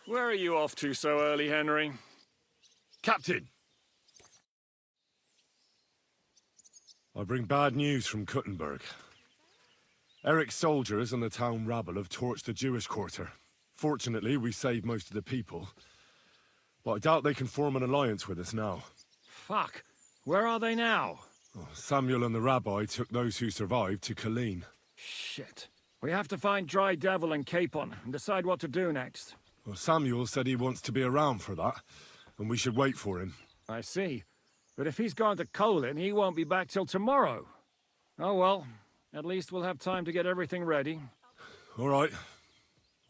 Where are you off to so early, Henry? Captain! I bring bad news from Kuttenberg. Eric's soldiers and the town rabble have torched the Jewish quarter. Fortunately, we saved most of the people. But I doubt they can form an alliance with us now. Fuck. Where are they now? Oh, Samuel and the rabbi took those who survived to Colleen. Shit. We have to find Dry Devil and Capon and decide what to do next. Well, Samuel said he wants to be around for that, and we should wait for him. I see. But if he's gone to Colin, he won't be back till tomorrow. Oh well. At least we'll have time to get everything ready. All right.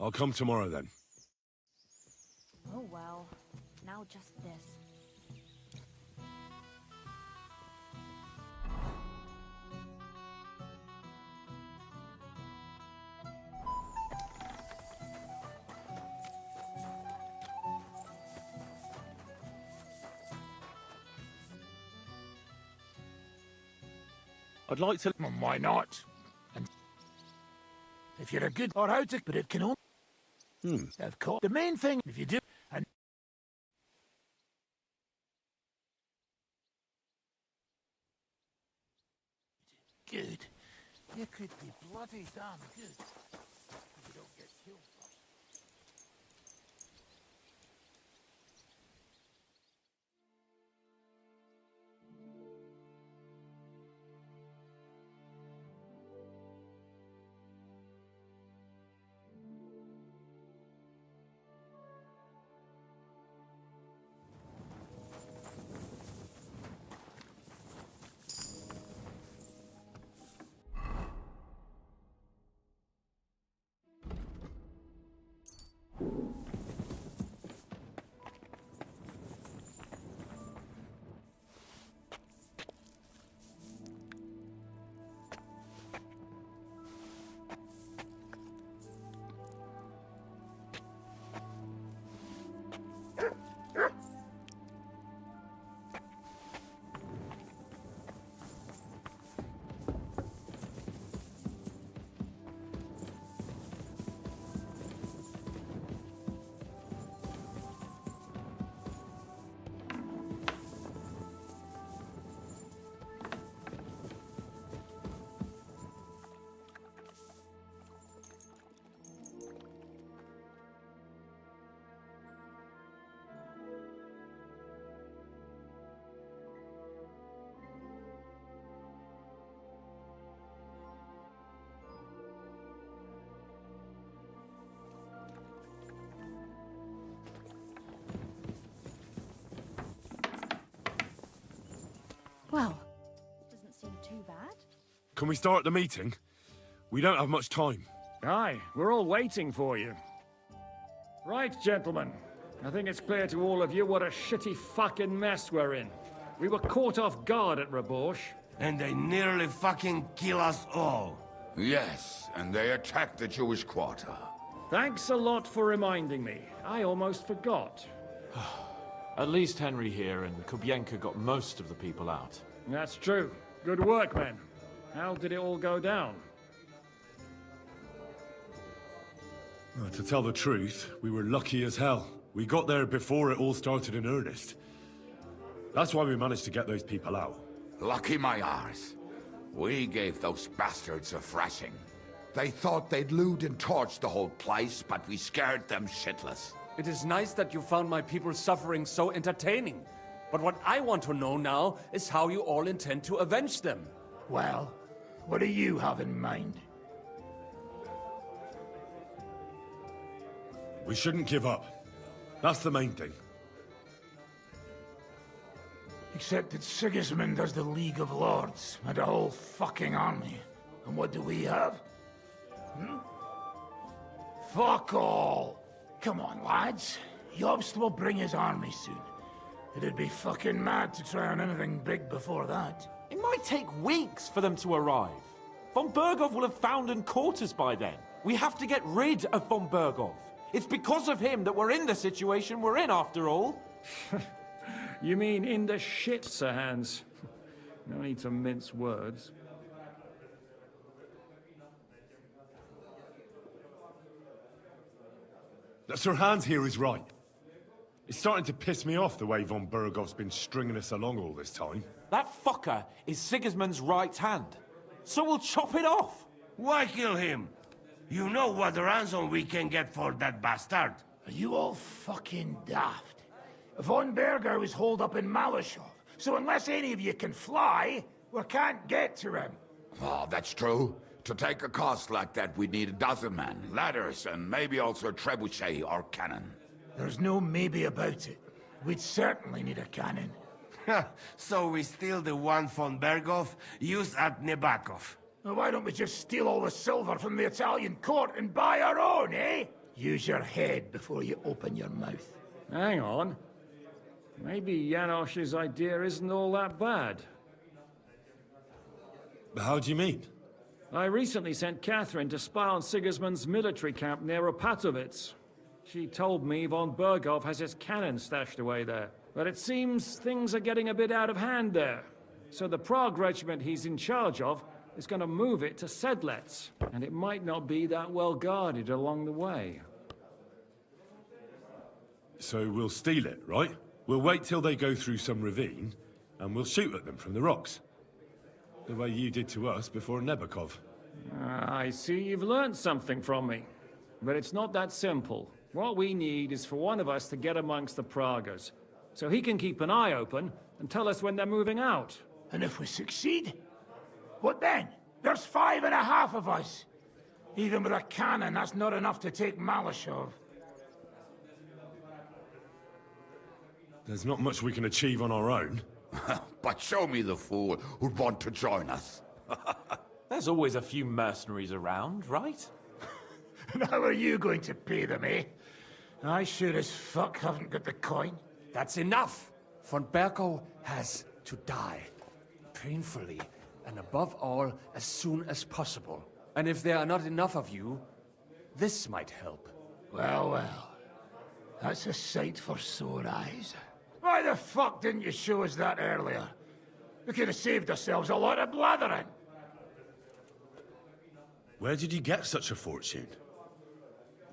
I'll come tomorrow then. Oh well. Now just this. I'd like to... Why not? And if you're a good or how to, but it can only... Of course. The main thing, if you do... And good. You could be bloody damn good. If you don't get killed first. Well, doesn't seem too bad. Can we start the meeting? We don't have much time. Aye, we're all waiting for you. Right, gentlemen. I think it's clear to all of you what a shitty fucking mess we're in. We were caught off guard at Rabosh. And they nearly fucking kill us all. Yes, and they attacked the Jewish quarter. Thanks a lot for reminding me. I almost forgot. At least Henry here and Kubienka got most of the people out. That's true. Good work, men. How did it all go down? To tell the truth, we were lucky as hell. We got there before it all started in earnest. That's why we managed to get those people out. Lucky my arse. We gave those bastards a thrashing. They thought they'd loot and torch the whole place, but we scared them shitless. It is nice that you found my people's suffering so entertaining. But what I want to know now is how you all intend to avenge them. Well, what do you have in mind? We shouldn't give up. That's the main thing. Except that Sigismund has the League of Lords and a whole fucking army. And what do we have? Fuck all! Come on, lads. Jobst will bring his army soon. It'd be fucking mad to try on anything big before that. It might take weeks for them to arrive. Von Bergov will have found and caught us by then. We have to get rid of Von Bergov. It's because of him that we're in the situation we're in, after all. You mean in the shit, Sir Hans? No need to mince words. that Sir Hans here is right. It's starting to piss me off the way von Bergov's been stringing us along all this time. That fucker is Sigismund's right hand. So we'll chop it off. Why kill him? You know what ransom we can get for that bastard. Are you all fucking daft? Von Berger was holed up in Malashov, so unless any of you can fly, we can't get to him. Oh, that's true. To take a cost like that, we'd need a dozen men, ladders, and maybe also a trebuchet or cannon. There's no maybe about it. We'd certainly need a cannon. So we steal the one von Berghoff used at Nebakov. Well, why don't we just steal all the silver from the Italian court and buy our own, eh? Use your head before you open your mouth. Hang on. Maybe Janosch's idea isn't all that bad. How do you mean? I recently sent Catherine to spy on Sigismund's military camp near Opatovitz. She told me von Berghoff has his cannon stashed away there. But it seems things are getting a bit out of hand there. So the Prague regiment he's in charge of is going to move it to Sedlets. And it might not be that well guarded along the way. So we'll steal it, right? We'll wait till they go through some ravine, and we'll shoot at them from the rocks. The way you did to us before Nebakov. I see you've learned something from me. But it's not that simple. What we need is for one of us to get amongst the Pragas, so he can keep an eye open and tell us when they're moving out. And if we succeed? What then? There's 5.5 of us. Even with a cannon, that's not enough to take Malashov. There's not much we can achieve on our own. But show me the fool who'd want to join us. There's always a few mercenaries around, right? And how are you going to pay them, eh? I sure as fuck haven't got the coin. That's enough! Von Berkow has to die. Painfully, and above all, as soon as possible. And if there are not enough of you, this might help. Well, well. That's a sight for sore eyes. Why the fuck didn't you show us that earlier? We could have saved ourselves a lot of blathering. Where did you get such a fortune?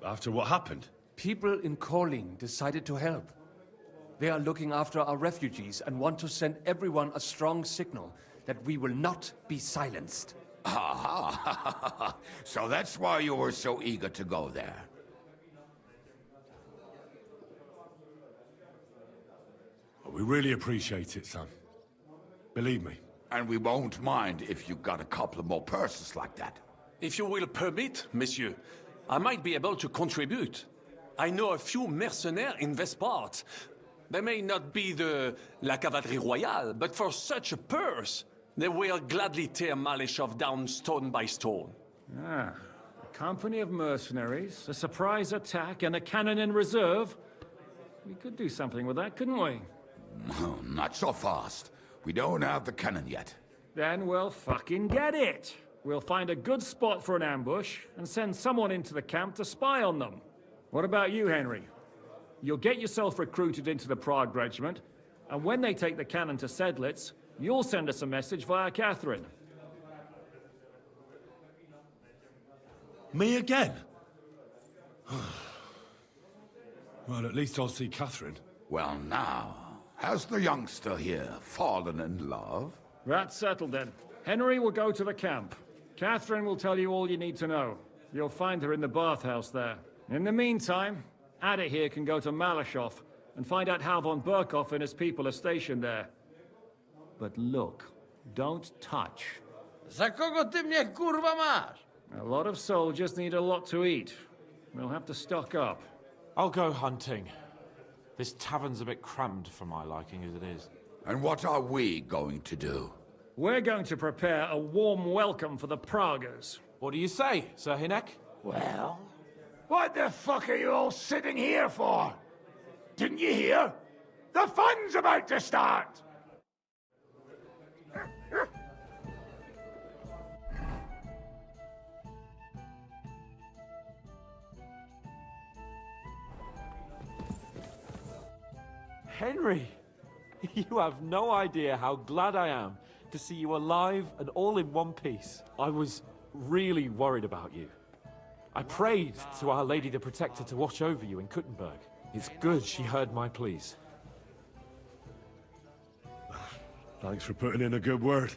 After what happened? People in Kolin decided to help. They are looking after our refugees and want to send everyone a strong signal that we will not be silenced. Aha! So that's why you were so eager to go there. We really appreciate it, son. Believe me. And we won't mind if you got a couple more purses like that. If you will permit, monsieur, I might be able to contribute. I know a few mercenaires in this part. They may not be La Cavalerie Royale, but for such a purse, they will gladly tear Maleshov down stone by stone. Ah, a company of mercenaries, a surprise attack, and a cannon in reserve. We could do something with that, couldn't we? No, not so fast. We don't have the cannon yet. Then we'll fucking get it. We'll find a good spot for an ambush and send someone into the camp to spy on them. What about you, Henry? You'll get yourself recruited into the Prague regiment, and when they take the cannon to Sedlitz, you'll send us a message via Catherine. Me again? Well, at least I'll see Catherine. Well, now, has the youngster here fallen in love? That's settled then. Henry will go to the camp. Catherine will tell you all you need to know. You'll find her in the bathhouse there. In the meantime, Ada here can go to Malashov and find out how von Berkov and his people are stationed there. But look, don't touch. Za kogo ty mnie kurwa masz? A lot of soldiers need a lot to eat. We'll have to stock up. I'll go hunting. This tavern's a bit crammed for my liking as it is. And what are we going to do? We're going to prepare a warm welcome for the Pragas. What do you say, Sir Hinek? Well, what the fuck are you all sitting here for? Didn't you hear? The fun's about to start! Henry, you have no idea how glad I am to see you alive and all in one piece. I was really worried about you. I prayed to Our Lady the Protector to watch over you in Kuttenberg. It's good she heard my pleas. Thanks for putting in a good word.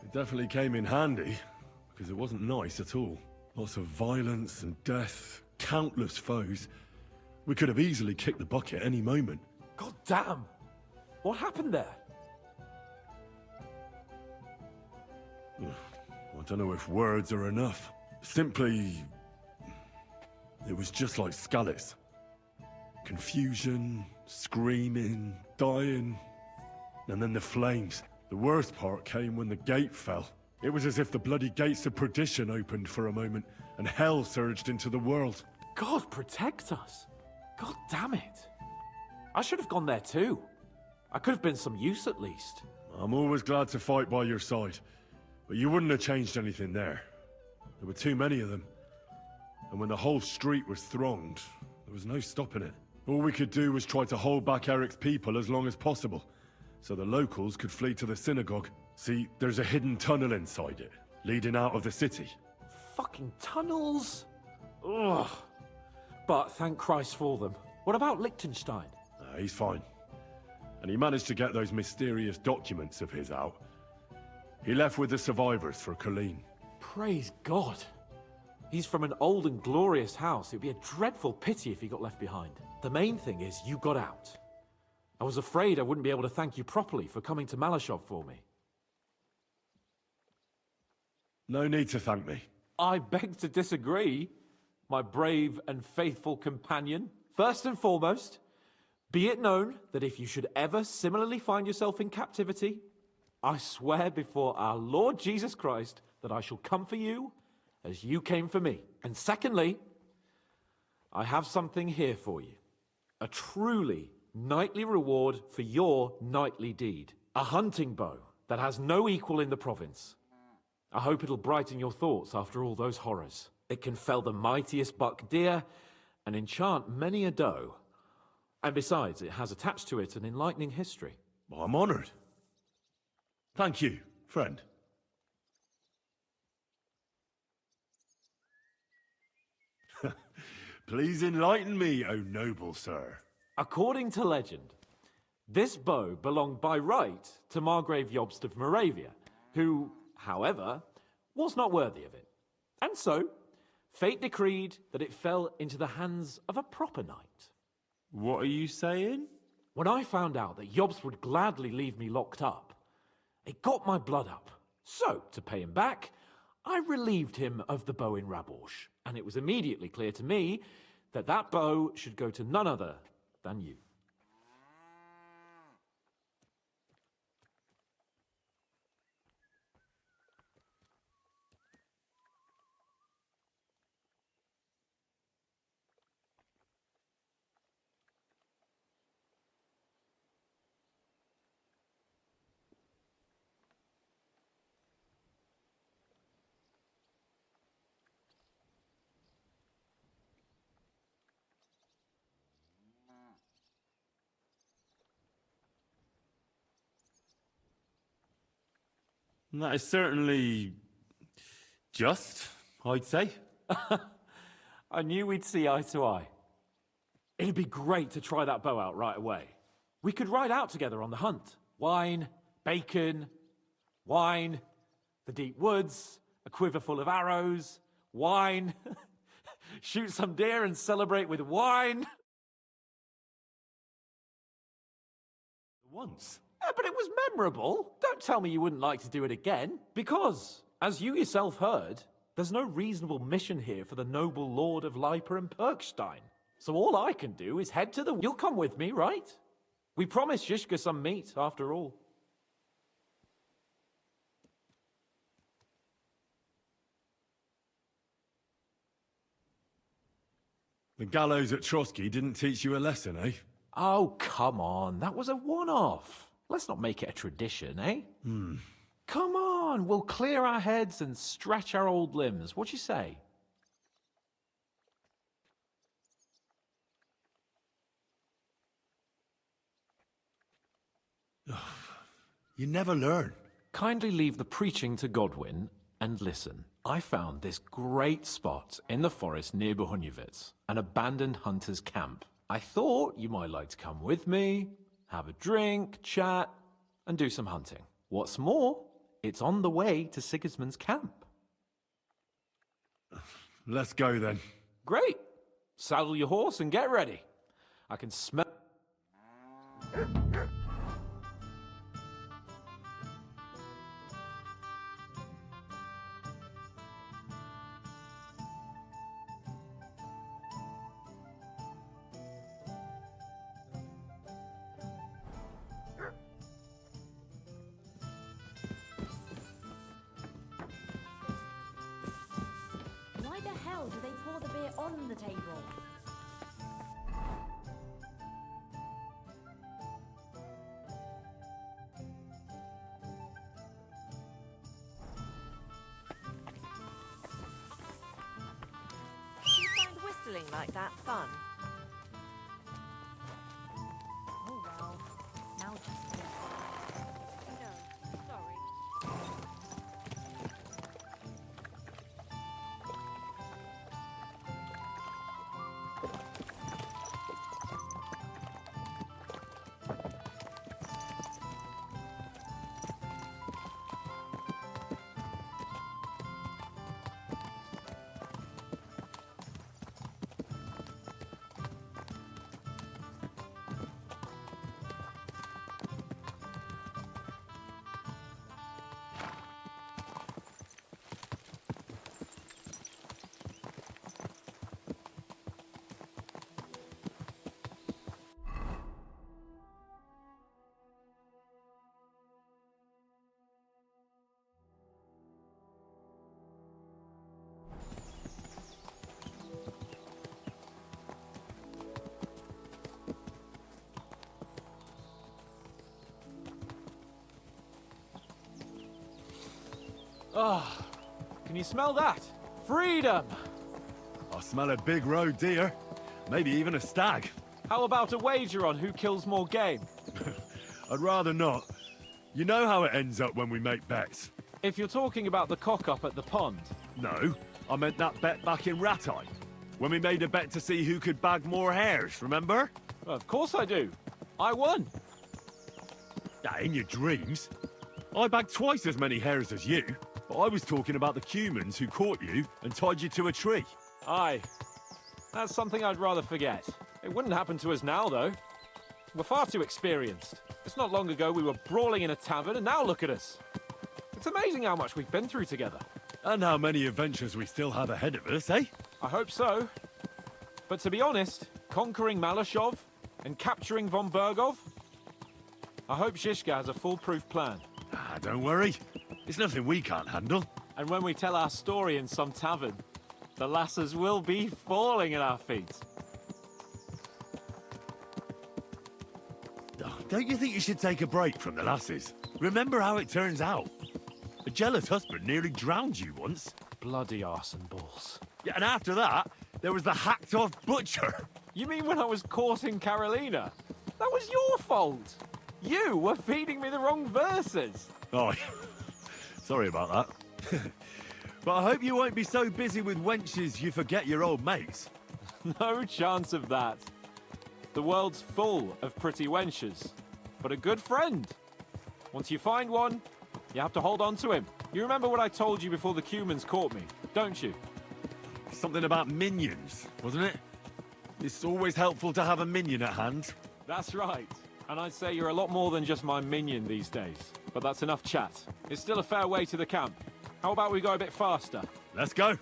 It definitely came in handy, because it wasn't nice at all. Lots of violence and death, countless foes. We could have easily kicked the bucket any moment. God damn! What happened there? I don't know if words are enough. Simply... it was just like Skalitz. Confusion, screaming, dying, and then the flames. The worst part came when the gate fell. It was as if the bloody gates of perdition opened for a moment, and hell surged into the world. God protect us! God damn it! I should have gone there too. I could have been some use at least. I'm always glad to fight by your side, but you wouldn't have changed anything there. There were too many of them. And when the whole street was thronged, there was no stopping it. All we could do was try to hold back Eric's people as long as possible, so the locals could flee to the synagogue. See, there's a hidden tunnel inside it, leading out of the city. Fucking tunnels! Ugh. But thank Christ for them. What about Liechtenstein? He's fine. And he managed to get those mysterious documents of his out. He left with the survivors for Colleen. Praise God. He's from an old and glorious house. It'd be a dreadful pity if he got left behind. The main thing is you got out. I was afraid I wouldn't be able to thank you properly for coming to Malashov for me. No need to thank me. I beg to disagree, my brave and faithful companion. First and foremost, be it known that if you should ever similarly find yourself in captivity, I swear before our Lord Jesus Christ that I shall come for you as you came for me. And secondly, I have something here for you. A truly knightly reward for your knightly deed. A hunting bow that has no equal in the province. I hope it'll brighten your thoughts after all those horrors. It can fell the mightiest buck deer and enchant many a doe. And besides, it has attached to it an enlightening history. Well, I'm honored. Thank you, friend. Please enlighten me, O noble sir. According to legend, this bow belonged by right to Margrave Jobst of Moravia, who, however, was not worthy of it. And so, fate decreed that it fell into the hands of a proper knight. What are you saying? When I found out that Jobst would gladly leave me locked up, it got my blood up. So, to pay him back, I relieved him of the bow in Raborsch, and it was immediately clear to me that that bow should go to none other than you. That is certainly just, I'd say. I knew we'd see eye to eye. It'd be great to try that bow out right away. We could ride out together on the hunt. Wine, bacon, wine, the deep woods, a quiver full of arrows, wine, shoot some deer and celebrate with wine. Once. But it was memorable. Don't tell me you wouldn't like to do it again. Because, as you yourself heard, there's no reasonable mission here for the noble lord of Leiper and Perkstein. So all I can do is head to the... You'll come with me, right? We promised Shishka some meat, after all. The gallows at Trotsky didn't teach you a lesson, eh? Oh, come on. That was a one-off. Let's not make it a tradition, eh? Come on, we'll clear our heads and stretch our old limbs. What you say? You never learn. Kindly leave the preaching to Godwin and listen. I found this great spot in the forest near Bohunjevitz, an abandoned hunter's camp. I thought you might like to come with me, have a drink, chat, and do some hunting. What's more, it's on the way to Sigismund's camp. Let's go then. Great! Saddle your horse and get ready. I can smell... Why the hell do they pour the beer on the table? You find whistling like that fun? Oh well, now just this. No, sorry. Ah, can you smell that? Freedom! I smell a big roe deer. Maybe even a stag. How about a wager on who kills more game? I'd rather not. You know how it ends up when we make bets. If you're talking about the cock-up at the pond, No, I meant that bet back in Rattay. When we made a bet to see who could bag more hares, remember? well, of course I do. I won. In your dreams. I bagged twice as many hares as you, but I was talking about the Cumans who caught you and tied you to a tree. Aye. That's something I'd rather forget. It wouldn't happen to us now, though. We're far too experienced. It's not long ago we were brawling in a tavern, and now look at us. It's amazing how much we've been through together. And how many adventures we still have ahead of us, eh? I hope so. But to be honest, conquering Malashov and capturing von Bergov, I hope Shishka has a foolproof plan. Don't worry. It's nothing we can't handle. And when we tell our story in some tavern, the lasses will be falling at our feet. Don't you think you should take a break from the lasses? Remember how it turns out. A jealous husband nearly drowned you once. Bloody arse and balls. Yeah, and after that, there was the hacked-off butcher. You mean when I was courting Carolina? That was your fault. You were feeding me the wrong verses. Oh, sorry about that. But I hope you won't be so busy with wenches you forget your old mates. No chance of that. The world's full of pretty wenches, but a good friend. Once you find one, you have to hold on to him. You remember what I told you before the Cumans caught me, don't you? Something about minions, wasn't it? It's always helpful to have a minion at hand. That's right. And I'd say you're a lot more than just my minion these days. But that's enough chat. It's still a fair way to the camp. How about we go a bit faster? Let's go.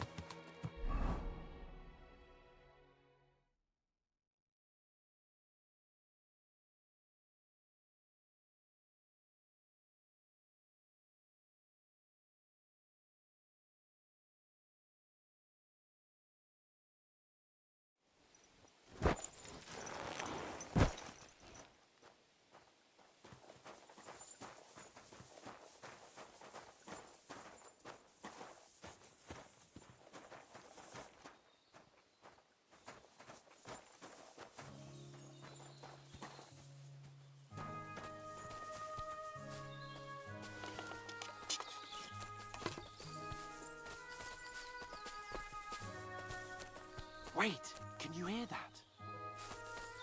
Wait, can you hear that?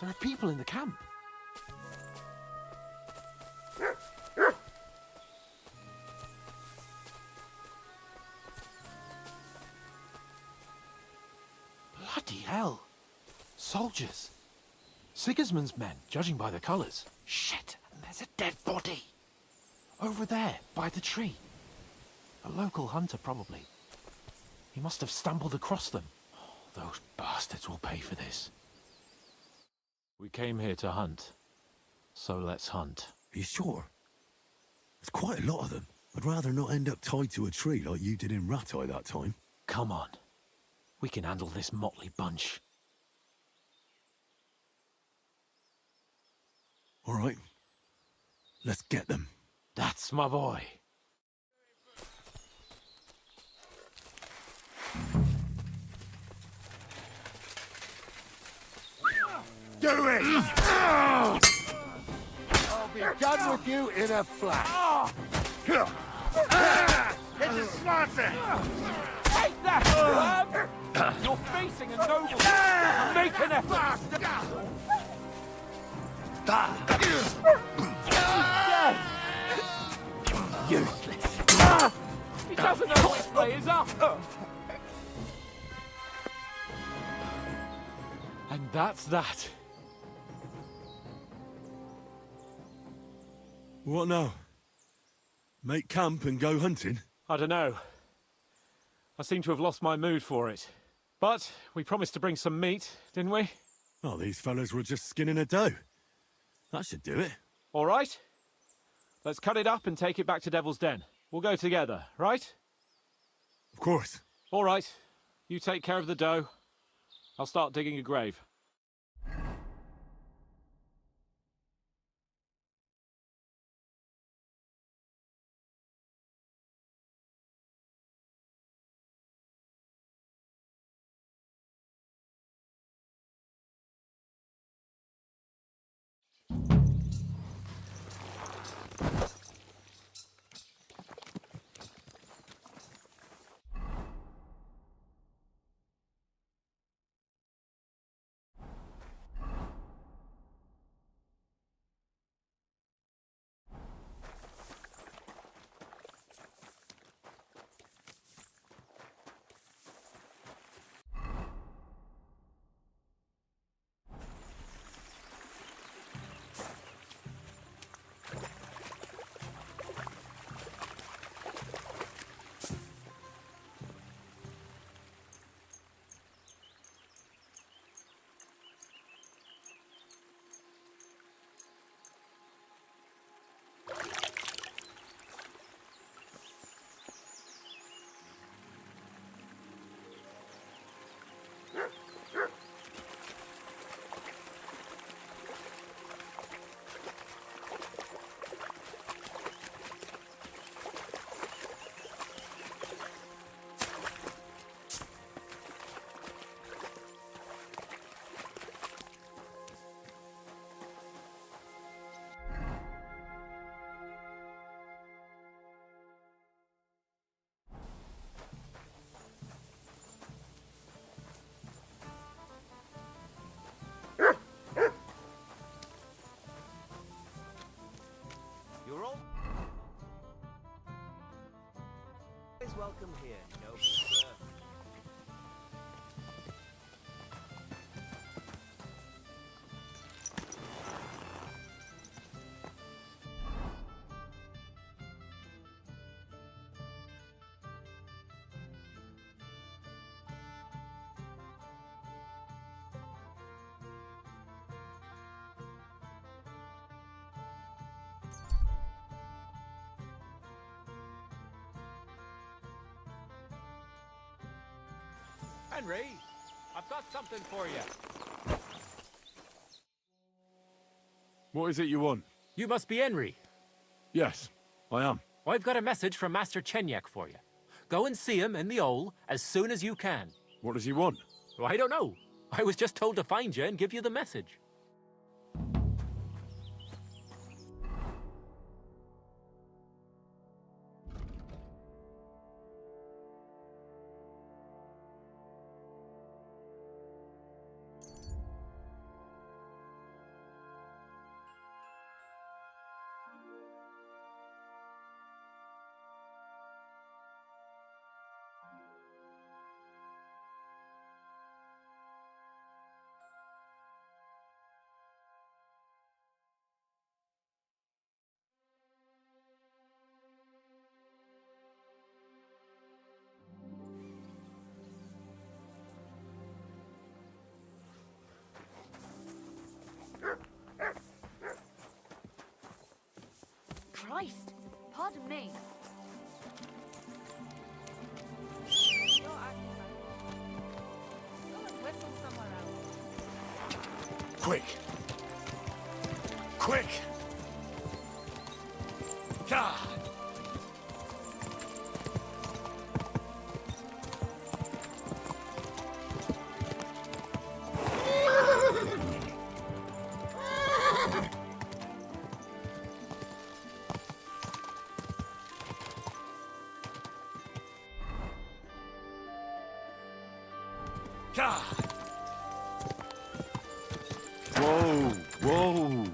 There are people in the camp. Bloody hell. Soldiers. Sigismund's men, judging by the colours. Shit, and there's a dead body. Over there, by the tree. A local hunter, probably. He must have stumbled across them. Oh, those bastards will pay for this. We came here to hunt. So let's hunt. Are you sure? There's quite a lot of them. I'd rather not end up tied to a tree like you did in Rattay that time. Come on. We can handle this motley bunch. All right. Let's get them. That's my boy. Do it! I'll be done with you in a flash. It's a slaughter! Take that! You're facing a noble! Make an effort! Useless! He doesn't know which way is up! And that's that. What now? Make camp and go hunting? I don't know. I seem to have lost my mood for it. But we promised to bring some meat, didn't we? Oh, these fellas were just skinning a doe. That should do it. All right. Let's cut it up and take it back to Devil's Den. We'll go together, right? Of course. All right. You take care of the doe. I'll start digging a grave. You're all always welcome here, noble sir. Henry, I've got something for you. What is it you want? You must be Henry. Yes, I am. I've got a message from Master Chenyek for you. Go and see him in the Ole as soon as you can. What does he want? Well, I don't know. I was just told to find you and give you the message. Christ. Pardon me. You're acting like... Go and whistle somewhere else. Quick! Quick! God! God! Whoa, whoa.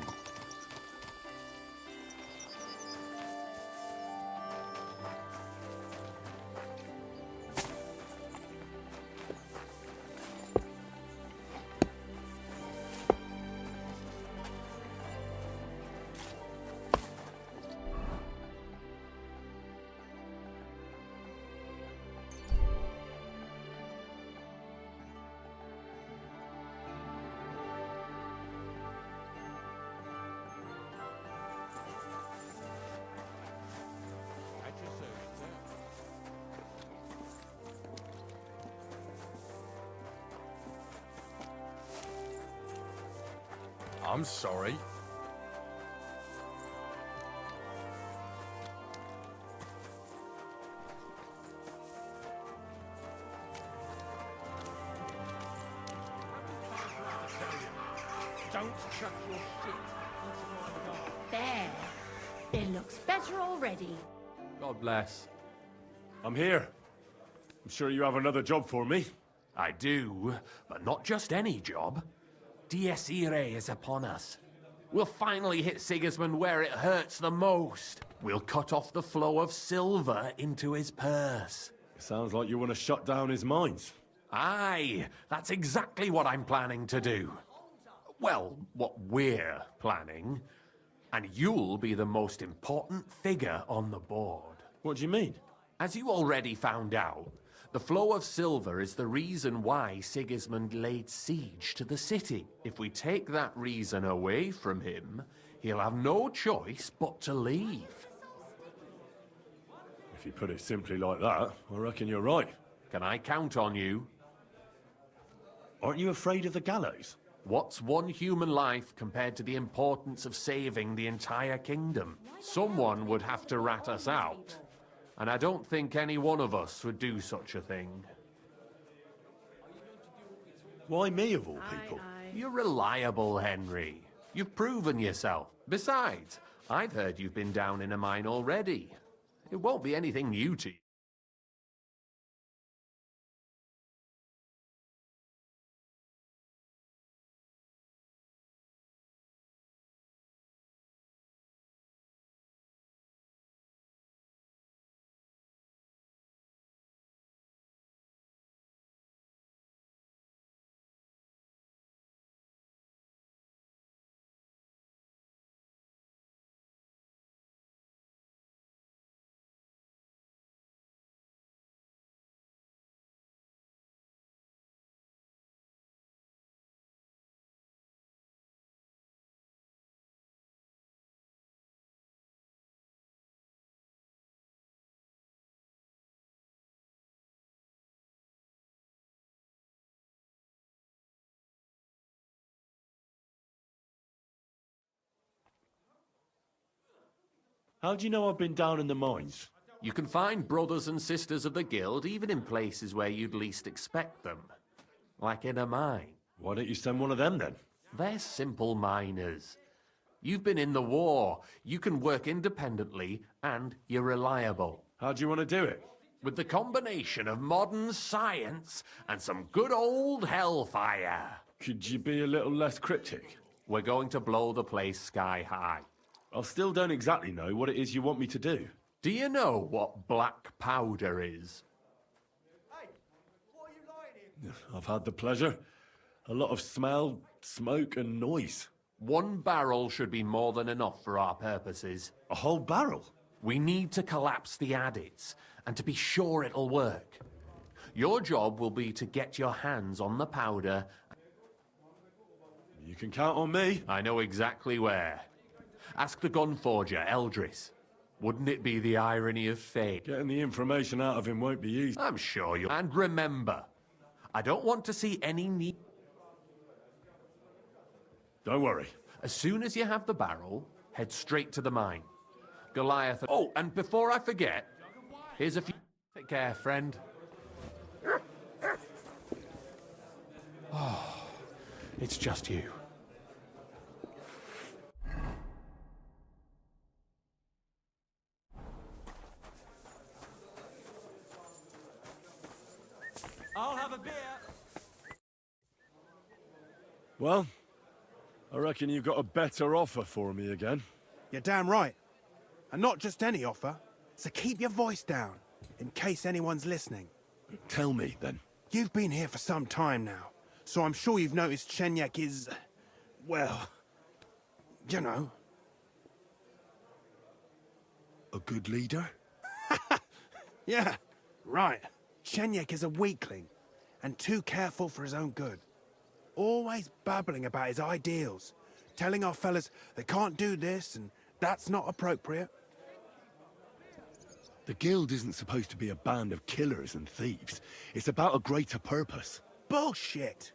I'm sorry. Don't chuck your shit into my garden. There. It looks better already. God bless. I'm here. I'm sure you have another job for me. I do, but not just any job. Dies Irae is upon us. We'll finally hit Sigismund where it hurts the most. We'll cut off the flow of silver into his purse. Sounds like you want to shut down his mines. Aye, that's exactly what I'm planning to do. Well, what we're planning. And you'll be the most important figure on the board. What do you mean? As you already found out, the flow of silver is the reason why Sigismund laid siege to the city. If we take that reason away from him, he'll have no choice but to leave. If you put it simply like that, I reckon you're right. Can I count on you? Aren't you afraid of the gallows? What's one human life compared to the importance of saving the entire kingdom? Someone would have to rat us out. And I don't think any one of us would do such a thing. Why me, of all people? You're reliable, Henry. You've proven yourself. Besides, I've heard you've been down in a mine already. It won't be anything new to you. How do you know I've been down in the mines? You can find brothers and sisters of the guild even in places where you'd least expect them. Like in a mine. Why don't you send one of them then? They're simple miners. You've been in the war. You can work independently and you're reliable. How do you want to do it? With the combination of modern science and some good old hellfire. Could you be a little less cryptic? We're going to blow the place sky high. I still don't exactly know what it is you want me to do. Do you know what black powder is? Hey, what are you lying here? I've had the pleasure. A lot of smell, smoke and noise. 1 barrel should be more than enough for our purposes. A whole barrel? We need to collapse the adits, and to be sure it'll work. Your job will be to get your hands on the powder. You can count on me. I know exactly where. Ask the gun forger, Eldris. Wouldn't it be the irony of fate? Getting the information out of him won't be easy. I'm sure you. And remember, I don't want to see any need. Don't worry. As soon as you have the barrel, head straight to the mine. Goliath. Oh, and before I forget, here's a few. Take care, friend. Oh, it's just you. I'll have a beer. Well, I reckon you've got a better offer for me again. You're damn right. And not just any offer. So keep your voice down, in case anyone's listening. Tell me, then. You've been here for some time now, so I'm sure you've noticed Chenyek is... well... you know. A good leader? Yeah, right. Chenyek is a weakling, and too careful for his own good. Always babbling about his ideals, telling our fellas they can't do this and that's not appropriate. The Guild isn't supposed to be a band of killers and thieves. It's about a greater purpose. Bullshit!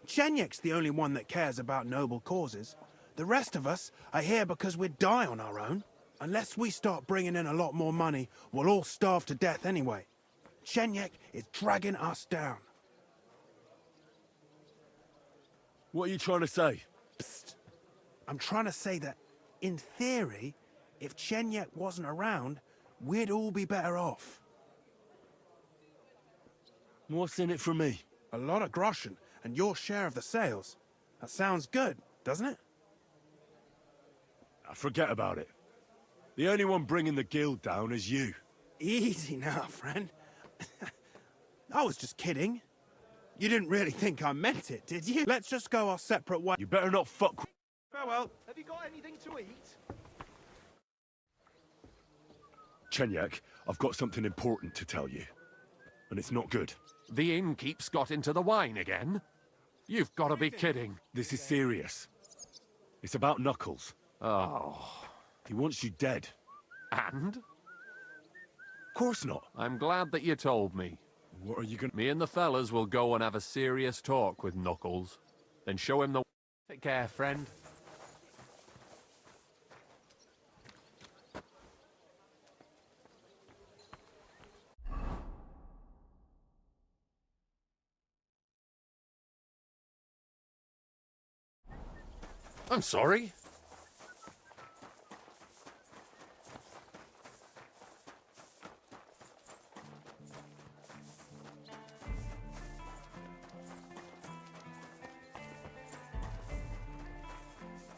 Chenyek's the only one that cares about noble causes. The rest of us are here because we'd die on our own. Unless we start bringing in a lot more money, we'll all starve to death anyway. Chenyek is dragging us down. What are you trying to say? Psst. I'm trying to say that, in theory, if Chenyek wasn't around, we'd all be better off. What's in it for me? A lot of groschen, and your share of the sales. That sounds good, doesn't it? Forget about it. The only one bringing the Guild down is you. Easy now, friend. I was just kidding. You didn't really think I meant it, did you? Let's just go our separate ways. You better not fuck. Farewell. Have you got anything to eat? Chenyek, I've got something important to tell you. And it's not good. The innkeep's got into the wine again? You've got to be kidding. This is serious. It's about Knuckles. Oh. He wants you dead. And? Of course not. I'm glad that you told me. What are you gonna... Me and the fellas will go and have a serious talk with Knuckles. Then show him the... Take care, friend. I'm sorry.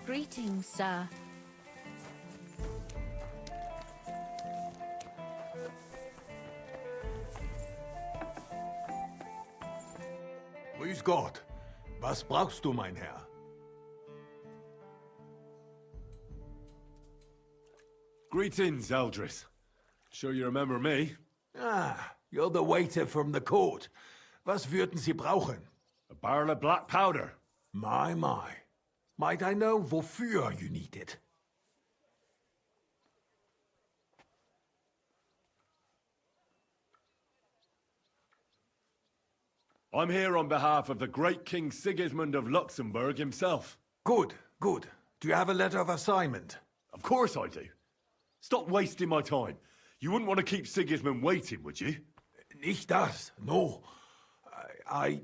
Greetings, sir. Grüß Gott. Was brauchst du, mein Herr? Greetings, Eldris. Sure you remember me? Ah, you're the waiter from the court. Was würden Sie brauchen? A barrel of black powder. My. Might I know wofür you need it? I'm here on behalf of the great King Sigismund of Luxembourg himself. Good. Do you have a letter of assignment? Of course I do. Stop wasting my time. You wouldn't want to keep Sigismund waiting, would you? Nicht das, no. I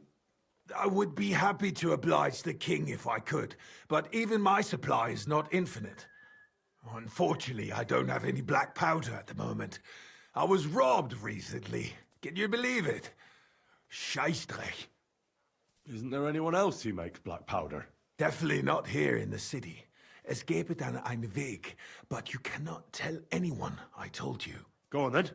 would be happy to oblige the king if I could, but even my supply is not infinite. Unfortunately, I don't have any black powder at the moment. I was robbed recently. Can you believe it? Scheißdreck. Isn't there anyone else who makes black powder? Definitely not here in the city. Es gäbe dann einen Weg, but you cannot tell anyone I told you. Go on then.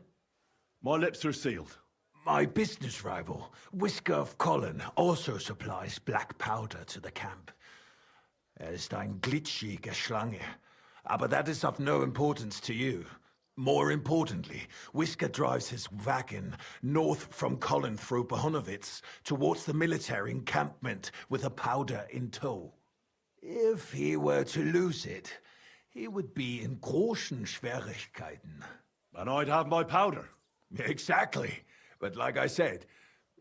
My lips are sealed. My business rival, Whisker of Colin, also supplies black powder to the camp. Ist ein glitschige Schlange, aber that is of no importance to you. More importantly, Whisker drives his wagon north from Colin through Bohunowitz towards the military encampment with a powder in tow. If he were to lose it, he would be in großen Schwierigkeiten. And I'd have my powder. Exactly. But like I said,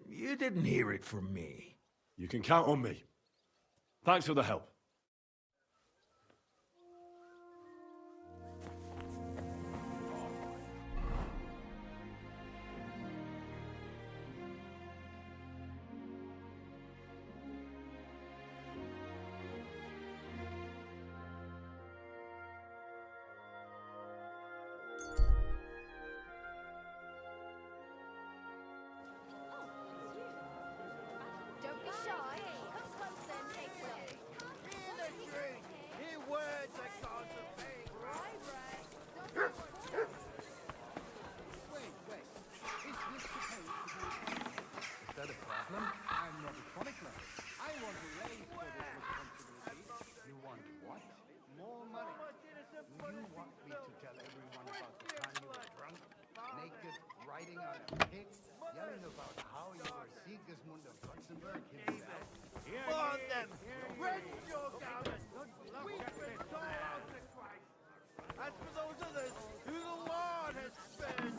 you didn't hear it from me. You can count on me. Thanks for the help. Don't be shy. Come closer and take one. Hear the truth. Hear words that can't obey. Right, right. Wait. Is this supposed to be... Is that a problem? I'm not a chronicler. I want to raise for this responsibility. You want what? More money. You want me to tell everyone about the time you were drunk, naked, riding on a pig, yelling about how you were Sigismund of Luxembourg himself? On them! Rend your garments! Weep and call out to Christ! As for those others who the Lord has spared,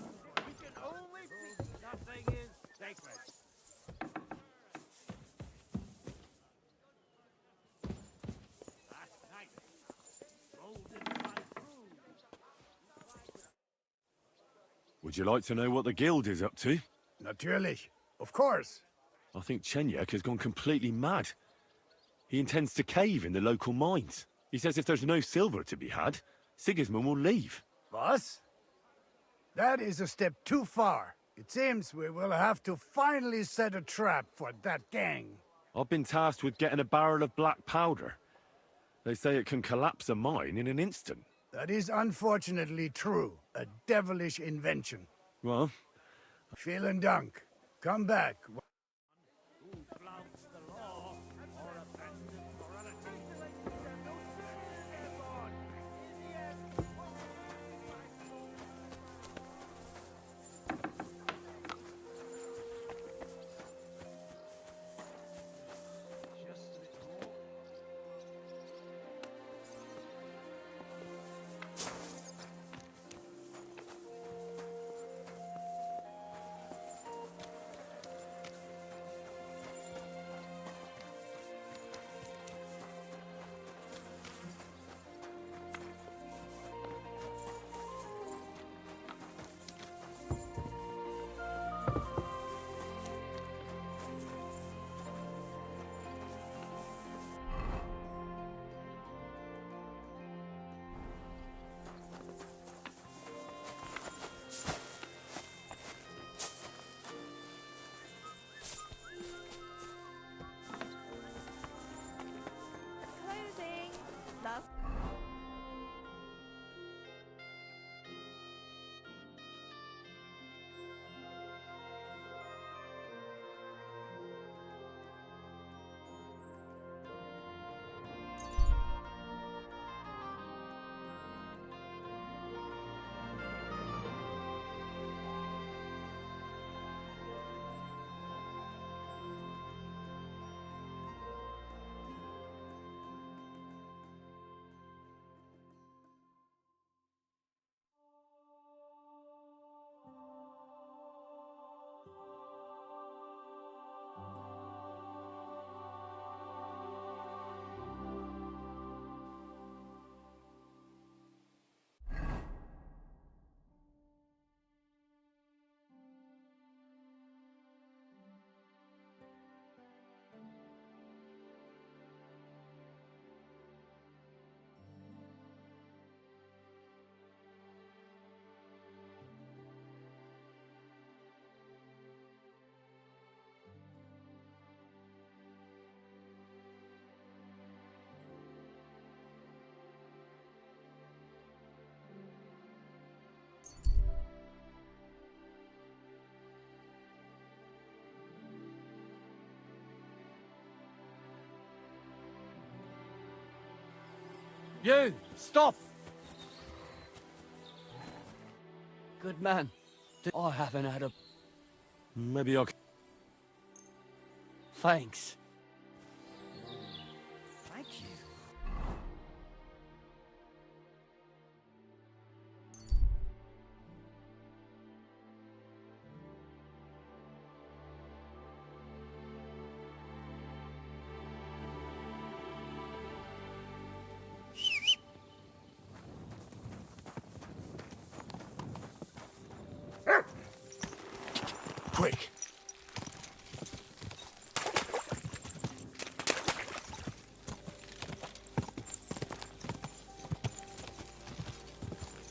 we can only think nothing is sacred. Last night, golden one proved. Would you like to know what the guild is up to? Natürlich. Of course. I think Chenyek has gone completely mad. He intends to cave in the local mines. He says if there's no silver to be had, Sigismund will leave. Was? That is a step too far. It seems we will have to finally set a trap for that gang. I've been tasked with getting a barrel of black powder. They say it can collapse a mine in an instant. That is unfortunately true. A devilish invention. Well, Vielen Dank. Come back. Who flouts the law or abandons morality? Closing. Last. You! Stop! Good man. I haven't had a... Maybe I can... Thanks. Thank you.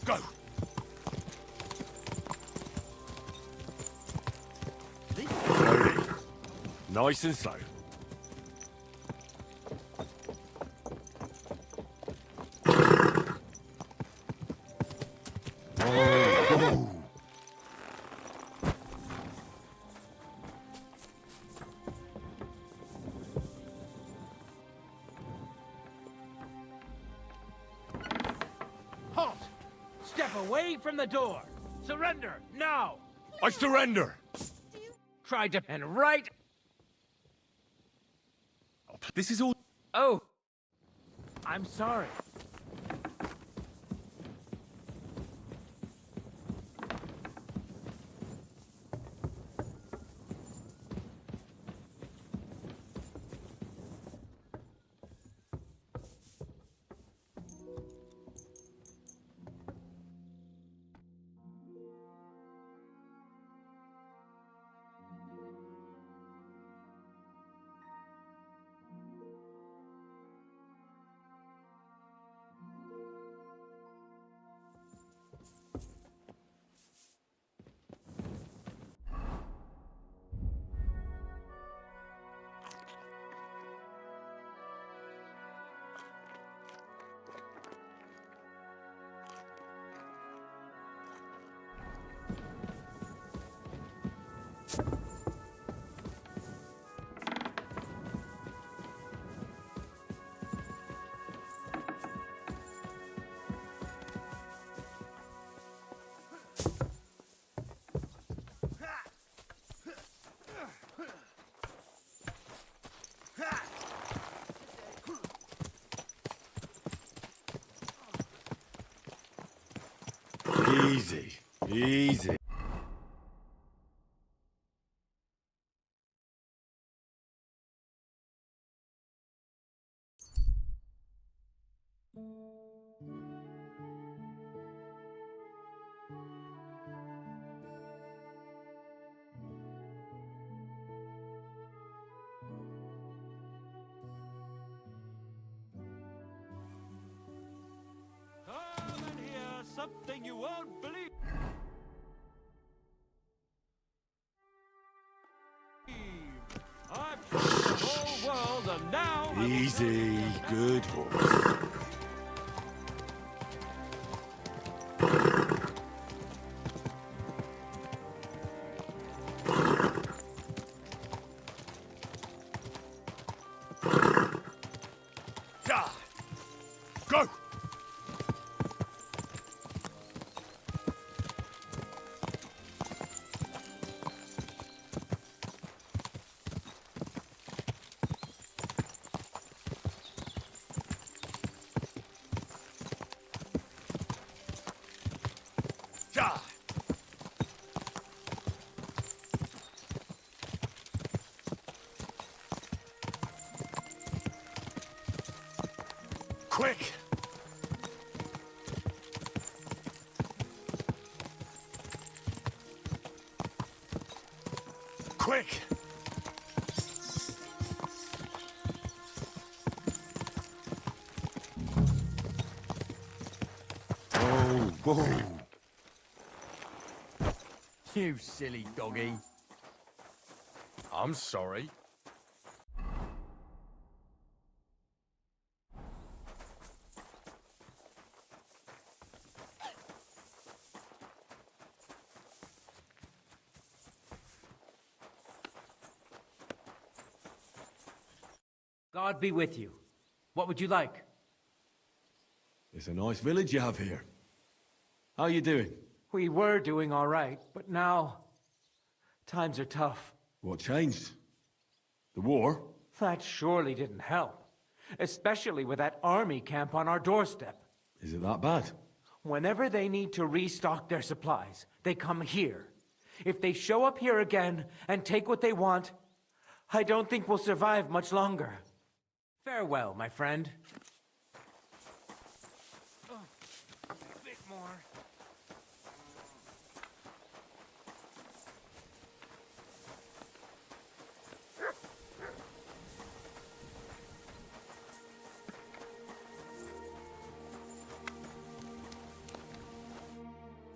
Go! Slowly. Nice and slow. Whoa. Halt! Step away from the door. Surrender now. I surrender. Try to and right. This is all. Oh, I'm sorry. Easy. Easy. Come and hear something you won't believe. I've traveled the whole world and now I will Easy. Good horse. Yeah. Go! Yeah. Quick! Quick! Oh, whoa! You silly doggy. I'm sorry. God be with you. What would you like? It's a nice village you have here. How you doing? We were doing all right, but now times are tough. What changed? The war? That surely didn't help, especially with that army camp on our doorstep. Is it that bad? Whenever they need to restock their supplies, they come here. If they show up here again and take what they want, I don't think we'll survive much longer. Farewell, my friend. A bit more.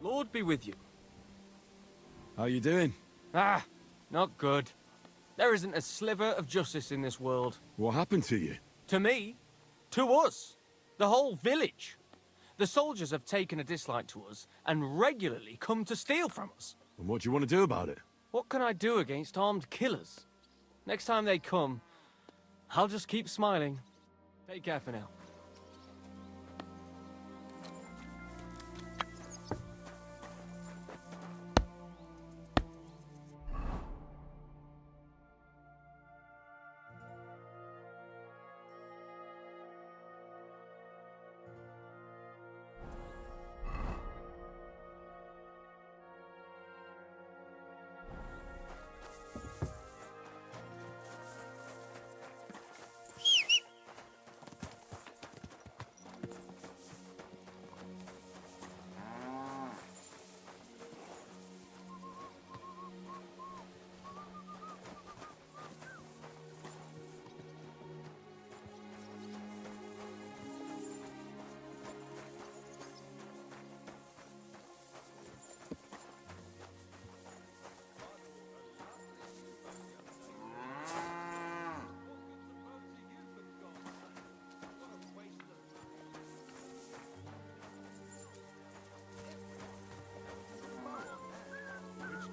Lord be with you. How you doing? Ah, not good. There isn't a sliver of justice in this world. What happened to you? To me, to us, the whole village. The soldiers have taken a dislike to us and regularly come to steal from us. And what do you want to do about it? What can I do against armed killers? Next time they come, I'll just keep smiling. Take care for now.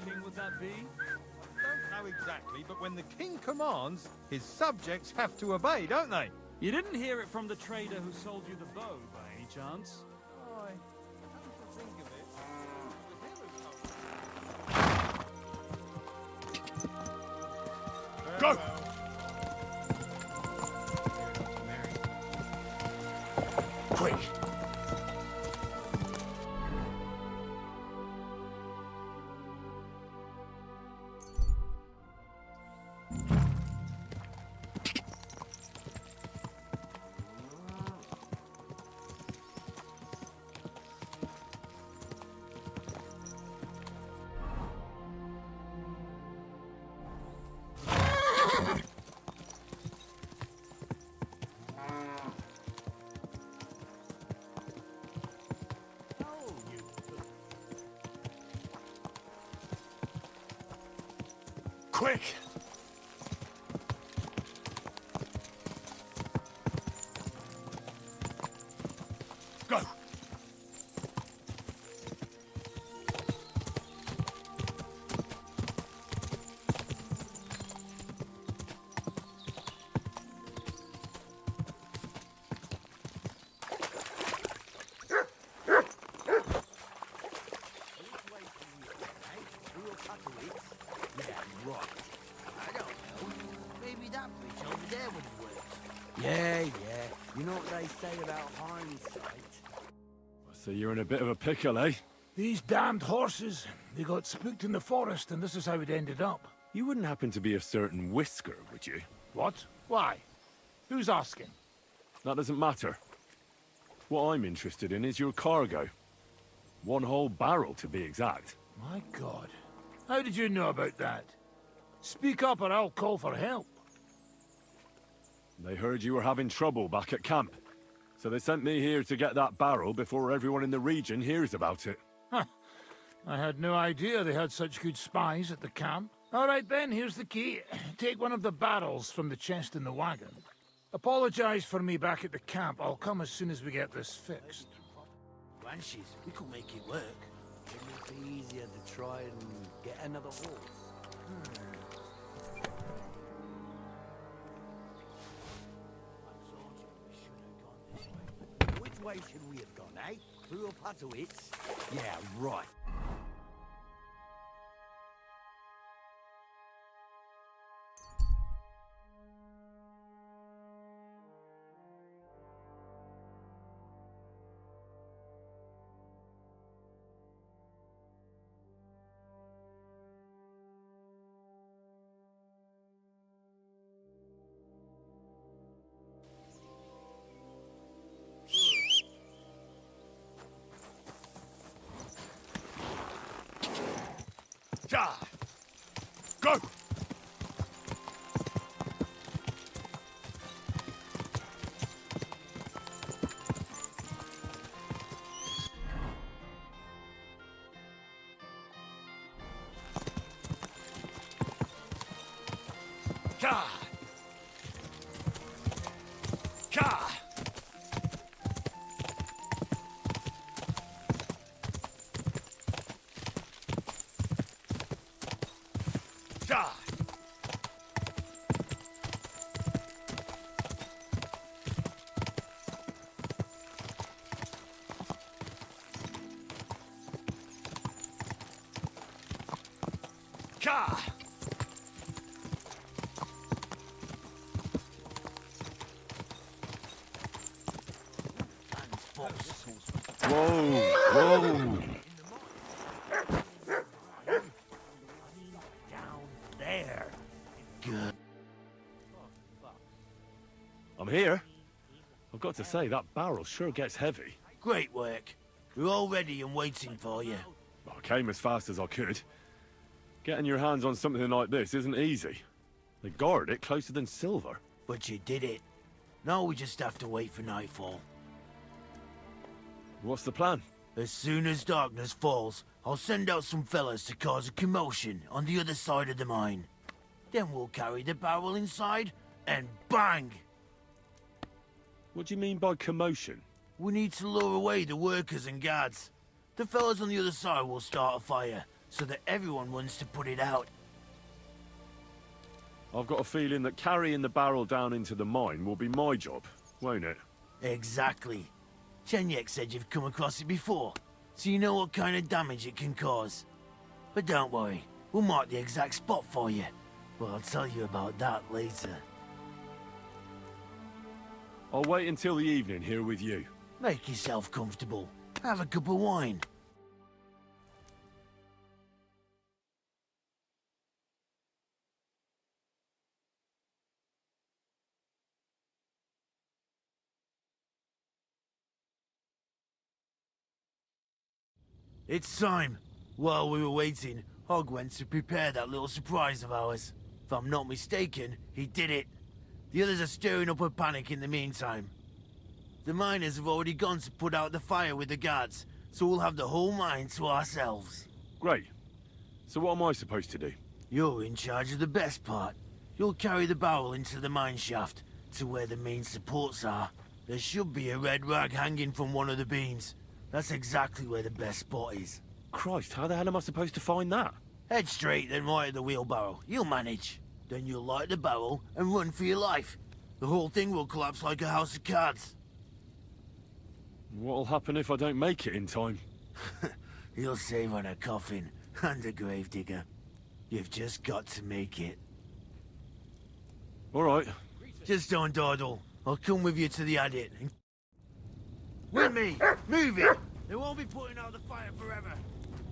King would that be? I don't know exactly, but when the king commands, his subjects have to obey, don't they? You didn't hear it from the trader who sold you the bow, by any chance? Aye. Come to think of it, it was him who told me. Go! Quick! Quick! Go! Yeah. You know what they say about hindsight? So you're in a bit of a pickle, eh? These damned horses, they got spooked in the forest and this is how it ended up. You wouldn't happen to be a certain Whisker, would you? What? Why? Who's asking? That doesn't matter. What I'm interested in is your cargo. One whole barrel, to be exact. My God. How did you know about that? Speak up or I'll call for help. They heard you were having trouble back at camp. So they sent me here to get that barrel before everyone in the region hears about it. Huh. I had no idea they had such good spies at the camp. All right, then, here's the key. Take one of the barrels from the chest in the wagon. Apologize for me back at the camp. I'll come as soon as we get this fixed. Banshees, we could make it work. It would be easier to try and get another horse. Which way should we have gone, eh? Through Opatowitz? Yeah, right. Ja! Go! Ka! Ka! Ka! Ka! Whoa! Whoa! Down there. Good. I'm here. I've got to say, that barrel sure gets heavy. Great work. We're all ready and waiting for you. I came as fast as I could. Getting your hands on something like this isn't easy. They guard it closer than silver. But you did it. Now we just have to wait for nightfall. What's the plan? As soon as darkness falls, I'll send out some fellas to cause a commotion on the other side of the mine. Then we'll carry the barrel inside, and bang! What do you mean by commotion? We need to lure away the workers and guards. The fellas on the other side will start a fire, so that everyone runs to put it out. I've got a feeling that carrying the barrel down into the mine will be my job, won't it? Exactly. Chenyek said you've come across it before, so you know what kind of damage it can cause. But don't worry, we'll mark the exact spot for you. But I'll tell you about that later. I'll wait until the evening here with you. Make yourself comfortable. Have a cup of wine. It's time. While we were waiting, Hog went to prepare that little surprise of ours. If I'm not mistaken, he did it. The others are stirring up a panic in the meantime. The miners have already gone to put out the fire with the guards, so we'll have the whole mine to ourselves. Great. So what am I supposed to do? You're in charge of the best part. You'll carry the barrel into the mine shaft, to where the main supports are. There should be a red rag hanging from one of the beams. That's exactly where the best spot is. Christ, how the hell am I supposed to find that? Head straight, then right at the wheelbarrow. You'll manage. Then you'll light the barrel and run for your life. The whole thing will collapse like a house of cards. What'll happen if I don't make it in time? You'll save on a coffin and a gravedigger. You've just got to make it. All right. Just don't dawdle. I'll come with you to the adit. With me! Move it! They won't be putting out the fire forever.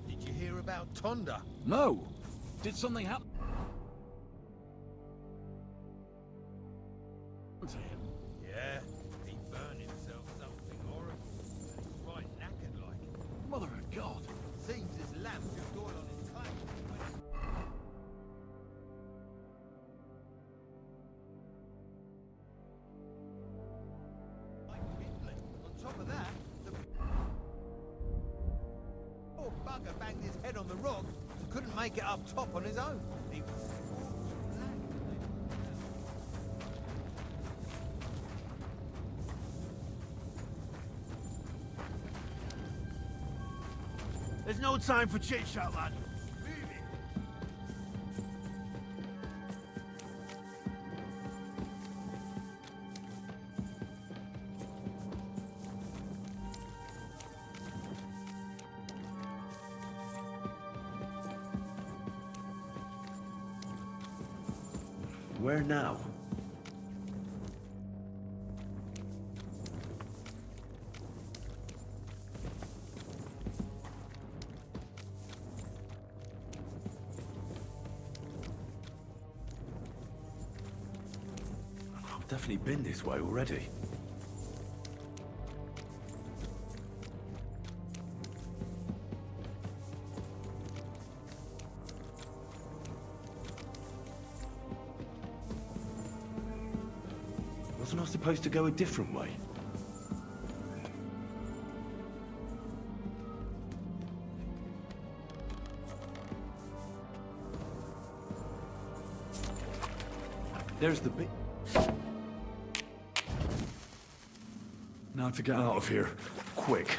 Did you hear about Tonda? No. Did something happen to him? Yeah, he burned himself something horrible. And he's right knackered like. Mother of God. Seems his lamp just got on his claim. On top of that, the poor bugger banged his head on the rock and couldn't make it up top on his own. He was There's no time for chit-chat, lad. Where now? I've definitely been this way already. Wasn't I supposed to go a different way? There's the bit. Now to get out of here. Quick.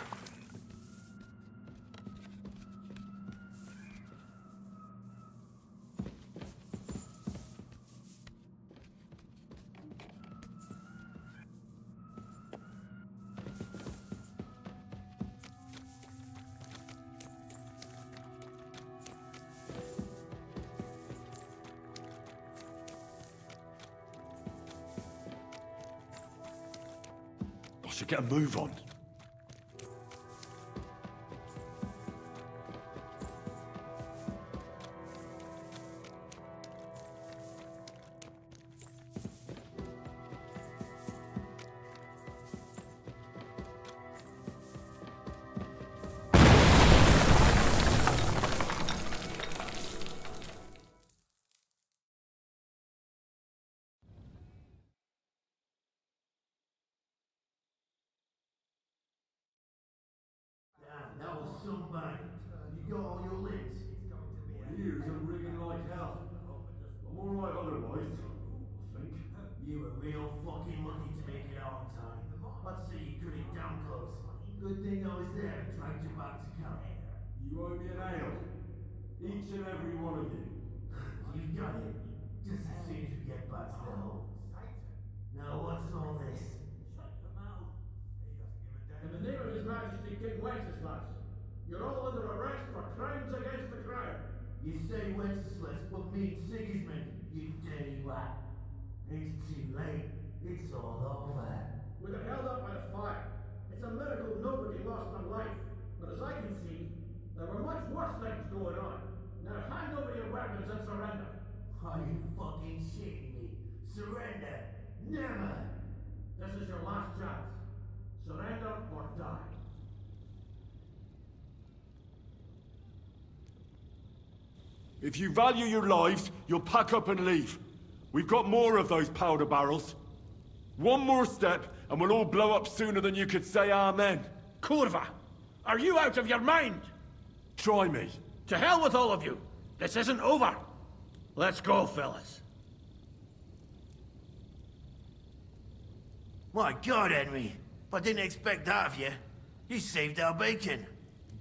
I should get a move on. That was some bang. You got all your limbs? My ears are ringing like hell. I'm alright otherwise, I think. You were real fucking lucky to make it out on time. I'd say you cut it damn close. Good thing I was there and dragged you back to camp. You owe me an ale. Each and every one of you. You've got it. Just as soon as we get back to the hole. Now what's all this? Shut your mouth. In the name of His Majesty King Wenceslas, you're all under arrest for crimes against the crown. You say Wenceslas, but mean Sigismund, you dirty rat. It's too late. It's all over. We got held up by the fire. It's a miracle nobody lost their life. But as I can see, there were much worse things going on. Now hand over your weapons and surrender. Are you fucking shitting me? Surrender? Never! This is your last chance. Surrender or die. If you value your lives, you'll pack up and leave. We've got more of those powder barrels. One more step, and we'll all blow up sooner than you could say amen. Kurva! Are you out of your mind? Try me. To hell with all of you! This isn't over! Let's go, fellas. My God, Henry. I didn't expect that of you. You saved our bacon.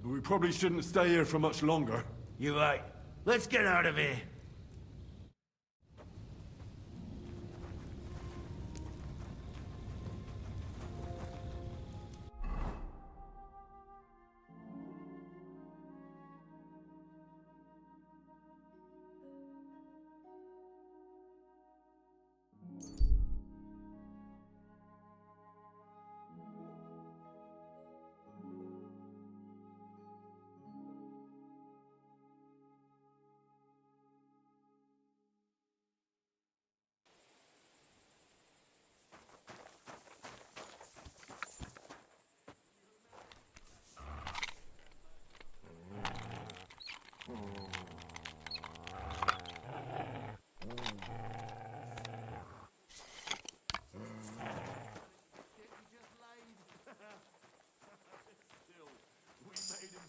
But we probably shouldn't stay here for much longer. You're right. Let's get out of here.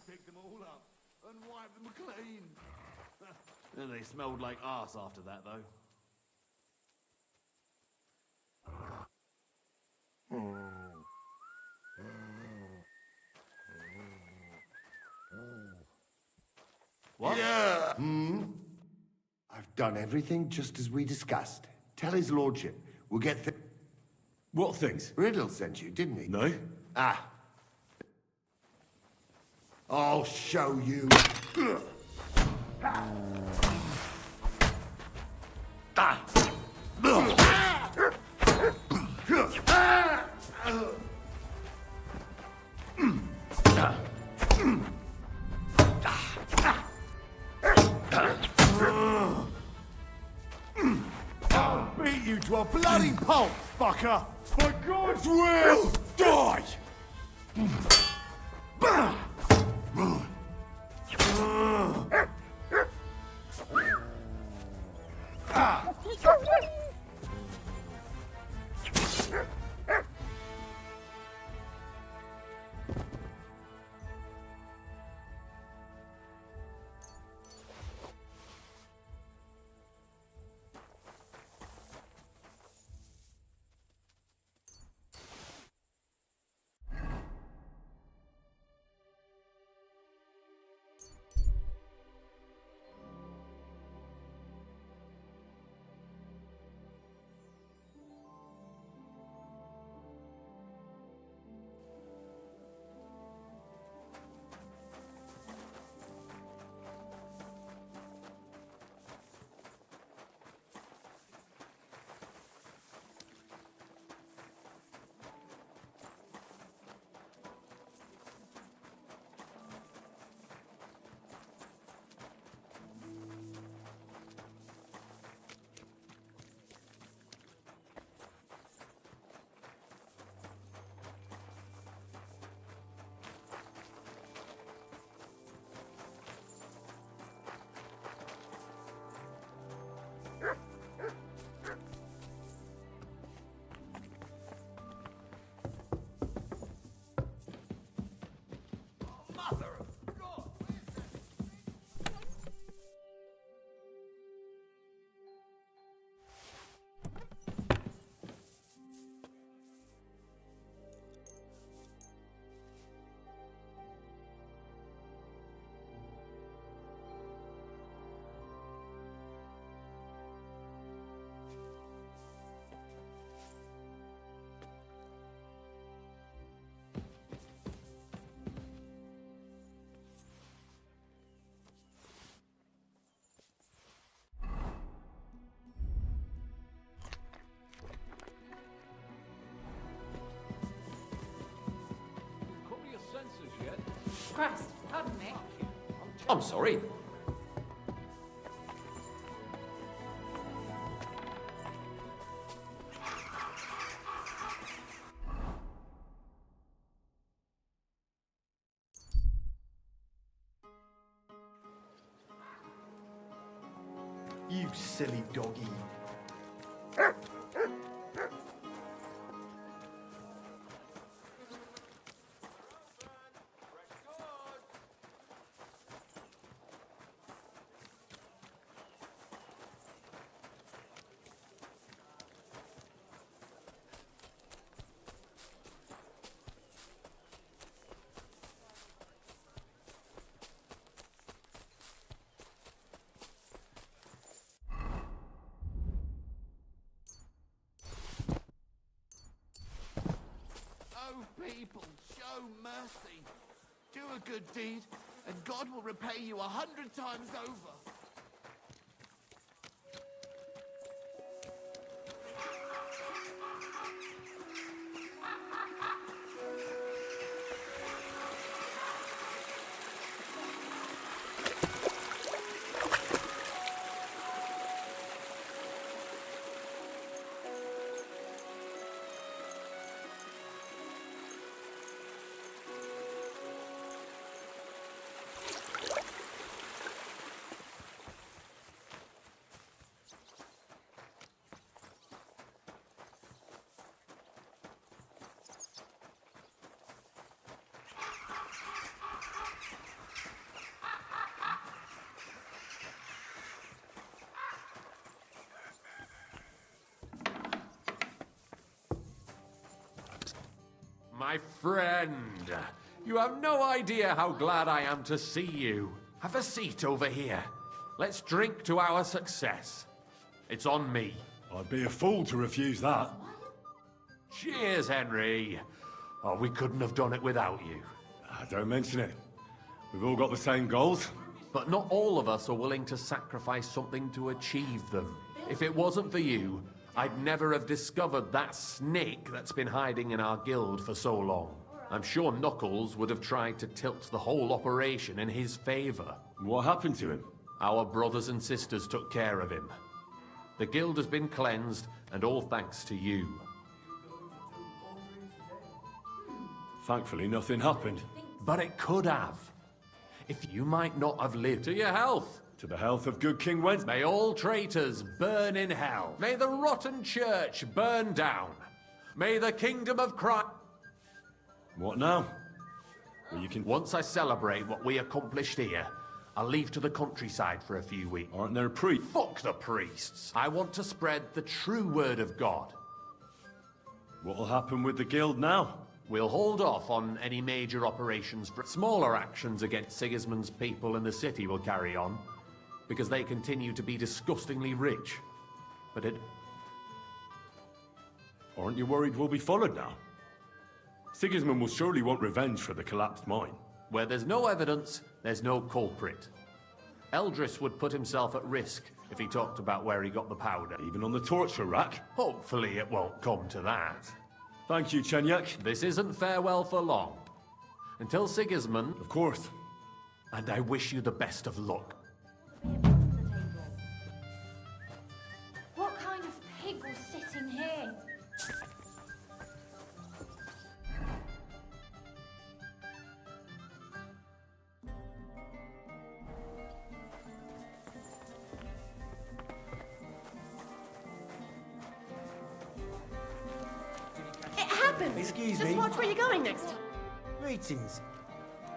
Picked them all up and wiped them clean. And they smelled like arse after that, though. What? Yeah. I've done everything just as we discussed. Tell his lordship. We'll get What things? Riddle sent you, didn't he? No. Ah. I'll show you. I'll beat you to a bloody pulp, fucker! By God's will, die! Christ, pardon me. I'm sorry. You silly doggy. People, show mercy. Do a good deed, and God will repay you 100 times over. My friend, you have no idea how glad I am to see you. Have a seat over here. Let's drink to our success. It's on me. I'd be a fool to refuse that. Cheers, Henry. Oh, we couldn't have done it without you. Don't mention it. We've all got the same goals. But not all of us are willing to sacrifice something to achieve them. If it wasn't for you, I'd never have discovered that snake that's been hiding in our guild for so long. I'm sure Knuckles would have tried to tilt the whole operation in his favor. What happened to him? Our brothers and sisters took care of him. The guild has been cleansed, and all thanks to you. Thankfully, nothing happened. But it could have. If you might not have lived. To your health. To the health of good King Went. May all traitors burn in hell. May the rotten church burn down. May the kingdom of Christ... What now? Well, you can... Once I celebrate what we accomplished here, I'll leave to the countryside for a few weeks. Aren't there priests? Fuck the priests. I want to spread the true word of God. What'll happen with the guild now? We'll hold off on any major operations. Smaller actions against Sigismund's people in the city will carry on, because they continue to be disgustingly rich. But it... Aren't you worried we'll be followed now? Sigismund will surely want revenge for the collapsed mine. Where there's no evidence, there's no culprit. Eldris would put himself at risk if he talked about where he got the powder. Even on the torture rack? Hopefully it won't come to that. Thank you, Chenyek. This isn't farewell for long. Until Sigismund... Of course. And I wish you the best of luck. What kind of pig was sitting here? It happened! Excuse Just me. watch where you're going next. Greetings.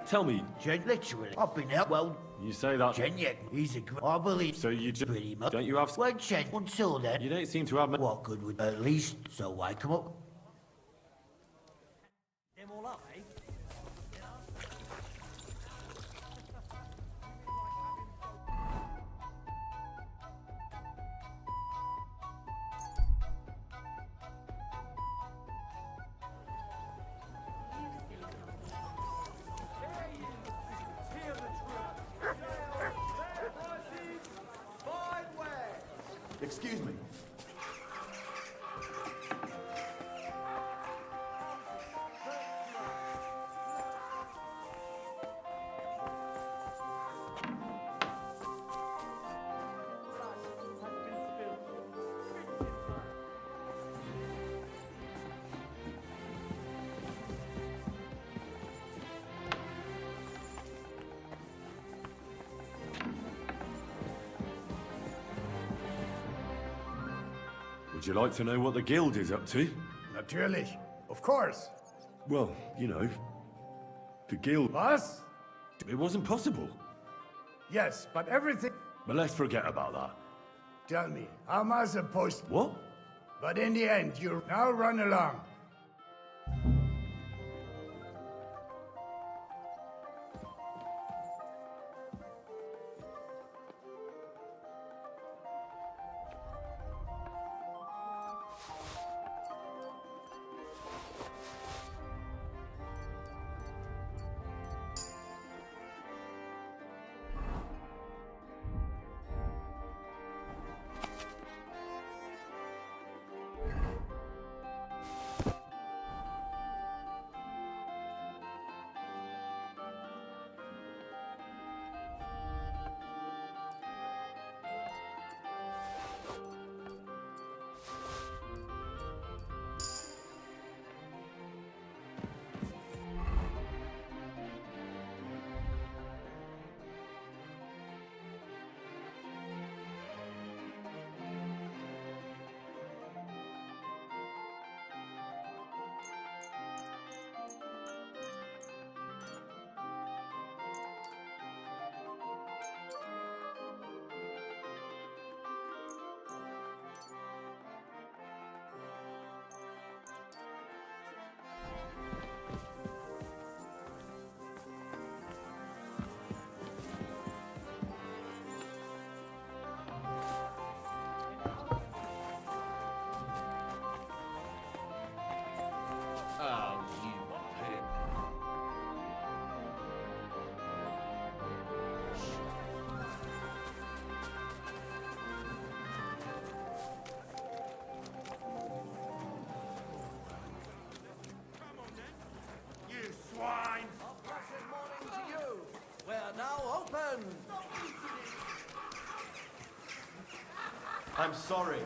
Tell me, Literally, I've been out. Well, you say that... Chenyek, he's a I believe. So you just... Pretty much. Don't you have... Well, Chen, until then. You don't seem to have... What good would... At least, so I come up. Them all up, eh? Excuse me. you like to know what the guild is up to? Natürlich. Of course. Well, you know, the guild... Was? It wasn't possible. Yes, but everything... But let's forget about that. Tell me, how am I supposed... What? But in the end, you now run along. Oh, you pig. You swine! A blessed morning to you. We're now open. I'm sorry.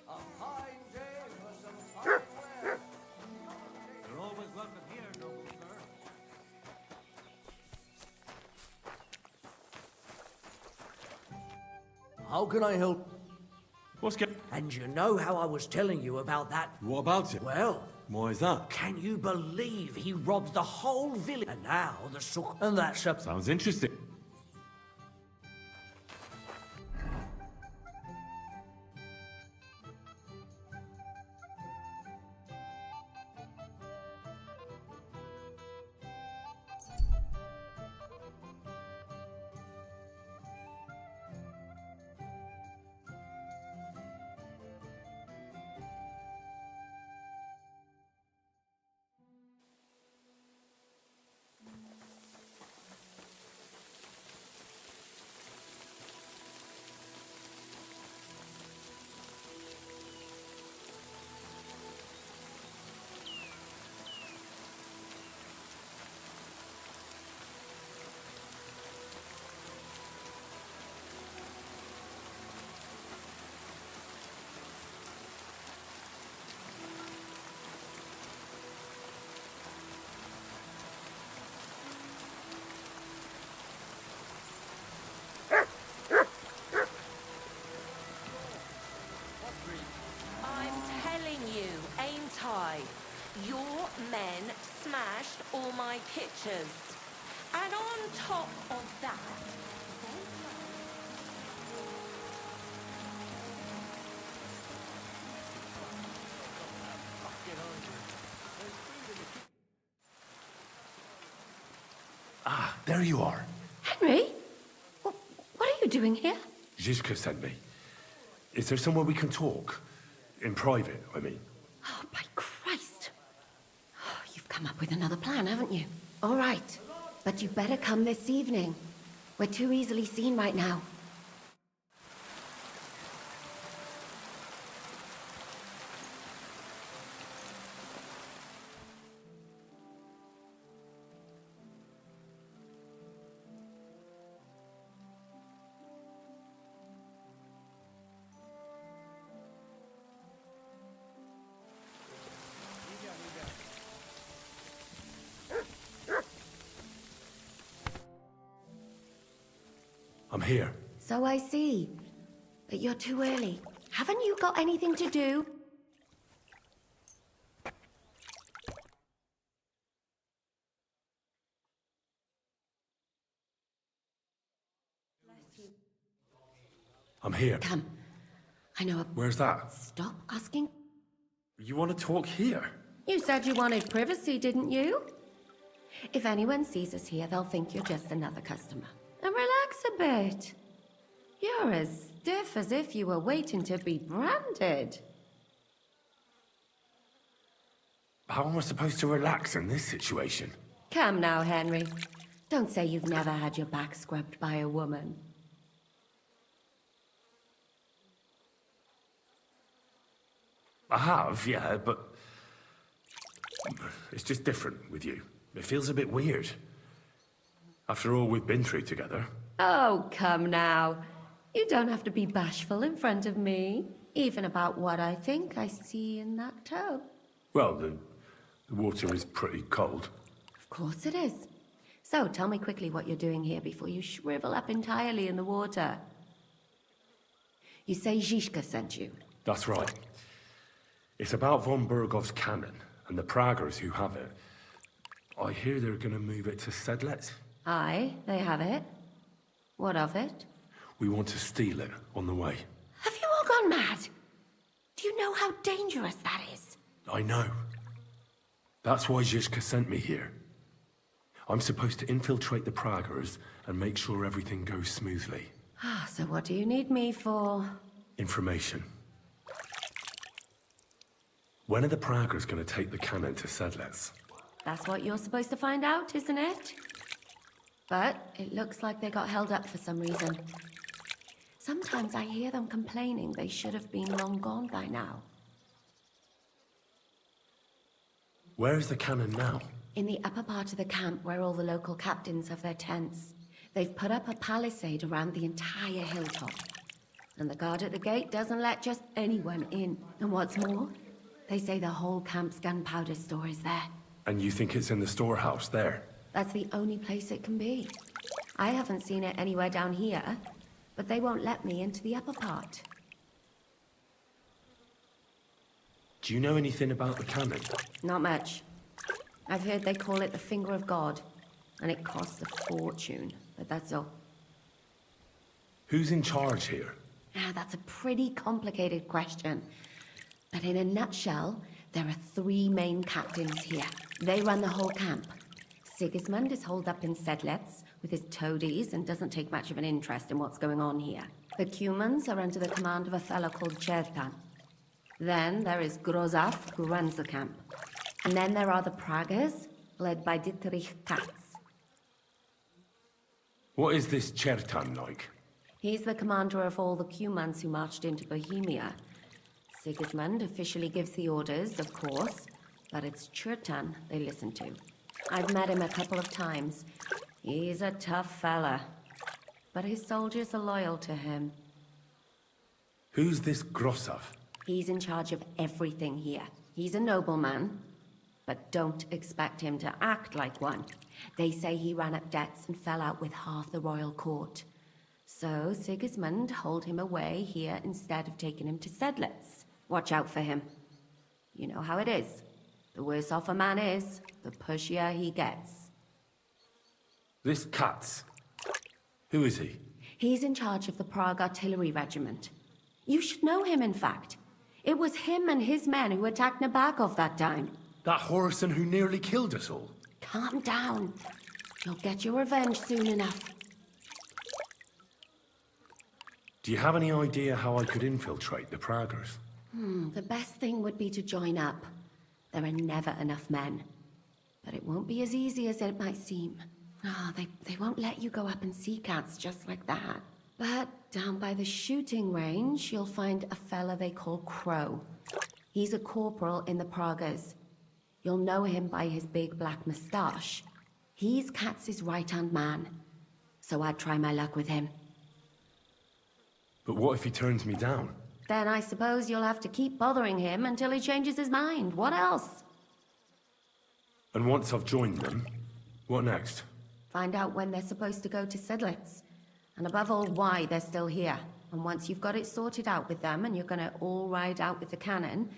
A fine day for some fine wear. You're always welcome here, noble sir. How can I help? What's going... And you know how I was telling you about that? What about it? Well, Why is that? can you believe he robbed the whole village? And now the sook, and that's a... Sounds interesting. Your men smashed all my pictures. And on top of that, Ah, there you are. Henry? What are you doing here? Zizka sent me. Is there somewhere we can talk? In private, I mean. Oh, by Christ. Oh, you've come up with another plan, haven't you? All right. But you better come this evening. We're too easily seen right now. I'm here. So I see. But you're too early. Haven't you got anything to do? I'm here. Come. I know a... Where's that? Stop asking. You want to talk here? You said you wanted privacy, didn't you? If anyone sees us here, they'll think you're just another customer. And relax a bit. You're as stiff as if you were waiting to be branded. How am I supposed to relax in this situation? Come now, Henry. Don't say you've never had your back scrubbed by a woman. I have, yeah, but... It's just different with you. It feels a bit weird. After all we've been through together. Oh, come now. You don't have to be bashful in front of me. Even about what I think I see in that toe. Well, the water is pretty cold. Of course it is. So, tell me quickly what you're doing here before you shrivel up entirely in the water. You say Zizka sent you? That's right. It's about von Bergov's cannon and the Praggers who have it. I hear they're gonna move it to Sedlec. Aye, they have it. What of it? We want to steal it on the way. Have you all gone mad? Do you know how dangerous that is? I know. That's why Zizka sent me here. I'm supposed to infiltrate the Praggers and make sure everything goes smoothly. Ah, so what do you need me for? Information. When are the Praggers going to take the cannon to Sedlec? That's what you're supposed to find out, isn't it? But it looks like they got held up for some reason. Sometimes I hear them complaining they should have been long gone by now. Where is the cannon now? In the upper part of the camp where all the local captains have their tents. They've put up a palisade around the entire hilltop. And the guard at the gate doesn't let just anyone in. And what's more, they say the whole camp's gunpowder store is there. And you think it's in the storehouse there? That's the only place it can be. I haven't seen it anywhere down here, but they won't let me into the upper part. Do you know anything about the cannon? Not much. I've heard they call it the Finger of God, and it costs a fortune, but that's all. Who's in charge here? That's a pretty complicated question. But in a nutshell, there are 3 main captains here. They run the whole camp. Sigismund is holed up in Sedlec with his toadies and doesn't take much of an interest in what's going on here. The Cumans are under the command of a fellow called Chertan. Then there is Grozaf, who runs the camp. And then there are the Praggers, led by Dietrich Katz. What is this Chertan like? He's the commander of all the Cumans who marched into Bohemia. Sigismund officially gives the orders, of course, but it's Chertan they listen to. I've met him a couple of times. He's a tough fella, but his soldiers are loyal to him. Who's this Grosov? He's in charge of everything here. He's a nobleman, but don't expect him to act like one. They say he ran up debts and fell out with half the royal court. So Sigismund holed him away here instead of taking him to Sedlec. Watch out for him. You know how it is. The worse off a man is, the pushier he gets. This Katz. Who is he? He's in charge of the Prague Artillery Regiment. You should know him, in fact. It was him and his men who attacked Nabokov that time. That Horson who nearly killed us all. Calm down. You'll get your revenge soon enough. Do you have any idea how I could infiltrate the Praggers? The best thing would be to join up. There are never enough men. But it won't be as easy as it might seem. They won't let you go up and see cats just like that. But down by the shooting range, you'll find a fella they call Crow. He's a corporal in the Praggers. You'll know him by his big black moustache. He's Katz's right-hand man. So I'd try my luck with him. But what if he turns me down? Then I suppose you'll have to keep bothering him until he changes his mind. What else? And once I've joined them, what next? Find out when they're supposed to go to Sedlitz. And above all, why they're still here. And once you've got it sorted out with them and you're gonna all ride out with the cannon,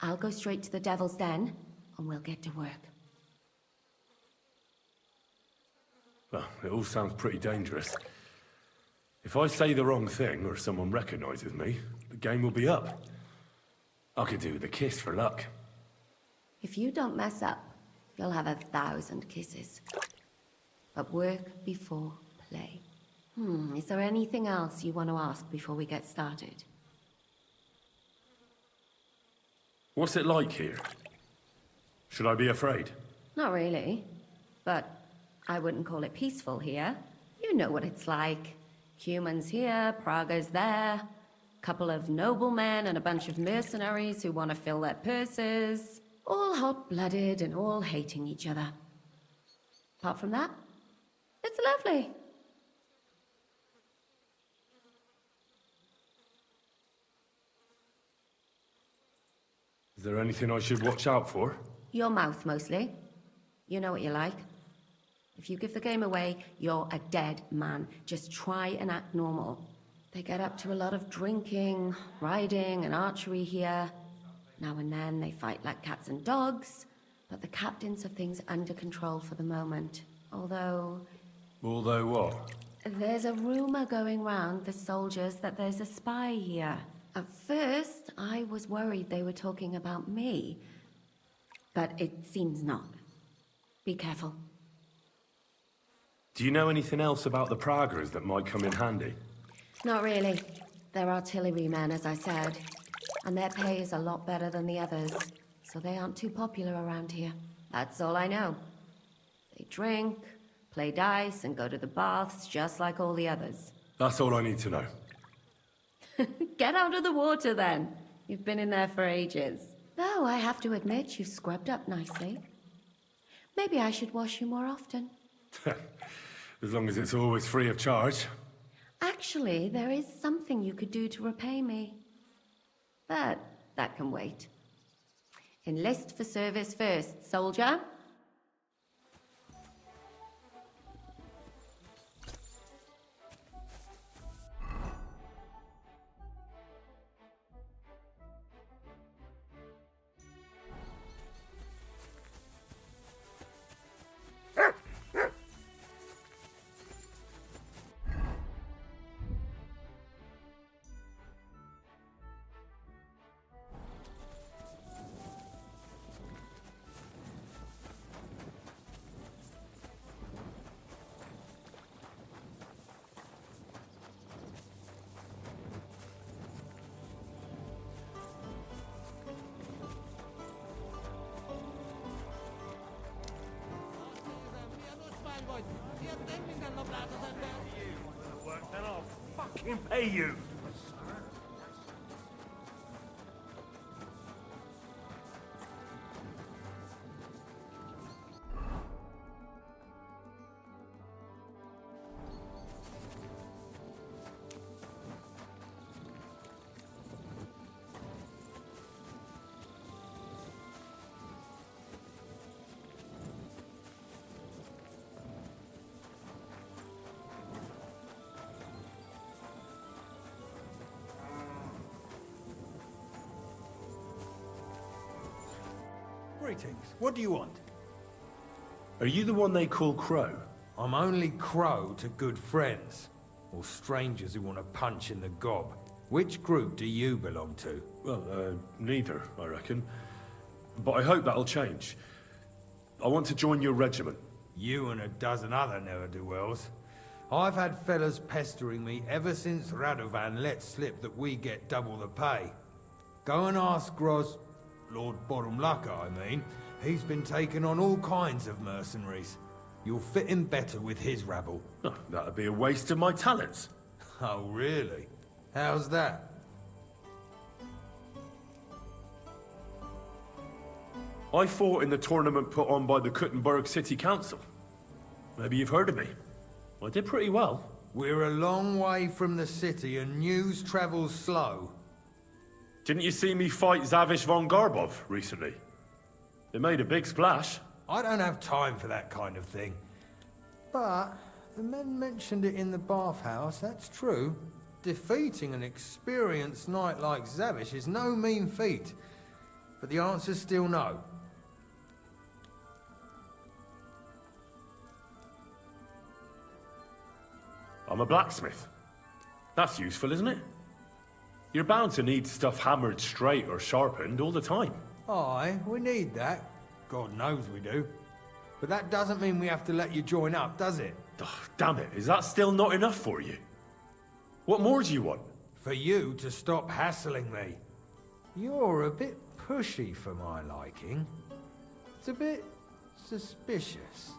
I'll go straight to the Devil's Den and we'll get to work. Well, it all sounds pretty dangerous. If I say the wrong thing or someone recognizes me, the game will be up. I could do with a kiss for luck. If you don't mess up, you'll have 1,000 kisses. But work before play. Is there anything else you want to ask before we get started? What's it like here? Should I be afraid? Not really. But I wouldn't call it peaceful here. You know what it's like. Humans here, Praggers there. Couple of noblemen and a bunch of mercenaries who want to fill their purses. All hot-blooded and all hating each other. Apart from that, it's lovely. Is there anything I should watch out for? Your mouth, mostly. You know what you like. If you give the game away, you're a dead man. Just try and act normal. They get up to a lot of drinking, riding, and archery here. Now and then they fight like cats and dogs, but the captains have things under control for the moment. Although what? there's a rumor going round the soldiers that there's a spy here. At first, I was worried they were talking about me, but it seems not. Be careful. Do you know anything else about the Praggers that might come in handy? Not really. They're artillerymen, as I said. And their pay is a lot better than the others, so they aren't too popular around here. That's all I know. They drink, play dice, and go to the baths just like all the others. That's all I need to know. Get out of the water, then. You've been in there for ages. Though I have to admit, you've scrubbed up nicely. Maybe I should wash you more often. As long as it's always free of charge. Actually, there is something you could do to repay me. But that can wait. Enlist for service first, soldier. Then I'll fucking pay you. Greetings. What do you want? Are you the one they call Crow? I'm only Crow to good friends, or strangers who want to punch in the gob. Which group do you belong to? Well, neither, I reckon. But I hope that'll change. I want to join your regiment. You and a dozen other ne'er-do-wells. I've had fellas pestering me ever since Radovan let slip that we get double the pay. Go and ask Lord Borumlaka, I mean. He's been taking on all kinds of mercenaries. You'll fit in better with his rabble. Oh, that'd be a waste of my talents. Oh, really? How's that? I fought in the tournament put on by the Kuttenberg City Council. Maybe you've heard of me. I did pretty well. We're a long way from the city and news travels slow. Didn't you see me fight Zavish von Garbov recently? It made a big splash. I don't have time for that kind of thing. But the men mentioned it in the bathhouse, that's true. Defeating an experienced knight like Zavish is no mean feat. But the answer's still no. I'm a blacksmith. That's useful, isn't it? You're bound to need stuff hammered straight or sharpened all the time. Aye, we need that. God knows we do. But that doesn't mean we have to let you join up, does it? Oh, damn it, is that still not enough for you? What more do you want? For you to stop hassling me. You're a bit pushy for my liking. It's a bit suspicious.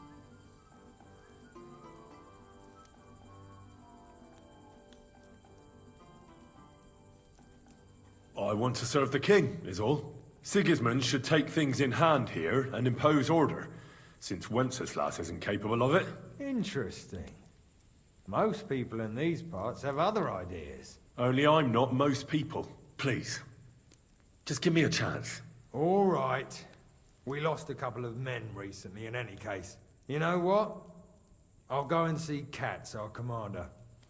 I want to serve the king, is all. Sigismund should take things in hand here and impose order, since Wenceslas isn't capable of it. Interesting. Most people in these parts have other ideas. Only I'm not most people. Please. Just give me a chance. All right. We lost a couple of men recently in any case. You know what? I'll go and see Katz, our commander.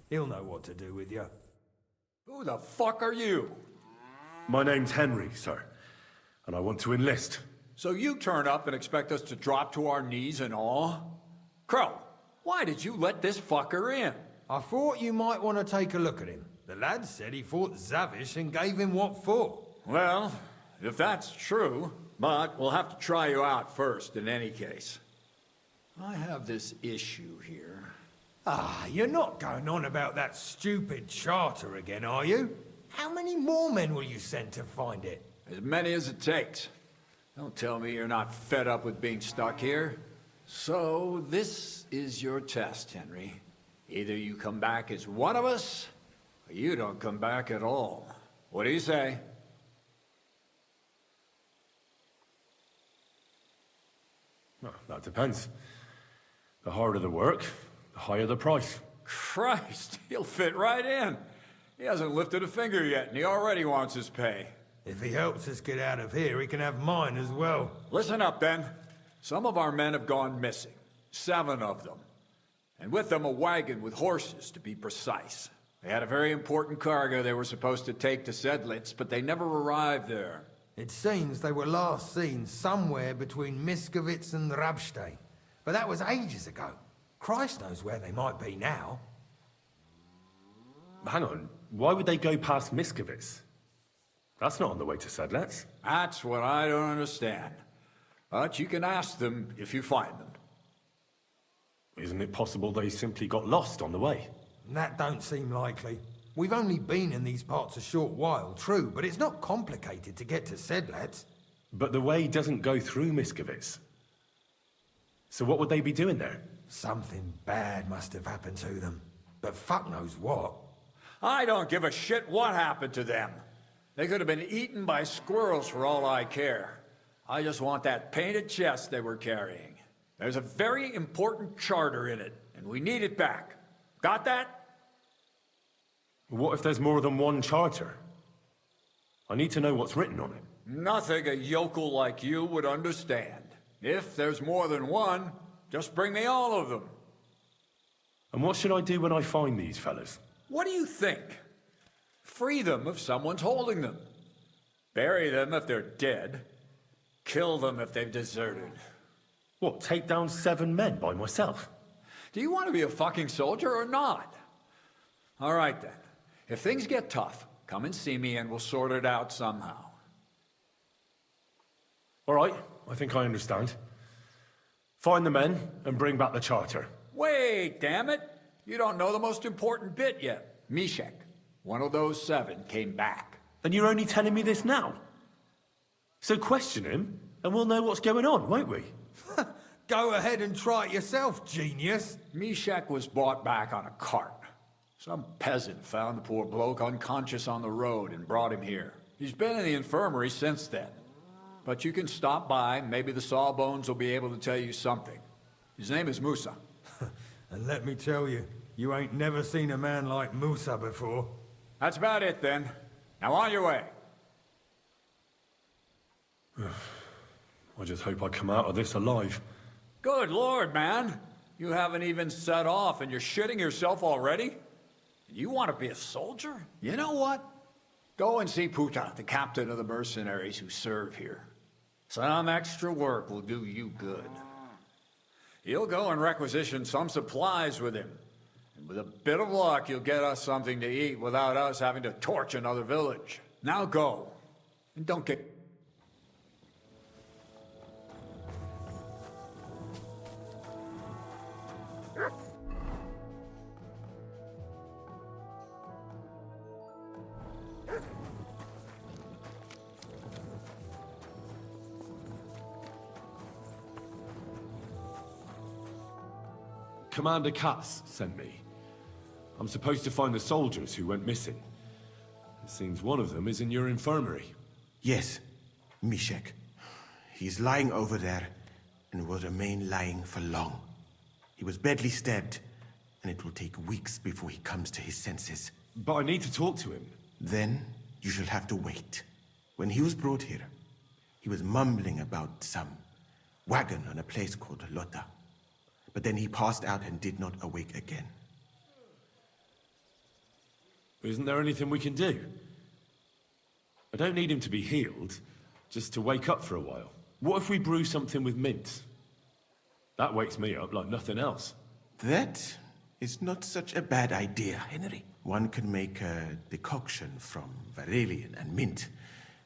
He'll know what to do with you. Who the fuck are you? My name's Henry, sir. And I want to enlist. So you turn up and expect us to drop to our knees in awe? Crow, why did you let this fucker in? I thought you might want to take a look at him. The lad said he fought Zavish and gave him what for. Well, if that's true, but we'll have to try you out first in any case. I have this issue here. Ah, you're not going on about that stupid charter again, are you? How many more men will you send to find it? As many as it takes. Don't tell me you're not fed up with being stuck here. So, this is your test, Henry. Either you come back as one of us, or you don't come back at all. What do you say? Well, that depends. The harder the work, the higher the price. Christ, he'll fit right in. He hasn't lifted a finger yet, and he already wants his pay. If he helps us get out of here, he can have mine as well. Listen up, then. Some of our men have gone missing. 7 of them. And with them a wagon with horses, to be precise. They had a very important cargo they were supposed to take to Sedlitz, but they never arrived there. It seems they were last seen somewhere between Miskovitz and Rabstein. But that was ages ago. Christ knows where they might be now. Hang on, why would they go past Miskovitz? That's not on the way to Sedlitz. That's what I don't understand. But you can ask them if you find them. Isn't it possible they simply got lost on the way? That don't seem likely. We've only been in these parts a short while, true, but it's not complicated to get to Sedlitz. But the way doesn't go through Miskovitz. So what would they be doing there? Something bad must have happened to them. But fuck knows what. I don't give a shit what happened to them. They could have been eaten by squirrels for all I care. I just want that painted chest they were carrying. There's a very important charter in it, and we need it back. Got that? What if there's more than one charter? I need to know what's written on it. Nothing a yokel like you would understand. If there's more than one, just bring me all of them. And what should I do when I find these fellas? What do you think? Free them if someone's holding them. Bury them if they're dead. Kill them if they've deserted. What, take down 7 men by myself? Do you want to be a fucking soldier or not? All right then. If things get tough, come and see me and we'll sort it out somehow. All right, I think I understand. Find the men and bring back the charter. Wait, damn it! You don't know the most important bit yet. Mishek, one of those 7, came back. And you're only telling me this now? So question him, and we'll know what's going on, won't we? Go ahead and try it yourself, genius. Mishek was brought back on a cart. Some peasant found the poor bloke unconscious on the road and brought him here. He's been in the infirmary since then. But you can stop by, maybe the Sawbones will be able to tell you something. His name is Musa. And let me tell you, you ain't never seen a man like Musa before. That's about it then. Now on your way. I just hope I come out of this alive. Good lord, man. You haven't even set off and you're shitting yourself already? You want to be a soldier? You know what? Go and see Puta, the captain of the mercenaries who serve here. Some extra work will do you good. He'll go and requisition some supplies with him. And with a bit of luck, you'll get us something to eat without us having to torch another village. Now go. And don't get... Commander Katz sent me. I'm supposed to find the soldiers who went missing. It seems one of them is in your infirmary. Yes, Mishek. He's lying over there, and will remain lying for long. He was badly stabbed, and it will take weeks before he comes to his senses. But I need to talk to him. Then, you shall have to wait. When he was brought here, he was mumbling about some wagon on a place called Lota. But then he passed out and did not awake again. Isn't there anything we can do? I don't need him to be healed, just to wake up for a while. What if we brew something with mint? That wakes me up like nothing else. That is not such a bad idea, Henry. One can make a decoction from Varelian and mint,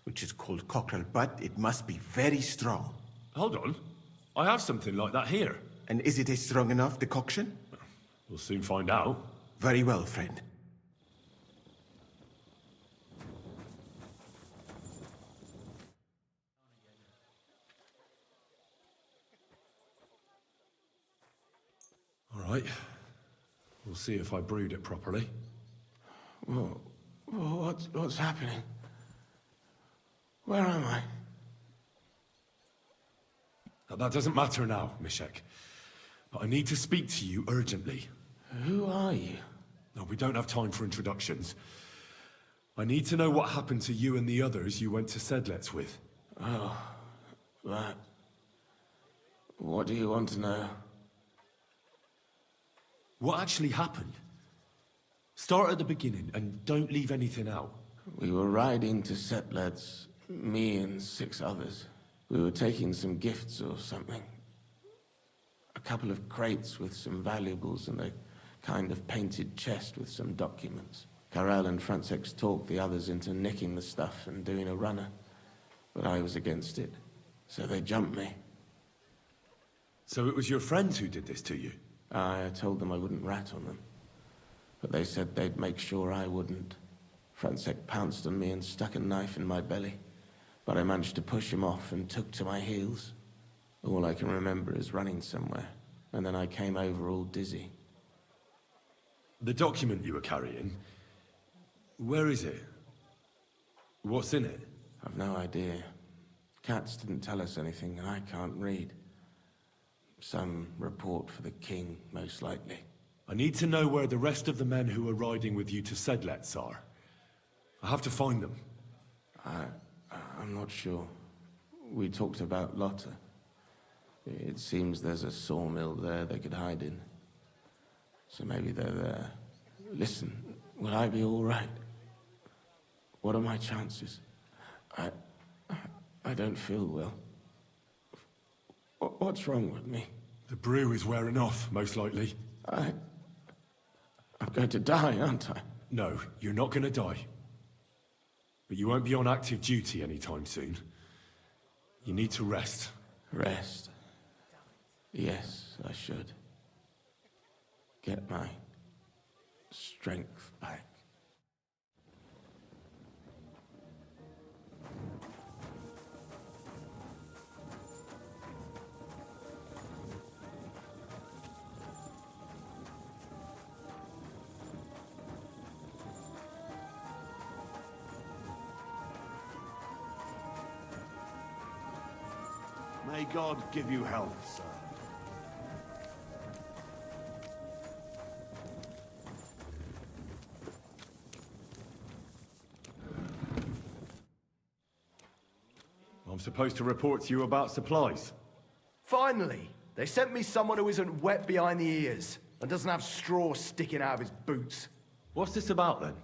which is called cockerel, but it must be very strong. Hold on. I have something like that here. And is it a strong enough decoction? We'll soon find out. Very well, friend. All right. We'll see if I brewed it properly. What's happening? Where am I? Now, that doesn't matter now, Mishek. But I need to speak to you urgently. Who are you? No, we don't have time for introductions. I need to know what happened to you and the others you went to Sedlets with. Oh, that. What do you want to know? What actually happened? Start at the beginning and don't leave anything out. We were riding to Sedlets, me and 6 others. We were taking some gifts or something. A couple of crates with some valuables and a kind of painted chest with some documents. Karel and Francex talked the others into nicking the stuff and doing a runner. But I was against it, so they jumped me. So it was your friends who did this to you? I told them I wouldn't rat on them. But they said they'd make sure I wouldn't. Francex pounced on me and stuck a knife in my belly. But I managed to push him off and took to my heels. All I can remember is running somewhere, and then I came over all dizzy. The document you were carrying, where is it? What's in it? I've no idea. Katz didn't tell us anything, and I can't read. Some report for the king, most likely. I need to know where the rest of the men who are riding with you to Sedlets are. I have to find them. I'm not sure. We talked about Lotta. It seems there's a sawmill there they could hide in. So maybe they're there. Listen, will I be all right? What are my chances? I don't feel well. What's wrong with me? The brew is wearing off, most likely. I'm going to die, aren't I? No, you're not going to die. But you won't be on active duty anytime soon. You need to rest. Rest? Yes, I should. Get my strength back. May God give you health, sir. I'm supposed to report to you about supplies. Finally! They sent me someone who isn't wet behind the ears and doesn't have straw sticking out of his boots. What's this about, then?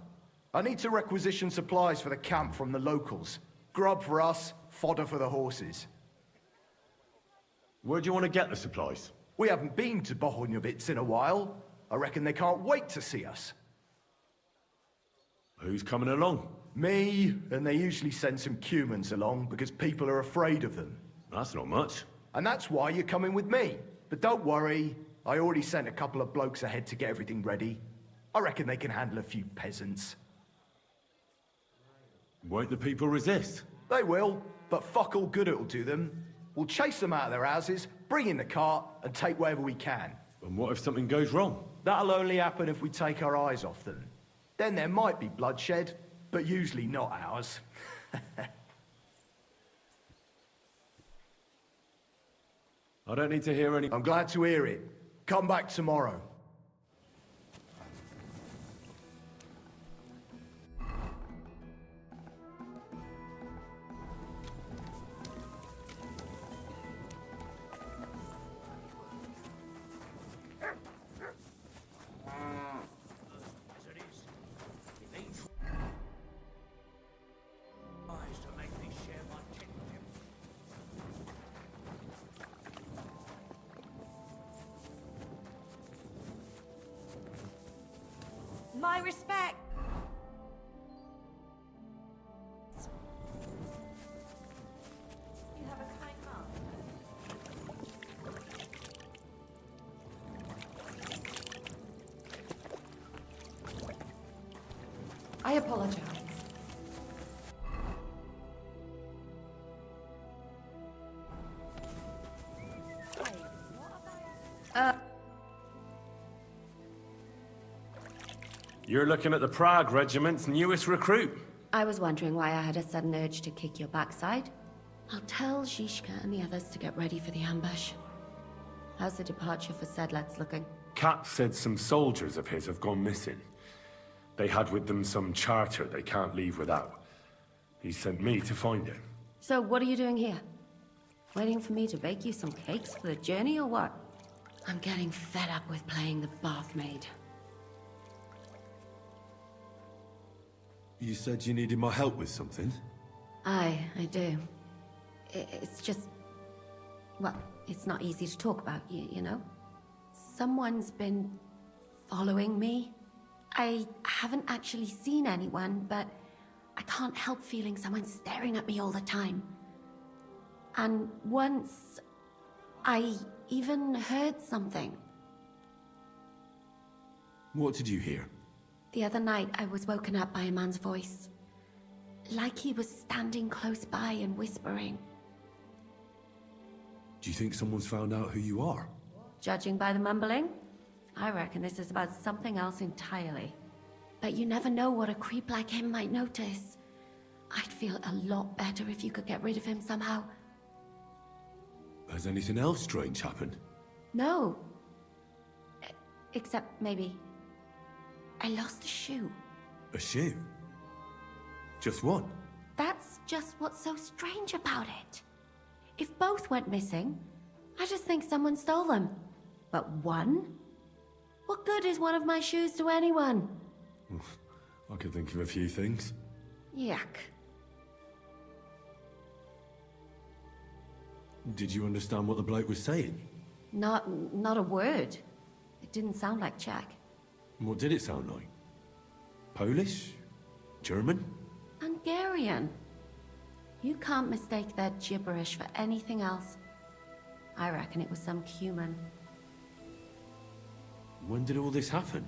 I need to requisition supplies for the camp from the locals. Grub for us, fodder for the horses. Where do you want to get the supplies? We haven't been to Bohunjovitz in a while. I reckon they can't wait to see us. Who's coming along? Me, and they usually send some Cumans along because people are afraid of them. That's not much. And that's why you're coming with me. But don't worry, I already sent a couple of blokes ahead to get everything ready. I reckon they can handle a few peasants. Won't the people resist? They will, but fuck all good it'll do them. We'll chase them out of their houses, bring in the cart, and take whatever we can. And what if something goes wrong? That'll only happen if we take our eyes off them. Then there might be bloodshed, but usually not ours. I don't need to hear any... I'm glad to hear it. Come back tomorrow. My respect. You have a kind heart. I apologize. You're looking at the Prague Regiment's newest recruit. I was wondering why I had a sudden urge to kick your backside. I'll tell Zizka and the others to get ready for the ambush. How's the departure for Sedlets looking? Kat said some soldiers of his have gone missing. They had with them some charter they can't leave without. He sent me to find it. So what are you doing here? Waiting for me to bake you some cakes for the journey or what? I'm getting fed up with playing the bath maid. You said you needed my help with something? I do. It's just... well, it's not easy to talk about, you know? Someone's been following me. I haven't actually seen anyone, but I can't help feeling someone staring at me all the time. And once, I even heard something. What did you hear? The other night, I was woken up by a man's voice. Like he was standing close by and whispering. Do you think someone's found out who you are? Judging by the mumbling, I reckon this is about something else entirely. But you never know what a creep like him might notice. I'd feel a lot better if you could get rid of him somehow. Has anything else strange happened? No. Except maybe... I lost a shoe. A shoe? Just one? That's just what's so strange about it. If both went missing, I just think someone stole them. But one? What good is one of my shoes to anyone? I could think of a few things. Yuck. Did you understand what the bloke was saying? Not a word. It didn't sound like Czech. What did it sound like? Polish? German? Hungarian. You can't mistake their gibberish for anything else. I reckon it was some Cuman. When did all this happen?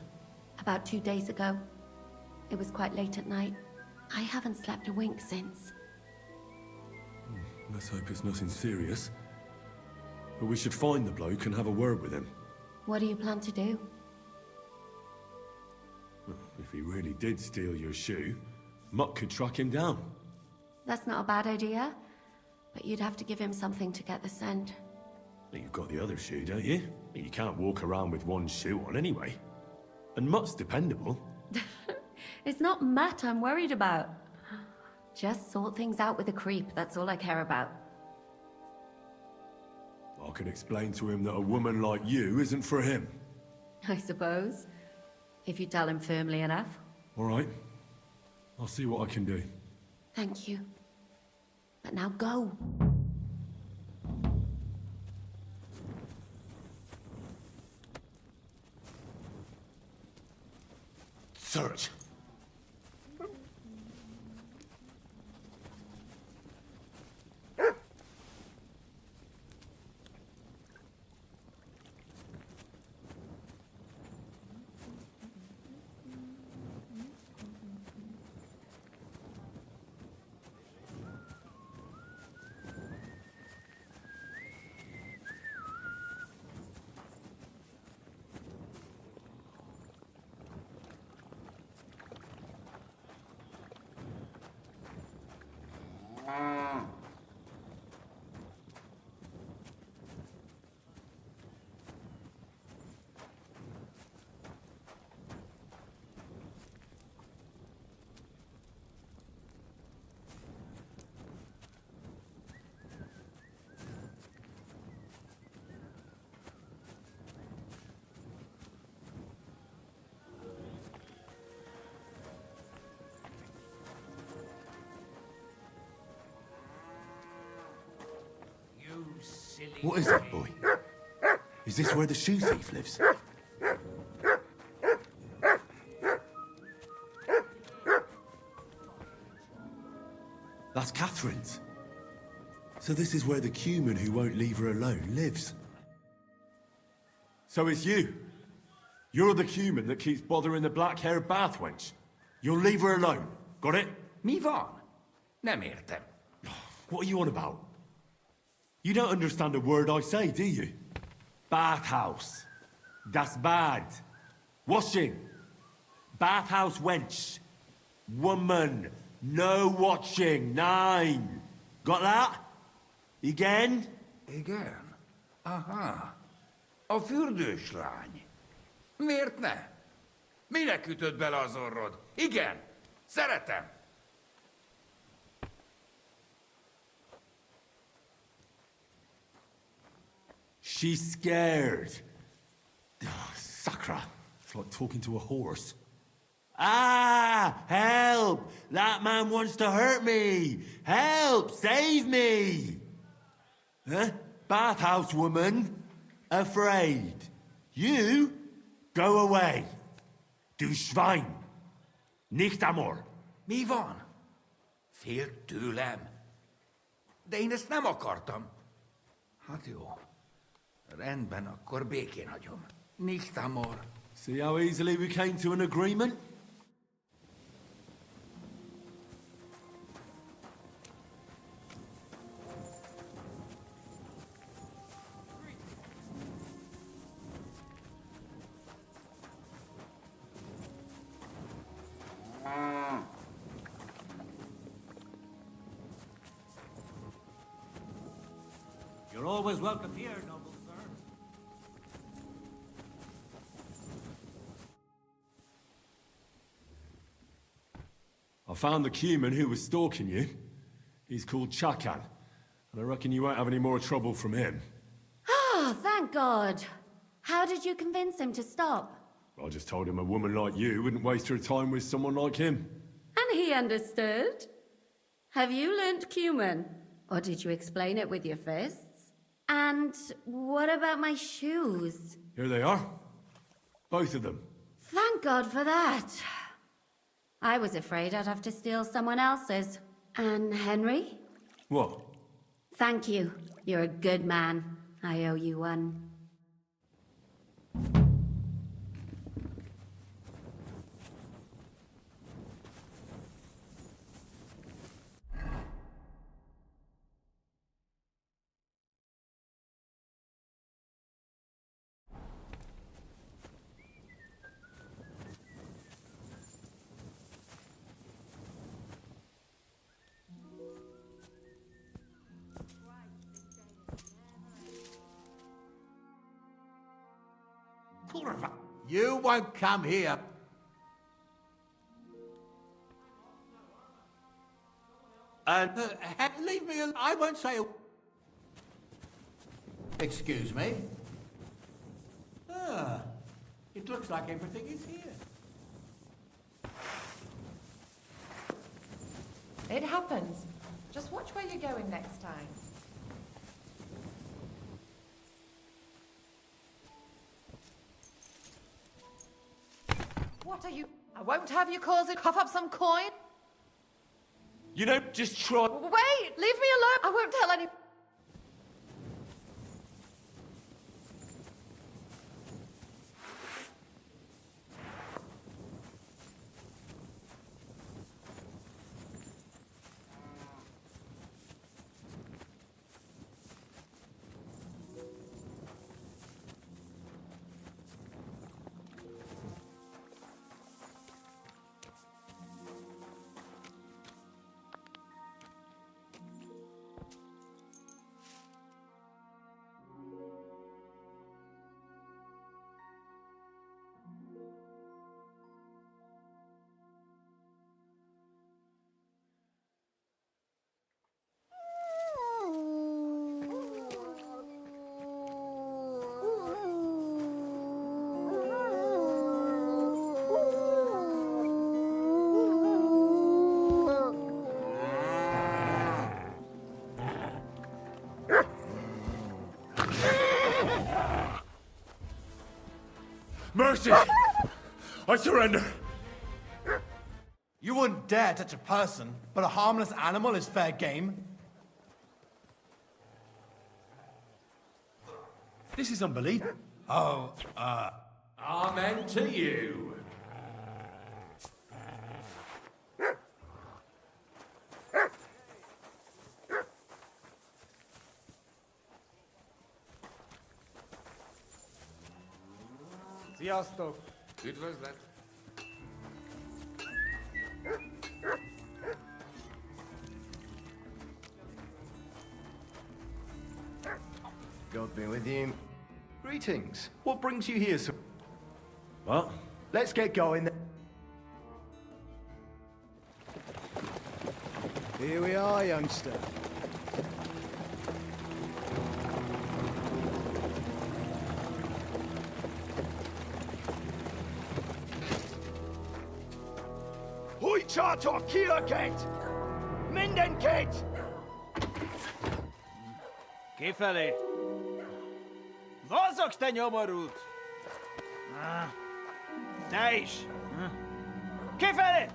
About 2 days ago. It was quite late at night. I haven't slept a wink since. Let's hope it's nothing serious. But we should find the bloke and have a word with him. What do you plan to do? Well, if he really did steal your shoe, Mutt could track him down. That's not a bad idea, but you'd have to give him something to get the scent. You've got the other shoe, don't you? You can't walk around with one shoe on anyway. And Mutt's dependable. It's not Matt I'm worried about. Just sort things out with the creep, that's all I care about. I can explain to him that a woman like you isn't for him. I suppose. If you tell him firmly enough. All right. I'll see what I can do. Thank you. But now go. Search. What is that, boy? Is this where the shoe thief lives? That's Catherine's. So this is where the Cuman who won't leave her alone lives. So it's you. You're the Cuman that keeps bothering the black-haired bath wench. You'll leave her alone. Got it? Mi van? Nem értem. What are you on about? You don't understand a word I say, do you? Bathhouse. Das Bad. Washing. Bathhouse wench. Woman. No watching. 9. Got that? Igen? Igen? Aha. A fürdős lány. Miért ne? Minek ütött bele az orrod? Igen, szeretem. She's scared. Oh, Sakra. It's like talking to a horse. Ah! Help! That man wants to hurt me! Help! Save me! Huh? Bathhouse woman? Afraid. You? Go away. Du Schwein. Nicht amor. Mi van? Félt tőlem. De én ezt nem akartam. Hát jó. Rendben, akkor békén hagyom. Nicht amor. See how easily we came to an agreement? You're always welcome here, noble sir. I found the Cuman who was stalking you. He's called Chakan, and I reckon you won't have any more trouble from him. Oh, thank God. How did you convince him to stop? I just told him a woman like you wouldn't waste her time with someone like him. And he understood. Have you learnt Cuman? Or did you explain it with your fists? And what about my shoes? Here they are. Both of them. Thank God for that. I was afraid I'd have to steal someone else's. And Henry? What? Thank you. You're a good man. I owe you one. Kurva! You won't come here. And leave me alone. I won't say a... Excuse me? Ah, it looks like everything is here. It happens. Just watch where you're going next time. What are you... I won't have you cause it. Cough up some coin. You know, just try... Wait! Leave me alone! I won't tell any... Mercy! I surrender! You wouldn't dare touch a person, but a harmless animal is fair game. This is unbelievable. Oh, Amen to you. Sziasztok! Üdvözlet. God be with you. Greetings. What brings you here, sir? What? Let's get going. Here we are, youngster. Hoi charter Kierket! Mindenket! Kifelé! Mozogsz, te nyomorult! Ne is! Kifelé!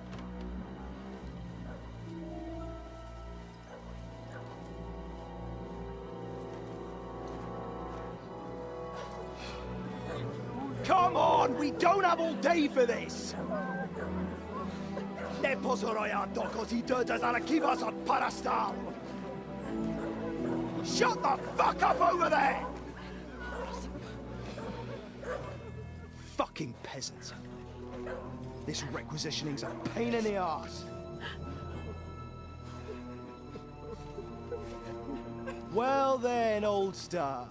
Come on, we don't have all day for this! Ne pozorojadok, i dödas alla kivas od parastal! Shut the fuck up over there! Fucking peasants. This requisitioning's a pain in the ass. Well then, old star.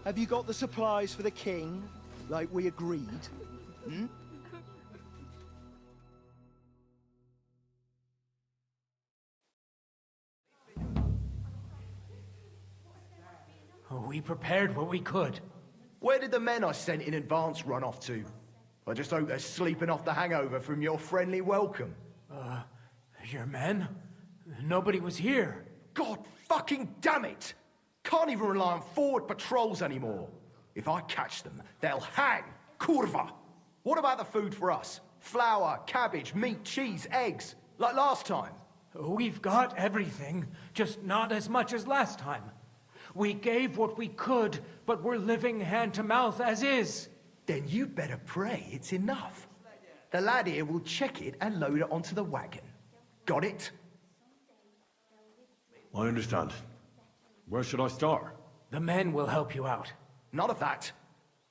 Have you got the supplies for the king, like we agreed? Hmm? We prepared what we could. Where did the men I sent in advance run off to? I just hope they're sleeping off the hangover from your friendly welcome. Your men? Nobody was here. God fucking damn it! Can't even rely on forward patrols anymore. If I catch them, they'll hang. Kurva! What about the food for us? Flour, cabbage, meat, cheese, eggs. Like last time. We've got everything, just not as much as last time. We gave what we could, but we're living hand to mouth as is. Then you'd better pray it's enough. The lad here will check it and load it onto the wagon. Got it? I understand. Where should I start? The men will help you out. None of that.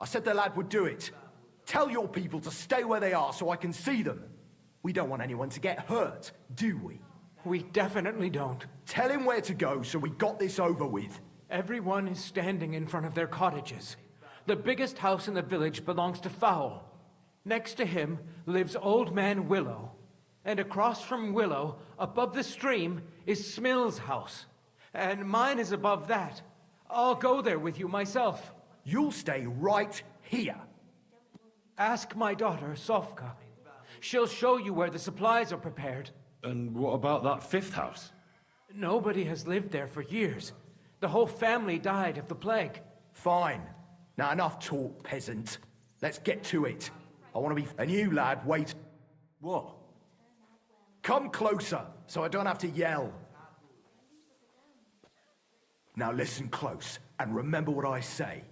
I said the lad would do it. Tell your people to stay where they are so I can see them. We don't want anyone to get hurt, do we? We definitely don't. Tell him where to go so we got this over with. Everyone is standing in front of their cottages. The biggest house in the village belongs to Fowl. Next to him lives Old Man Willow. And across from Willow, above the stream, is Smill's house. And mine is above that. I'll go there with you myself. You'll stay right here. Ask my daughter, Sofka. She'll show you where the supplies are prepared. And what about that fifth house? Nobody has lived there for years. The whole family died of the plague. Fine. Now enough talk, peasant. Let's get to it. I want to be... And you, lad, wait. What? Come closer, so I don't have to yell. Now listen close, and remember what I say.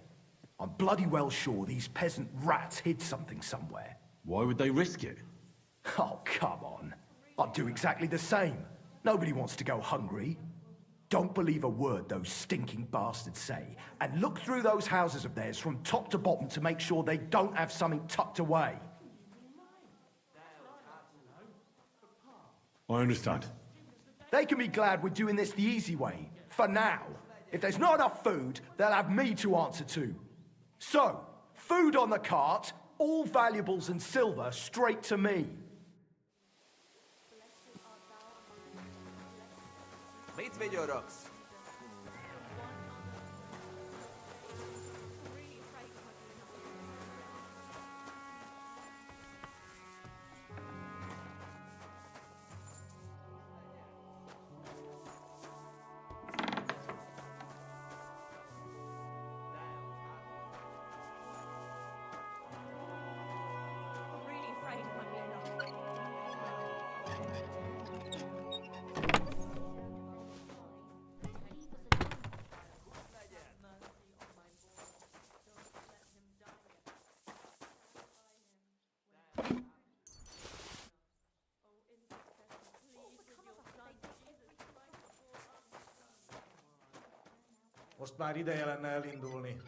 I'm bloody well sure these peasant rats hid something somewhere. Why would they risk it? Oh, come on. I'd do exactly the same. Nobody wants to go hungry. Don't believe a word those stinking bastards say, and look through those houses of theirs from top to bottom to make sure they don't have something tucked away. I understand. They can be glad we're doing this the easy way, for now. If there's not enough food, they'll have me to answer to. So, food on the cart, all valuables and silver straight to me. Mit videorox. Most már ideje lenne elindulni.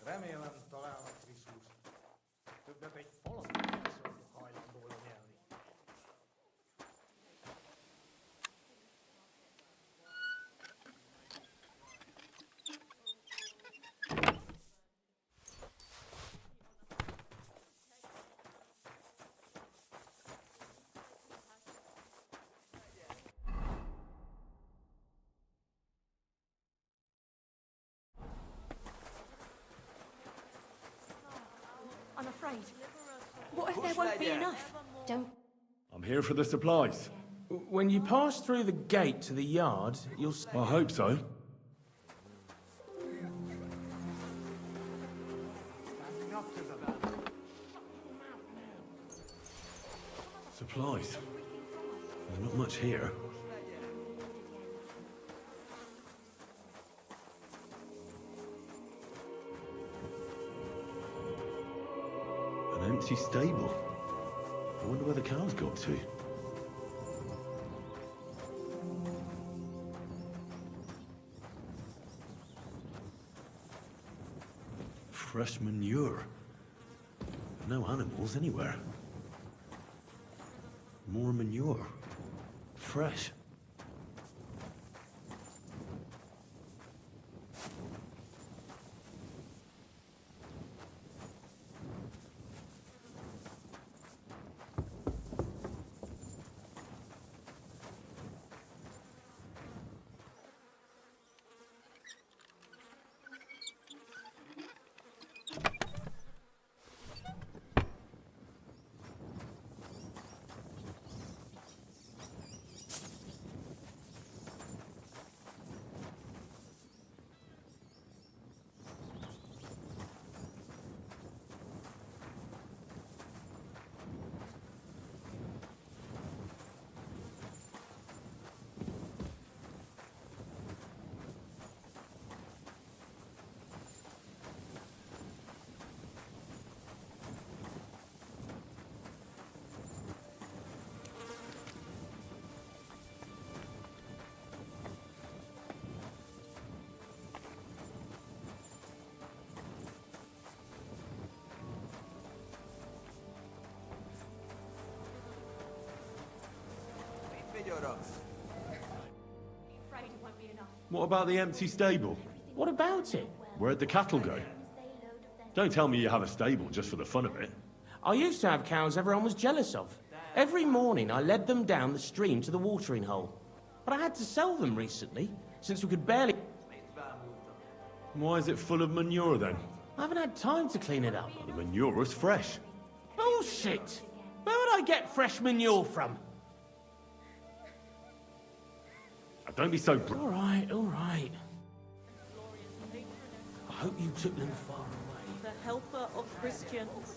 Remélem találnak friss húst. Többet egy falat szoktuk hajlandó lenyelni. I'm afraid. What if there won't be enough? Don't. I'm here for the supplies. When you pass through the gate to the yard, you'll... I hope so. Supplies? There's not much here. An empty stable. I wonder where the cows got to. Fresh manure. No animals anywhere. More manure. Fresh. Mit videorox. What about the empty stable? What about it? Where'd the cattle go? Don't tell me you have a stable just for the fun of it. I used to have cows everyone was jealous of. Every morning I led them down the stream to the watering hole. But I had to sell them recently, since we could barely... Why is it full of manure then? I haven't had time to clean it up. The manure's fresh. Bullshit! Where would I get fresh manure from? Now, don't be so... All right, all right. I hope you took them far away. The helper of Christians.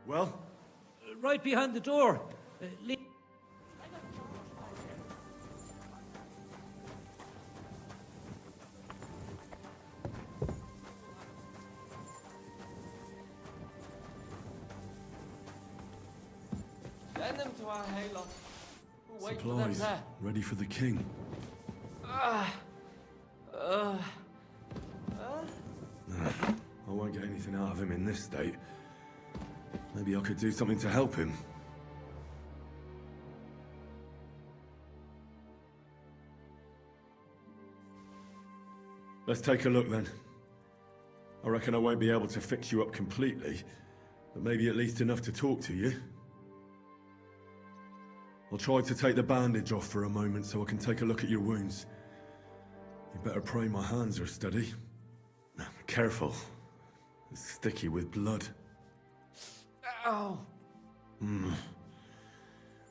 Well? Right behind the door. Send them to our hayloft. We'll wait for them Supplies, there. ready for the king. I won't get anything out of him in this state. Maybe I could do something to help him. Let's take a look then. I reckon I won't be able to fix you up completely, but maybe at least enough to talk to you. I'll try to take the bandage off for a moment so I can take a look at your wounds. You better pray my hands are steady. Careful. It's sticky with blood. Ow!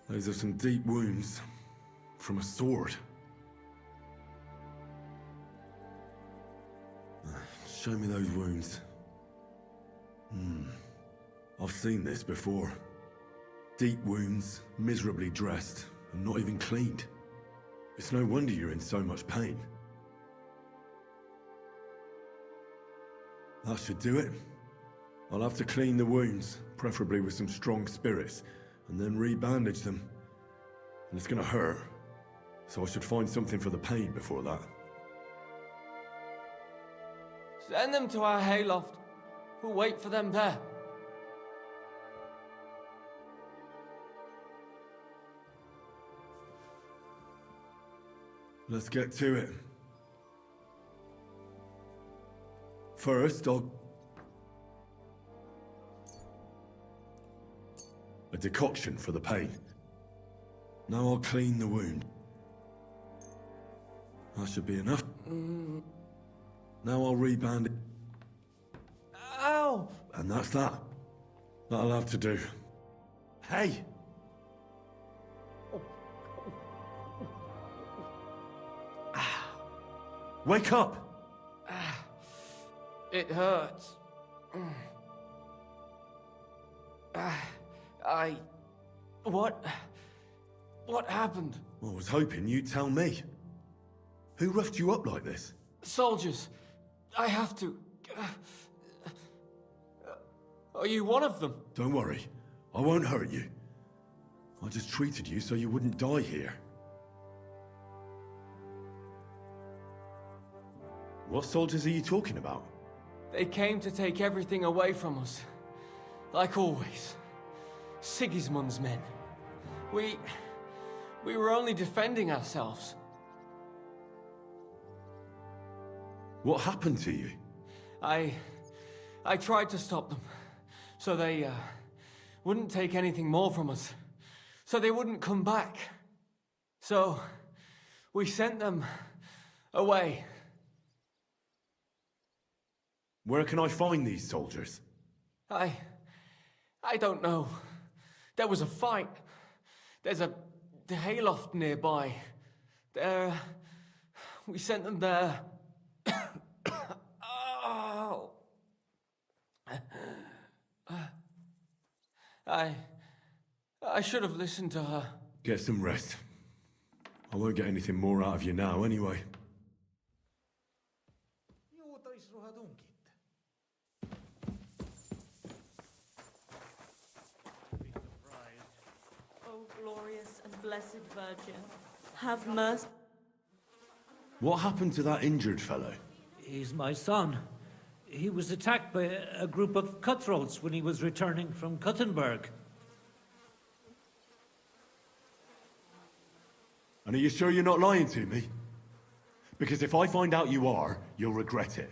Those are some deep wounds. From a sword. Show me those wounds. I've seen this before. Deep wounds, miserably dressed, and not even cleaned. It's no wonder you're in so much pain. That should do it. I'll have to clean the wounds, preferably with some strong spirits, and then re-bandage them. And it's gonna hurt, so I should find something for the pain before that. Send them to our hayloft. We'll wait for them there. Let's get to it. First, a decoction for the pain. Now I'll clean the wound. That should be enough. Now I'll reband it. Ow! And that's that. That'll have to do. Hey! Wake up! It hurts. What happened? I was hoping you'd tell me. Who roughed you up like this? Soldiers. I have to... Are you one of them? Don't worry. I won't hurt you. I just treated you so you wouldn't die here. What soldiers are you talking about? They came to take everything away from us. Like always. Sigismund's men. We were only defending ourselves. What happened to you? I tried to stop them. So they, wouldn't take anything more from us. So they wouldn't come back. So, we sent them away. Where can I find these soldiers? I don't know. There was a fight. There's the hayloft nearby. We sent them there. Oh. I should have listened to her. Get some rest. I won't get anything more out of you now, anyway. O glorious and blessed Virgin, have mercy. What happened to that injured fellow? He's my son. He was attacked by a group of cutthroats when he was returning from Kuttenberg. And are you sure you're not lying to me? Because if I find out you are, you'll regret it.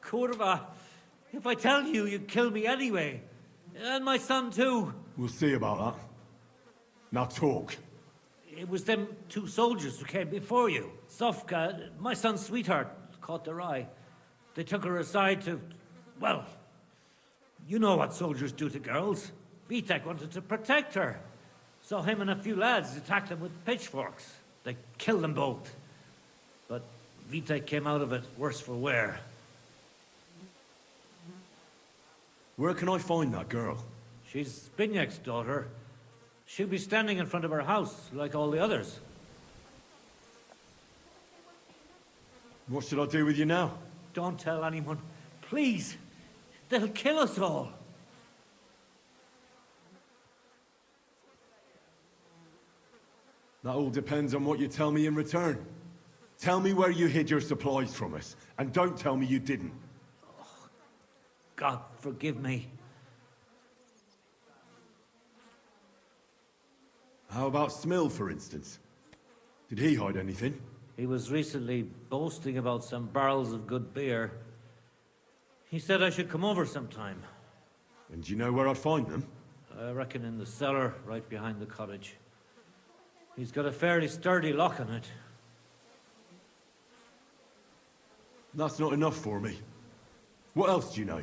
Kurva, if I tell you, you'd kill me anyway. And my son too. We'll see about that. Now talk. It was them two soldiers who came before you. Sofka, my son's sweetheart, caught their eye. They took her aside to, well, you know what soldiers do to girls. Vitek wanted to protect her. So him and a few lads attacked them with pitchforks. They killed them both. But Vitek came out of it worse for wear. Where can I find that girl? She's Binyak's daughter. She'll be standing in front of her house, like all the others. What should I do with you now? Don't tell anyone. Please. They'll kill us all. That all depends on what you tell me in return. Tell me where you hid your supplies from us, and don't tell me you didn't. God, forgive me. How about Smill, for instance? Did he hide anything? He was recently boasting about some barrels of good beer. He said I should come over sometime. And do you know where I'd find them? I reckon in the cellar right behind the cottage. He's got a fairly sturdy lock on it. That's not enough for me. What else do you know?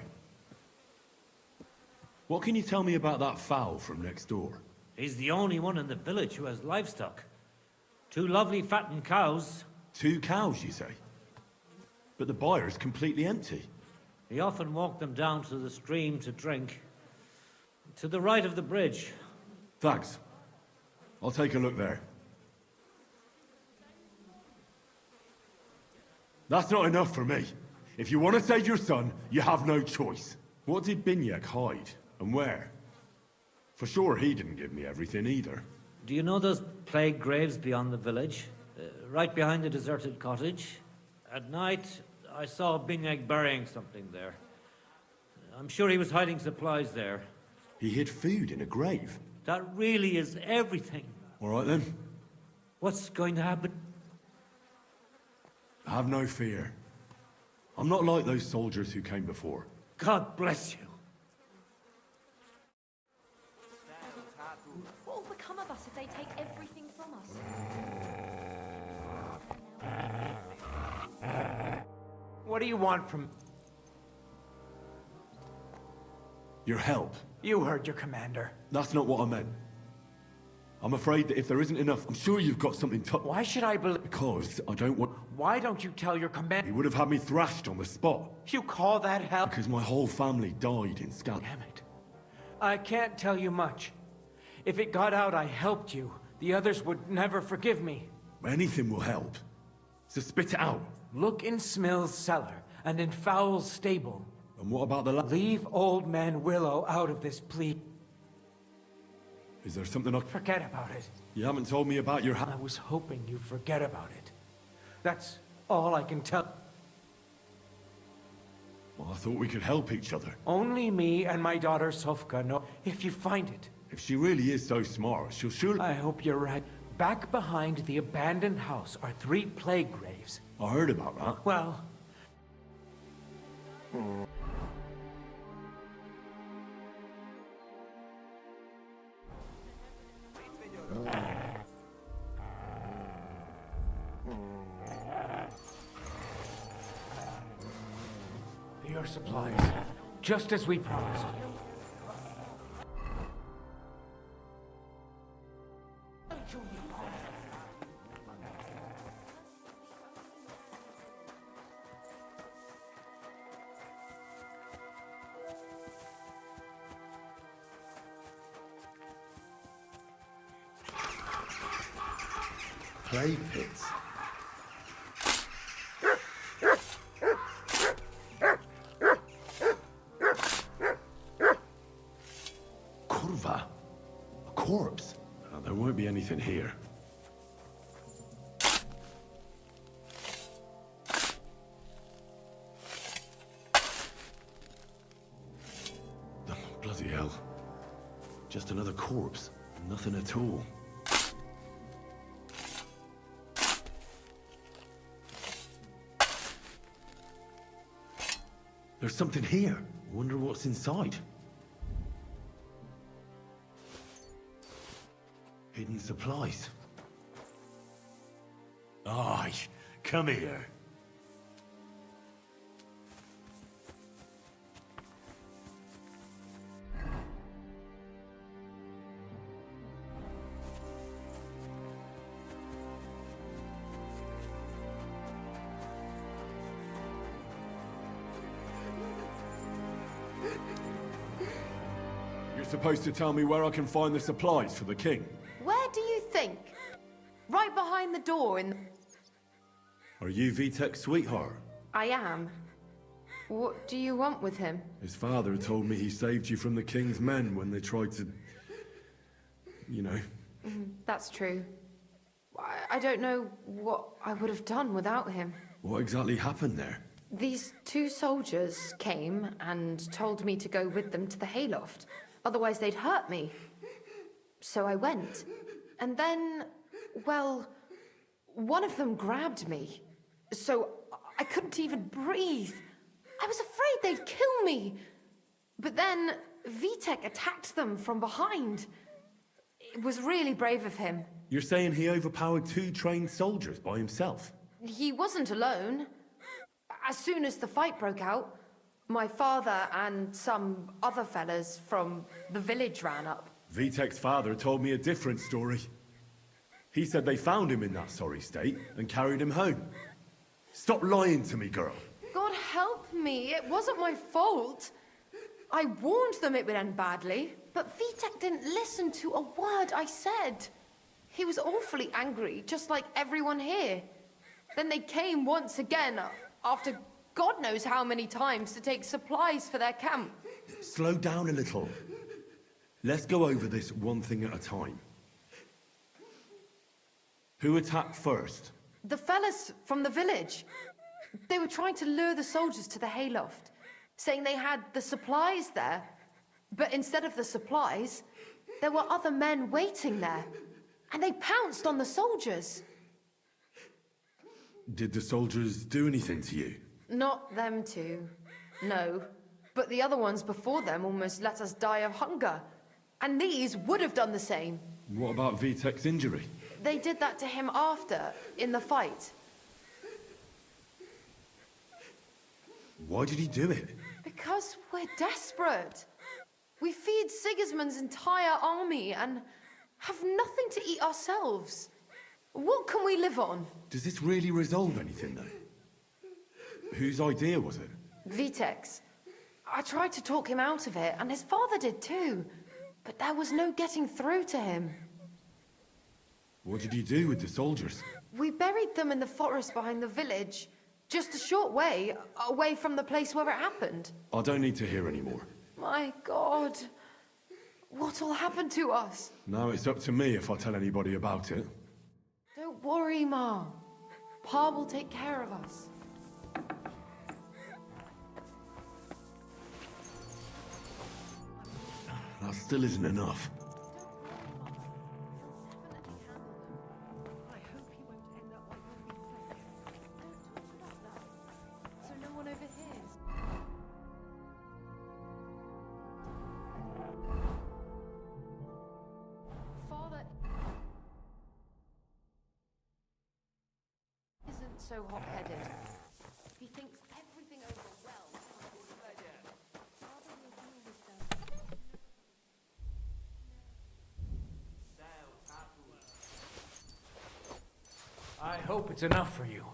What can you tell me about that fowl from next door? He's the only one in the village who has livestock. 2 lovely fattened cows. 2 cows, you say? But the byre's completely empty. He often walked them down to the stream to drink. To the right of the bridge. Thanks. I'll take a look there. That's not enough for me. If you want to save your son, you have no choice. What did Binyak hide, and where? For sure he didn't give me everything either. Do you know those plague graves beyond the village? Right behind the deserted cottage? At night, I saw Binyak burying something there. I'm sure he was hiding supplies there. He hid food in a grave? That really is everything. All right then. What's going to happen? Have no fear. I'm not like those soldiers who came before. God bless you. What will become of us if they take everything from us? What do you want from... Your help. You heard your commander. That's not what I meant. I'm afraid that if there isn't enough, I'm sure you've got something to... Why should I believe... Because I don't want... Why don't you tell your commander... He would have had me thrashed on the spot. You call that help? Because my whole family died in Scal... Damn it. I can't tell you much. If it got out I helped you, the others would never forgive me. Anything will help. So spit it out. Look in Smill's cellar, and in Fowl's stable. And what about the... Leave old man Willow out of this, please. Is there something I... Forget about it. You haven't told me about your... I was hoping you'd forget about it. That's all I can tell. Well, I thought we could help each other. Only me and my daughter Sofka know if you find it. If she really is so smart, she'll surely... I hope you're right. Back behind the abandoned house are 3 plague graves. I heard about that. Well... Your supplies, just as we promised. Plague pits. Kurva? A corpse? There won't be anything here. Oh, bloody hell. Just another corpse. Nothing at all. There's something here. I wonder what's inside. Hidden supplies. Aye, come here. You're supposed to tell me where I can find the supplies for the king. Where do you think? Right behind the door in the... Are you Vitek's sweetheart? I am. What do you want with him? His father told me he saved you from the king's men when they tried to... You know. That's true. I don't know what I would have done without him. What exactly happened there? These two soldiers came and told me to go with them to the hayloft. Otherwise they'd hurt me. So I went. And then, well, one of them grabbed me. So I couldn't even breathe. I was afraid they'd kill me. But then Vitek attacked them from behind. It was really brave of him. You're saying he overpowered 2 trained soldiers by himself? He wasn't alone. As soon as the fight broke out, my father and some other fellas from the village ran up. Vitek's father told me a different story. He said they found him in that sorry state and carried him home. Stop lying to me, girl. God help me, it wasn't my fault. I warned them it would end badly, but Vitek didn't listen to a word I said. He was awfully angry, just like everyone here. Then they came once again, after God knows how many times, to take supplies for their camp. Slow down a little. Let's go over this one thing at a time. Who attacked first? The fellas from the village. They were trying to lure the soldiers to the hayloft, saying they had the supplies there. But instead of the supplies, there were other men waiting there. And they pounced on the soldiers. Did the soldiers do anything to you? Not them two, no. But the other ones before them almost let us die of hunger. And these would have done the same. What about Vitek's injury? They did that to him after, in the fight. Why did he do it? Because we're desperate. We feed Sigismund's entire army and have nothing to eat ourselves. What can we live on? Does this really resolve anything, though? Whose idea was it? Vitek's. I tried to talk him out of it, and his father did too. But there was no getting through to him. What did you do with the soldiers? We buried them in the forest behind the village, just a short way away from the place where it happened. I don't need to hear anymore. My God. What'll happen to us? Now it's up to me if I tell anybody about it. Don't worry, Ma. Pa will take care of us. That still isn't enough. So no one overhears. Father isn't so hot-headed. He thinks everything over well. Father will deal with them. I hope it's enough for you.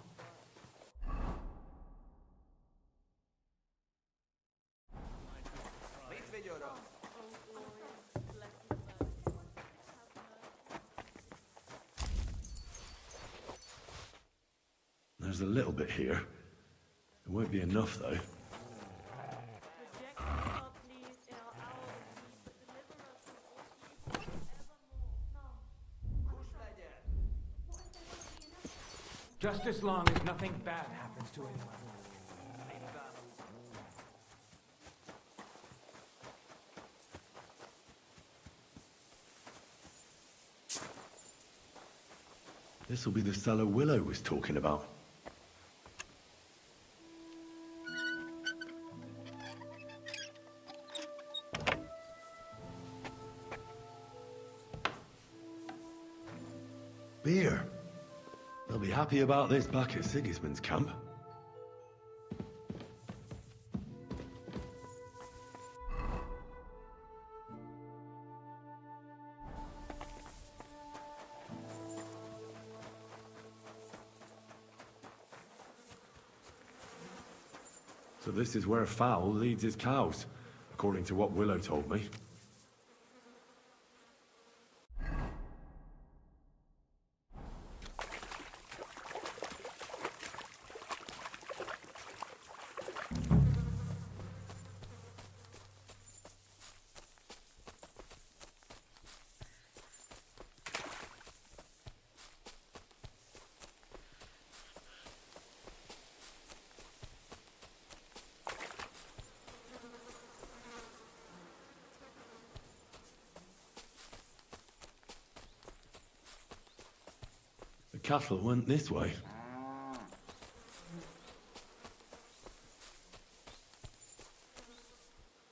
There's a little bit here. It won't be enough, though. Just as long as nothing bad happens to anyone. This'll be the cellar Willow was talking about. Beer. They'll be happy about this back at Sigismund's camp. So this is where Fowl leads his cows, according to what Willow told me. The cattle went this way.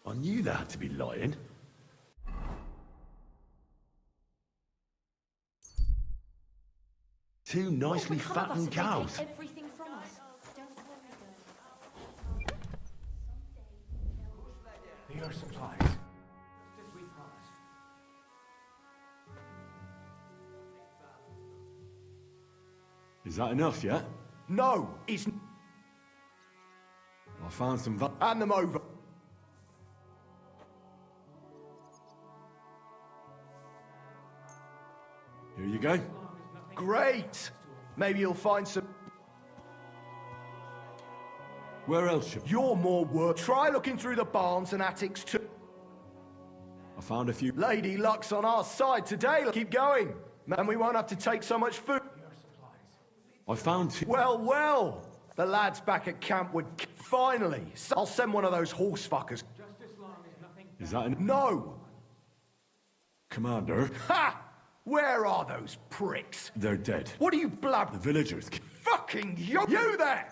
I knew they had to be lying. Two nicely fattened cows. Everything from us. Don't worry, girl. Your supplies. Just as we promised. Is that enough yet? No, it's... I found some Hand them over. Here you go. Great! Maybe you'll find some... Where else should... You're more work. Try looking through the barns and attics too. I found a few... Lady Luck's on our side today. Keep going. And we won't have to take so much food. I found two... Well, well. The lads back at camp would... Finally. I'll send one of those horse fuckers. Just as long as nothing... Is that an... No! Commander? Ha! Where are those pricks? They're dead. What are you blab... The villagers... Fucking you there!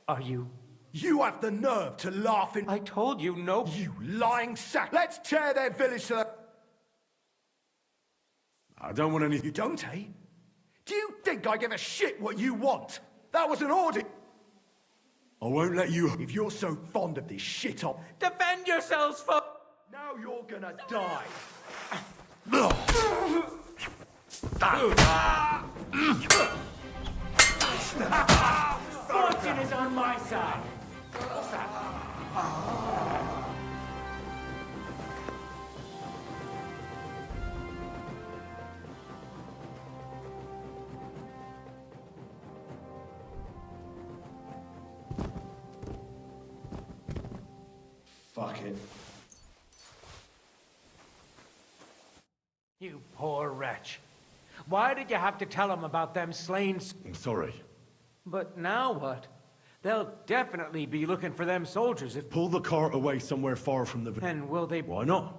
Are you... You have the nerve to laugh in... I told you no... You lying sack! Let's tear their village to the... I don't want any... You don't, eh? Do you think I give a shit what you want? That was an order. I won't let you... If you're so fond of this shit up... Defend yourselves, folks! Now you're gonna die. Fortune is on my side. What's that? Fuck it. You poor wretch. Why did you have to tell him about them slain... I'm sorry. But now what? They'll definitely be looking for them soldiers if... Pull the cart away somewhere far from the... And will they... Why not?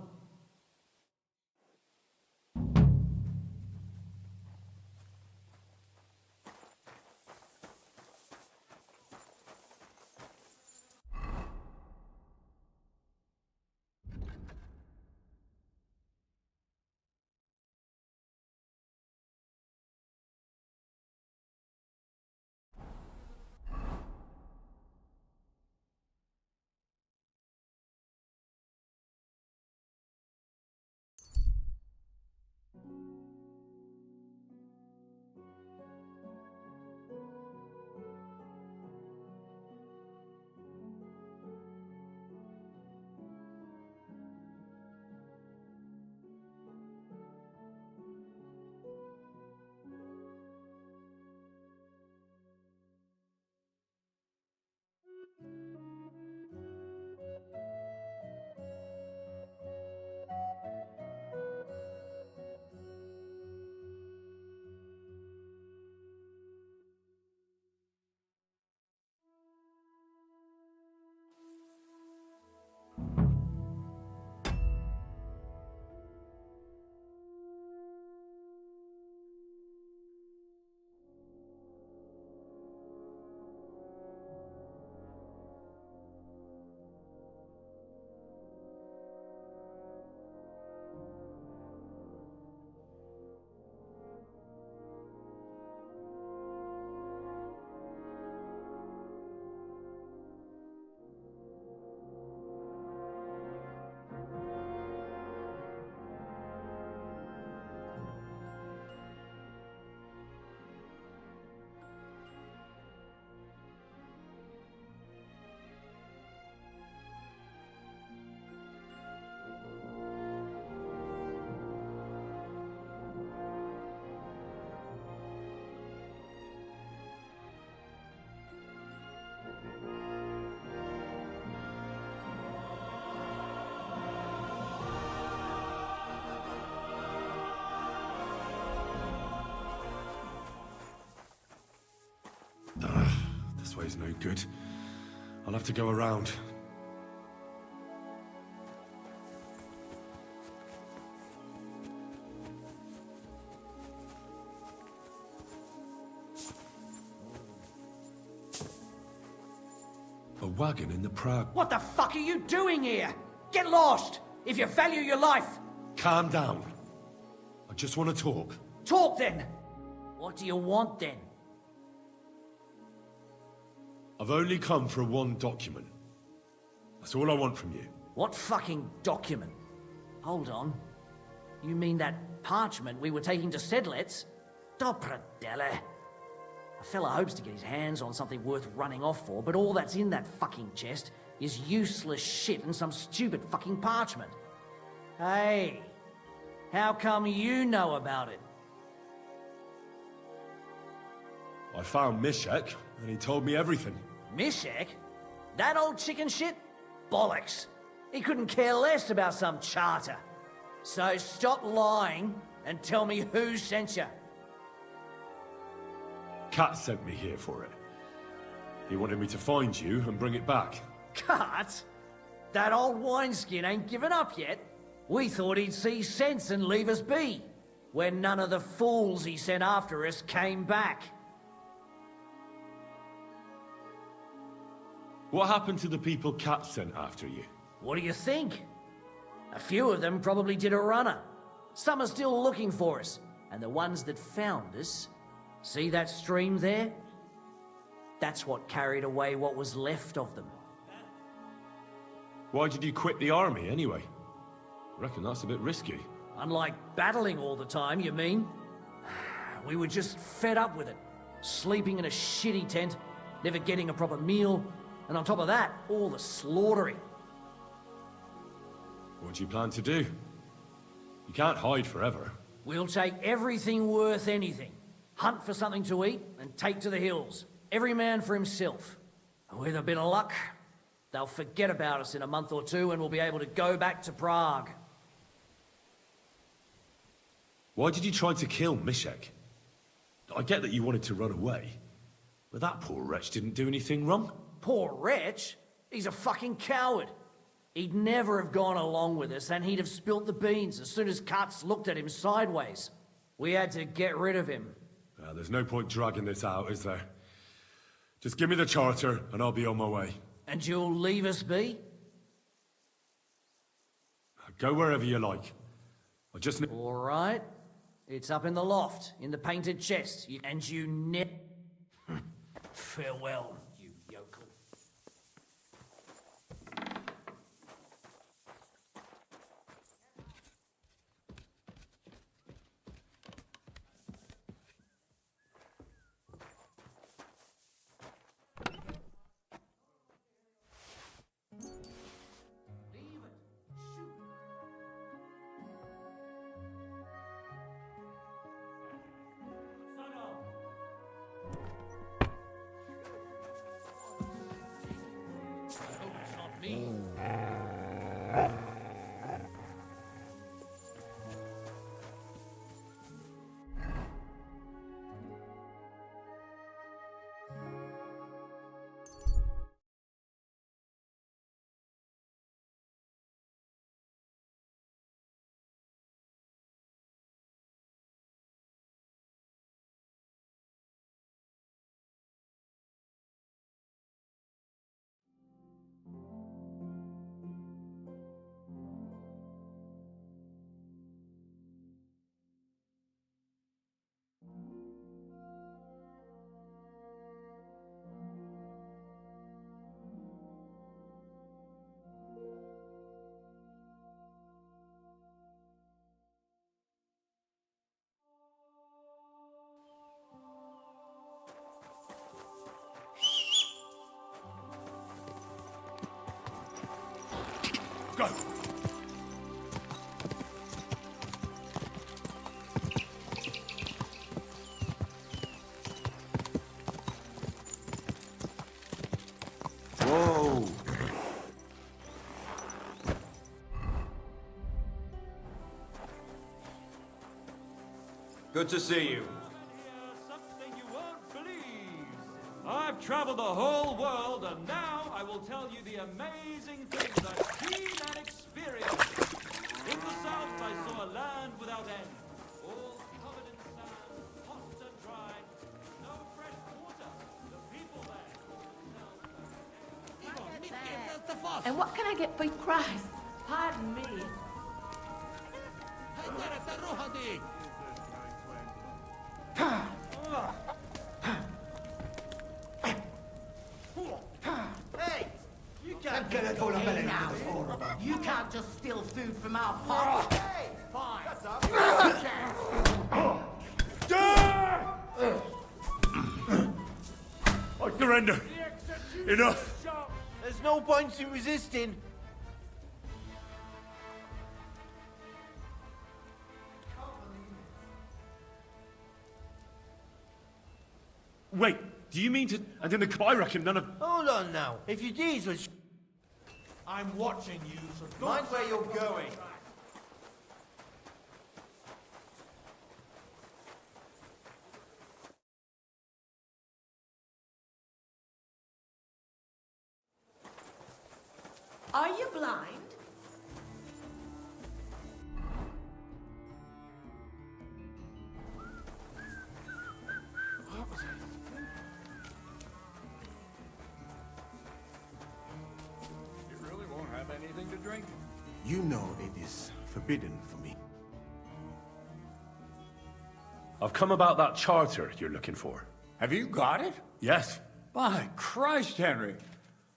This way's no good. I'll have to go around. A wagon in the Prague. What the fuck are you doing here? Get lost, if you value your life. Calm down. I just want to talk. Talk then. What do you want then? I've only come for one document. That's all I want from you. What fucking document? Hold on. You mean that parchment we were taking to Sedlets? Dobrodele. A fella hopes to get his hands on something worth running off for, but all that's in that fucking chest is useless shit and some stupid fucking parchment. Hey, how come you know about it? I found Mishek, and he told me everything. Mishek? That old chicken shit? Bollocks. He couldn't care less about some charter. So stop lying and tell me who sent you. Kat sent me here for it. He wanted me to find you and bring it back. Cut? That old wineskin ain't given up yet. We thought he'd see sense and leave us be, when none of the fools he sent after us came back. What happened to the people Kat sent after you? What do you think? A few of them probably did a runner. Some are still looking for us, and the ones that found us, see that stream there? That's what carried away what was left of them. Why did you quit the army, anyway? I reckon that's a bit risky. Unlike battling all the time, you mean? We were just fed up with it. Sleeping in a shitty tent, never getting a proper meal, and on top of that, all the slaughtering. What do you plan to do? You can't hide forever. We'll take everything worth anything. Hunt for something to eat and take to the hills. Every man for himself. With a bit of luck, they'll forget about us in a month or two and we'll be able to go back to Prague. Why did you try to kill Mishek? I get that you wanted to run away, but that poor wretch didn't do anything wrong. Poor wretch? He's a fucking coward. He'd never have gone along with us and he'd have spilt the beans as soon as Katz looked at him sideways. We had to get rid of him. There's no point dragging this out, is there? Just give me the charter and I'll be on my way. And you'll leave us be? Go wherever you like. I just... All right. It's up in the loft, in the painted chest. And you Farewell, you yokel. Go! Whoa! Good to see you. Something you won't believe. I've traveled the whole world, and now I will tell you the amazing things I've seen and experienced. In the south, I saw a land without end, all covered in sand, hot and dry, no fresh water. The people there. And what can I get for your price? Pardon me. Hey! You can't hey, now. You can't just steal food from our pot. Hey! Fine. That's up. I surrender. Enough. There's no point in resisting. Wait, do you mean to... And in the... I reckon none of... Hold on now. If your deeds were... I'm watching you, so mind where you're going. Are you blind? You really won't have anything to drink? You know it is forbidden for me. I've come about that charter you're looking for. Have you got it? Yes. By Christ, Henry.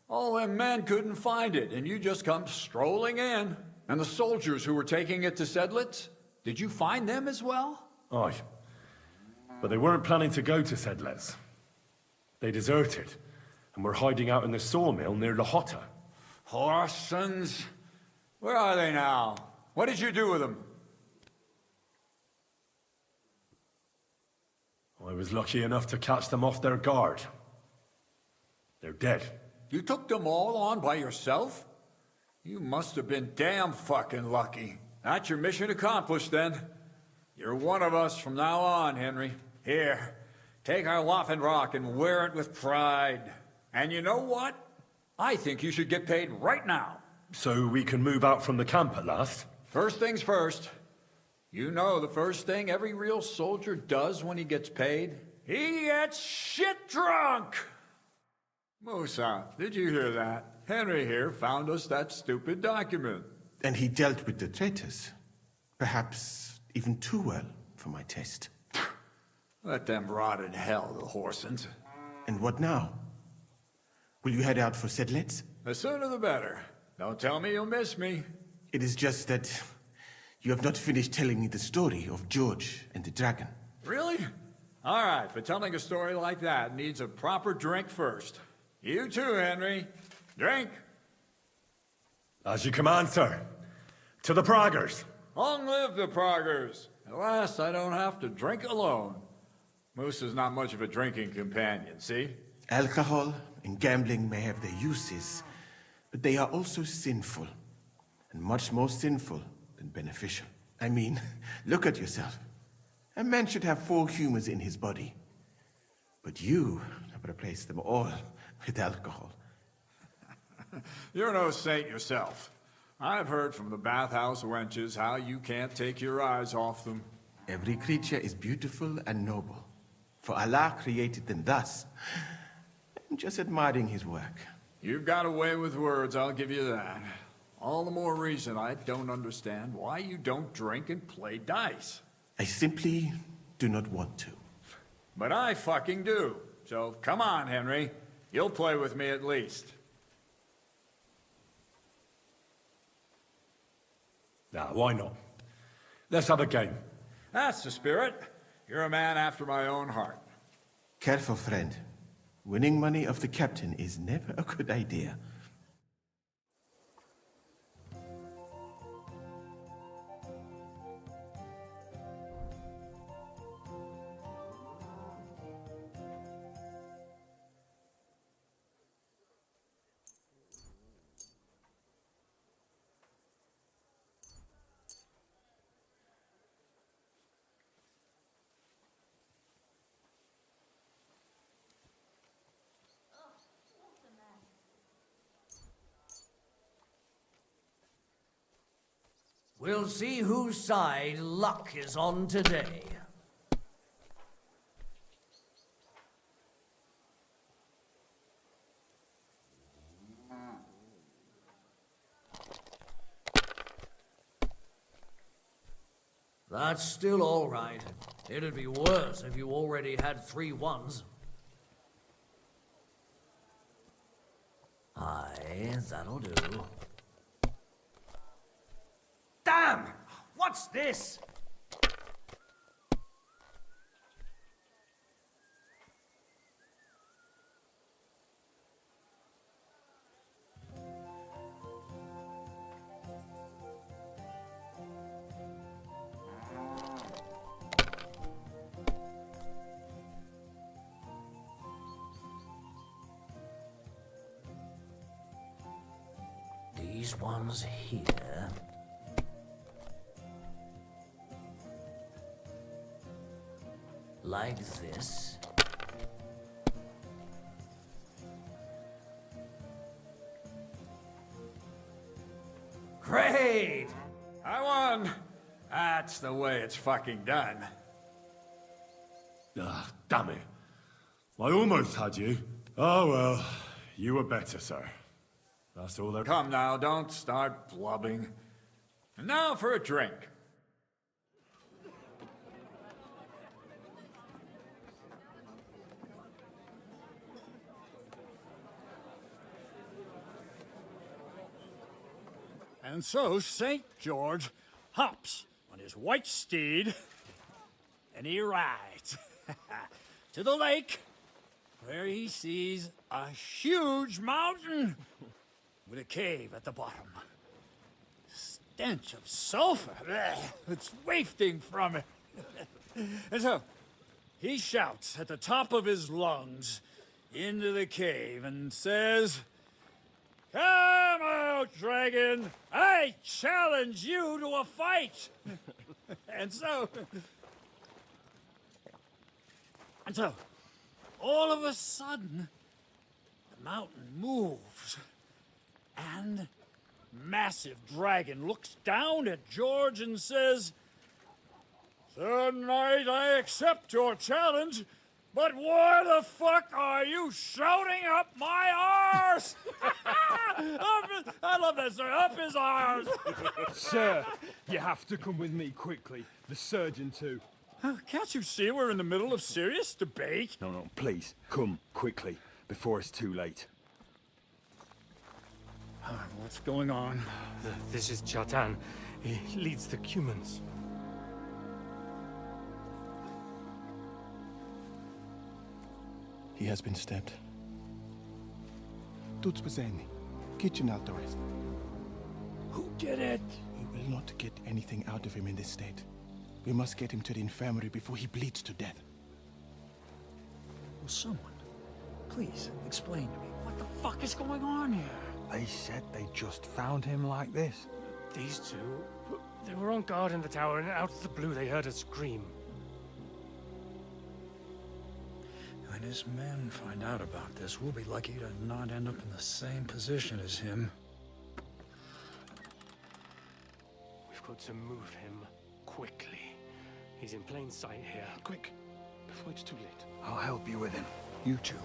All them men couldn't find it, and you just come strolling in. And the soldiers who were taking it to Sedlitz, did you find them as well? Aye. But they weren't planning to go to Sedlitz. They deserted, and were hiding out in the sawmill near Lahota. Horsons. Where are they now? What did you do with them? I was lucky enough to catch them off their guard. They're dead. You took them all on by yourself? You must have been damn fucking lucky. That's your mission accomplished, then. You're one of us from now on, Henry. Here, take our Waffenrock and wear it with pride. And you know what? I think you should get paid right now. So we can move out from the camp at last? First things first. You know the first thing every real soldier does when he gets paid? He gets shit drunk! Musa, did you hear that? Henry here found us that stupid document. And he dealt with the traitors. Perhaps even too well for my taste. Let them rot in hell, the Horsons. And what now? Will you head out for Sedlitz? The sooner the better. Don't tell me you'll miss me. It is just that you have not finished telling me the story of George and the dragon. Really? All right, but telling a story like that needs a proper drink first. You too, Henry. Drink. As you command, sir. To the Praggers. Long live the Praggers. At last, I don't have to drink alone. Moose is not much of a drinking companion, see? Alcohol and gambling may have their uses, but they are also sinful. And much more sinful than beneficial. I mean, look at yourself. A man should have 4 humors in his body. But you have replaced them all with alcohol. You're no saint yourself. I've heard from the bathhouse wenches how you can't take your eyes off them. Every creature is beautiful and noble. For Allah created them thus. I'm just admiring his work. You've got a way with words, I'll give you that. All the more reason I don't understand why you don't drink and play dice. I simply do not want to. But I fucking do. So come on, Henry. You'll play with me at least. Nah, why not? Let's have a game. That's the spirit. You're a man after my own heart. Careful, friend. Winning money off the captain is never a good idea. We'll see whose side luck is on today. That's still all right. It'd be worse if you already had 3 1s. Aye, that'll do. Damn! What's this? These ones here. Like this. Great! I won! That's the way it's fucking done. Ah, damn it. I almost had you. Oh well, you were better, sir. That's all there. Come now, don't start blubbing. And now for a drink. And so St. George hops on his white steed, and he rides to the lake, where he sees a huge mountain with a cave at the bottom. Stench of sulfur, it's wafting from it. And so he shouts at the top of his lungs into the cave and says, "Come out, dragon! I challenge you to a fight!" And so, all of a sudden, the mountain moves, and massive dragon looks down at George and says, "Sir Knight, I accept your challenge, but why the fuck are you shouting up my arse?" I love that, sir. Up his arse. Sir, you have to come with me quickly. The surgeon too. Can't you see we're in the middle of serious debate? No, please, come quickly, before it's too late. What's going on? This is Chatan. He leads the Cumans. He has been stabbed. Tuts Bazeni, kitchen outdoors. Who did it? We will not get anything out of him in this state. We must get him to the infirmary before he bleeds to death. Will someone please explain to me what the fuck is going on here? They said they just found him like this. These two, they were on guard in the tower, and out of the blue they heard a scream. When his men find out about this, we'll be lucky to not end up in the same position as him. We've got to move him quickly. He's in plain sight here. Quick, before it's too late. I'll help you with him. You two,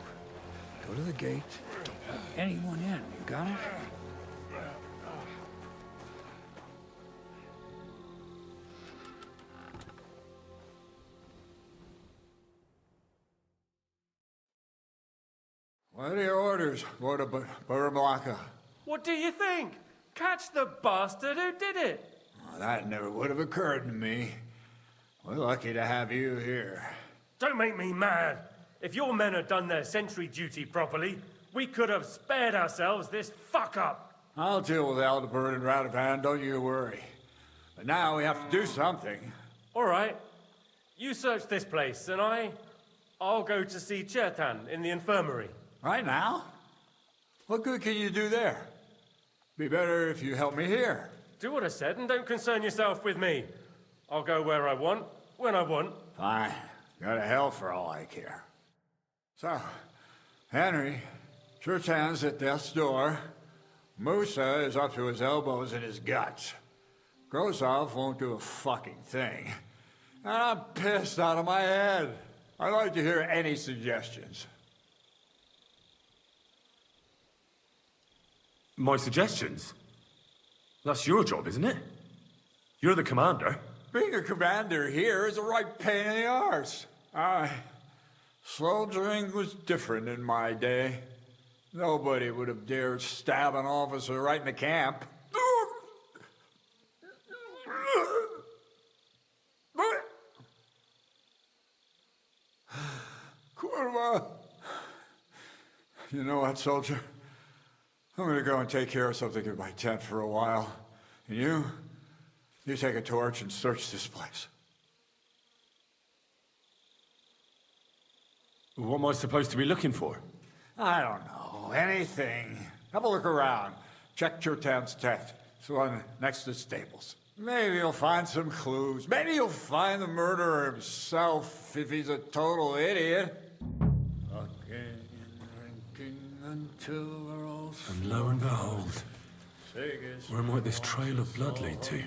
go to the gate. Don't let anyone in. You got it? What are your orders, Lord of Burblaka? What do you think? Catch the bastard who did it! Well, that never would have occurred to me. We're lucky to have you here. Don't make me mad. If your men had done their sentry duty properly, we could have spared ourselves this fuck-up. I'll deal with Aldebert and Radovan, don't you worry. But now we have to do something. All right. You search this place, and I'll go to see Chertan in the infirmary. Right now? What good can you do there? Be better if you help me here. Do what I said and don't concern yourself with me. I'll go where I want, when I want. Fine. Go to hell for all I care. So, Henry, Chertan's at death's door. Musa is up to his elbows in his guts. Grosov won't do a fucking thing. And I'm pissed out of my head. I'd like to hear any suggestions. My suggestions? That's your job, isn't it? You're the commander. Being a commander here is a right pain in the arse. Soldiering was different in my day. Nobody would have dared stab an officer right in the camp. Curva! You know what, soldier? I'm gonna go and take care of something in my tent for a while. And you take a torch and search this place. What am I supposed to be looking for? I don't know. Anything. Have a look around. Check Chertan's tent. It's the one next to the stables. Maybe you'll find some clues. Maybe you'll find the murderer himself if he's a total idiot. Fucking drinking until we're all... And lo and behold, where might this trail of blood lead to?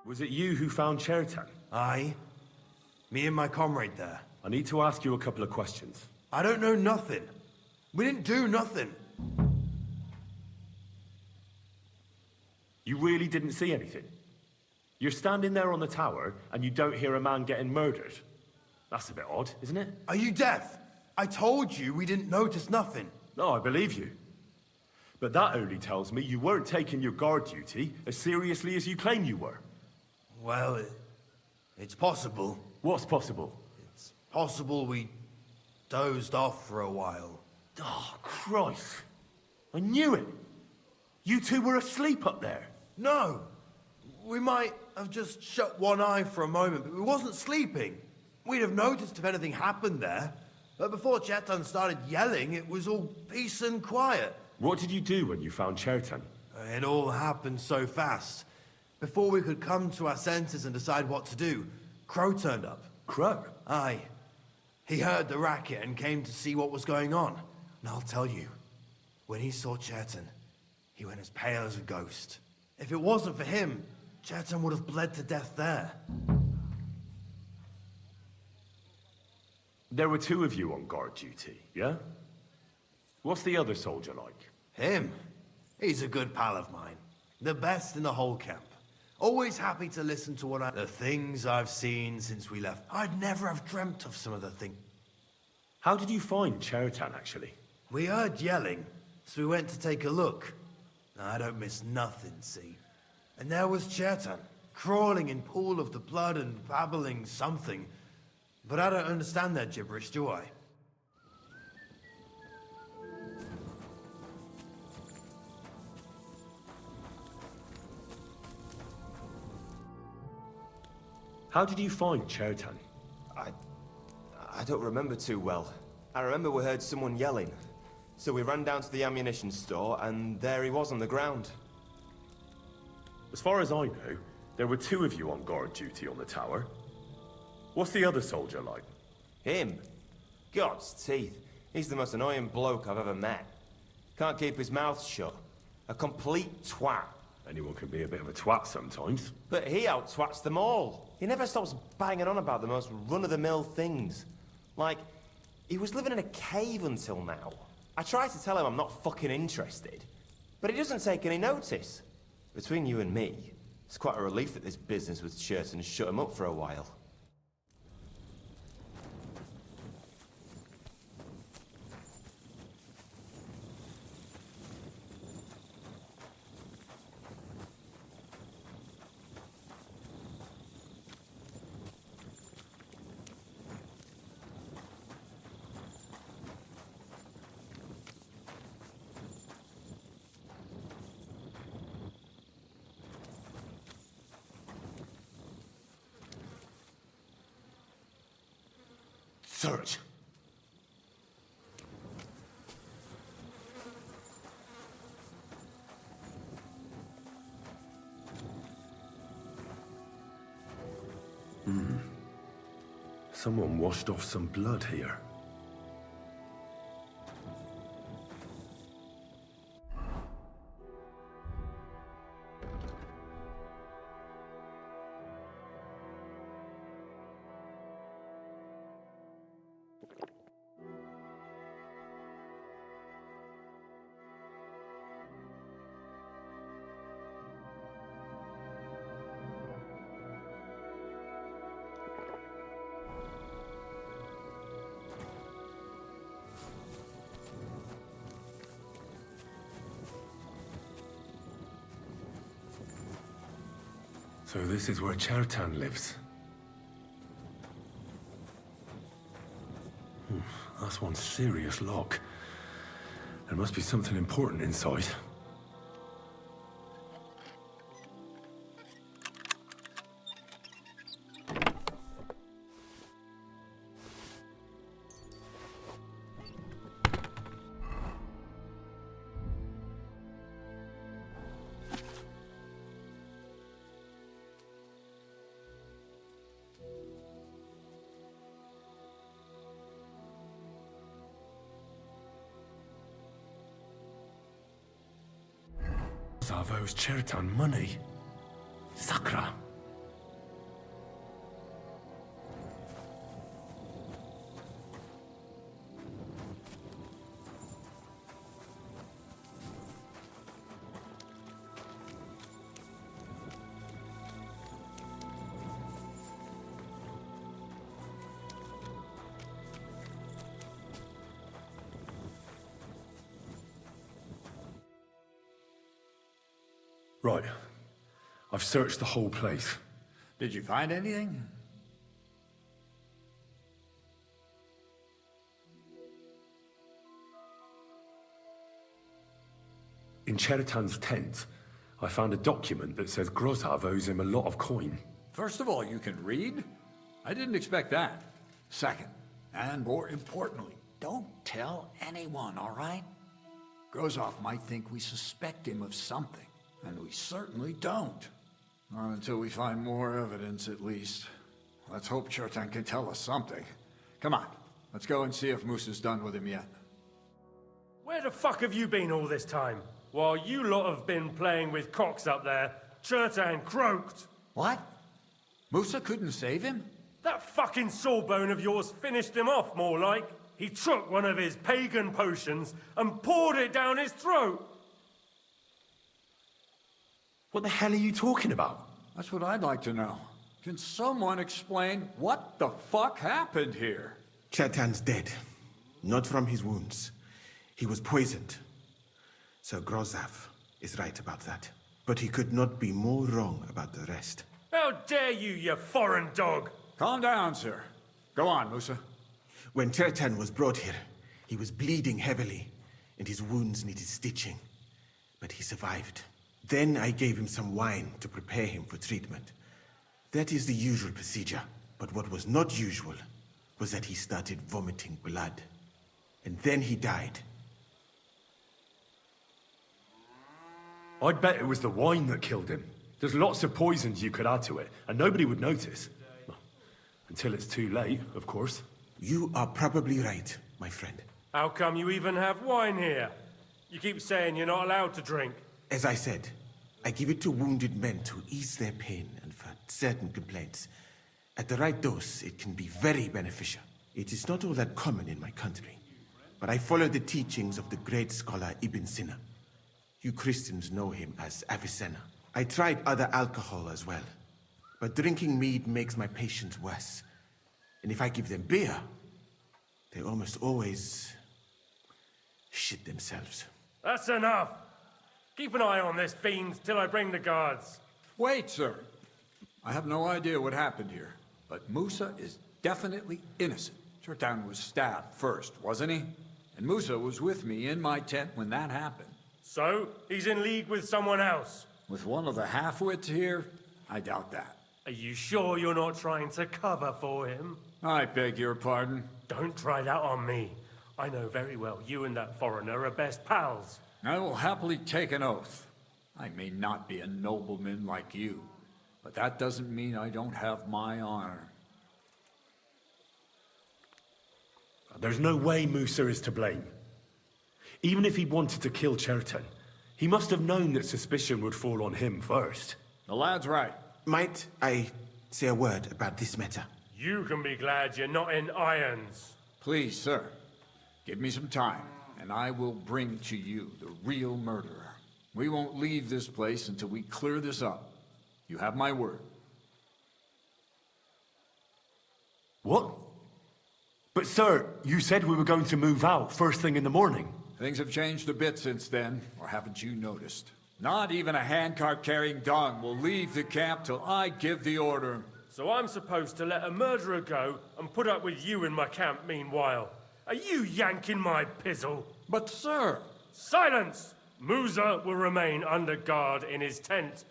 Was it you who found Chertan? Aye. Me and my comrade there. I need to ask you a couple of questions. I don't know nothing. We didn't do nothing. You really didn't see anything? You're standing there on the tower and you don't hear a man getting murdered? That's a bit odd, isn't it? Are you deaf? I told you we didn't notice nothing. No, I believe you. But that only tells me you weren't taking your guard duty as seriously as you claim you were. Well, it's possible. What's possible? It's possible we dozed off for a while. Oh, Christ. I knew it. You two were asleep up there. No. We might have just shut one eye for a moment, but we wasn't sleeping. We'd have noticed if anything happened there. But before Chertan started yelling, it was all peace and quiet. What did you do when you found Chertan? It all happened so fast. Before we could come to our senses and decide what to do, Crow turned up. Crow? Aye. He heard the racket and came to see what was going on. And I'll tell you, when he saw Chertan, he went as pale as a ghost. If it wasn't for him, Chertan would have bled to death there. There were two of you on guard duty, yeah? What's the other soldier like? Him? He's a good pal of mine. The best in the whole camp. Always happy to listen to the things I've seen since we left. I'd never have dreamt of some of the things. How did you find Chertan, actually? We heard yelling, so we went to take a look. I don't miss nothing, see? And there was Chertan, crawling in pool of the blood and babbling something. But I don't understand that gibberish, do I? How did you find Chertan? I don't remember too well. I remember we heard someone yelling. So we ran down to the ammunition store, and there he was on the ground. As far as I know, there were two of you on guard duty on the tower. What's the other soldier like? Him? God's teeth. He's the most annoying bloke I've ever met. Can't keep his mouth shut. A complete twat. Anyone can be a bit of a twat sometimes. But he out-twats them all. He never stops banging on about the most run-of-the-mill things. Like, he was living in a cave until now. I try to tell him I'm not fucking interested, but he doesn't take any notice. Between you and me, It's quite a relief that this business with Churton shut him up for a while. Search. Someone washed off some blood here. So this is where Chertan lives. That's one serious lock. There must be something important inside. Zavo's Chertan money. Sakra. Right. I've searched the whole place. Did you find anything? In Cheritan's tent, I found a document that says Grozav owes him a lot of coin. First of all, you can read? I didn't expect that. Second, and more importantly, don't tell anyone, all right? Grozov might think we suspect him of something, and we certainly don't. Not until we find more evidence, at least. Let's hope Chertan can tell us something. Come on, let's go and see if Musa's done with him yet. Where the fuck have you been all this time? While you lot have been playing with cocks up there, Chertan croaked. What? Musa couldn't save him? That fucking sawbone of yours finished him off, more like. He took one of his pagan potions and poured it down his throat. What the hell are you talking about? That's what I'd like to know. Can someone explain what the fuck happened here? Chertan's dead. Not from his wounds. He was poisoned. Sir Grozav is right about that. But he could not be more wrong about the rest. How dare you, you foreign dog! Calm down, sir. Go on, Musa. When Chertan was brought here, he was bleeding heavily, and his wounds needed stitching. But he survived. Then I gave him some wine to prepare him for treatment. That is the usual procedure. But what was not usual was that he started vomiting blood. And then he died. I'd bet it was the wine that killed him. There's lots of poisons you could add to it, and nobody would notice. Well, until it's too late, of course. You are probably right, my friend. How come you even have wine here? You keep saying you're not allowed to drink. As I said, I give it to wounded men to ease their pain and for certain complaints. At the right dose, it can be very beneficial. It is not all that common in my country, but I follow the teachings of the great scholar Ibn Sina. You Christians know him as Avicenna. I tried other alcohol as well. But drinking mead makes my patients worse. And if I give them beer, they almost always shit themselves. That's enough. Keep an eye on this fiend till I bring the guards. Wait, sir. I have no idea what happened here, but Musa is definitely innocent. Chertan was stabbed first, wasn't he? And Musa was with me in my tent when that happened. So, he's in league with someone else? With one of the half-wits here? I doubt that. Are you sure you're not trying to cover for him? I beg your pardon? Don't try that on me. I know very well you and that foreigner are best pals. I will happily take an oath. I may not be a nobleman like you, but that doesn't mean I don't have my honor. There's no way Musa is to blame. Even if he wanted to kill Chertan, he must have known that suspicion would fall on him first. The lad's right. Might I say a word about this matter? You can be glad you're not in irons. Please, sir. Give me some time, and I will bring to you the real murderer. We won't leave this place until we clear this up. You have my word. What? But sir, you said we were going to move out first thing in the morning. Things have changed a bit since then, or haven't you noticed? Not even a handcart carrying dung will leave the camp till I give the order. So I'm supposed to let a murderer go and put up with you in my camp meanwhile. Are you yanking my pizzle? But sir... Silence! Musa will remain under guard in his tent.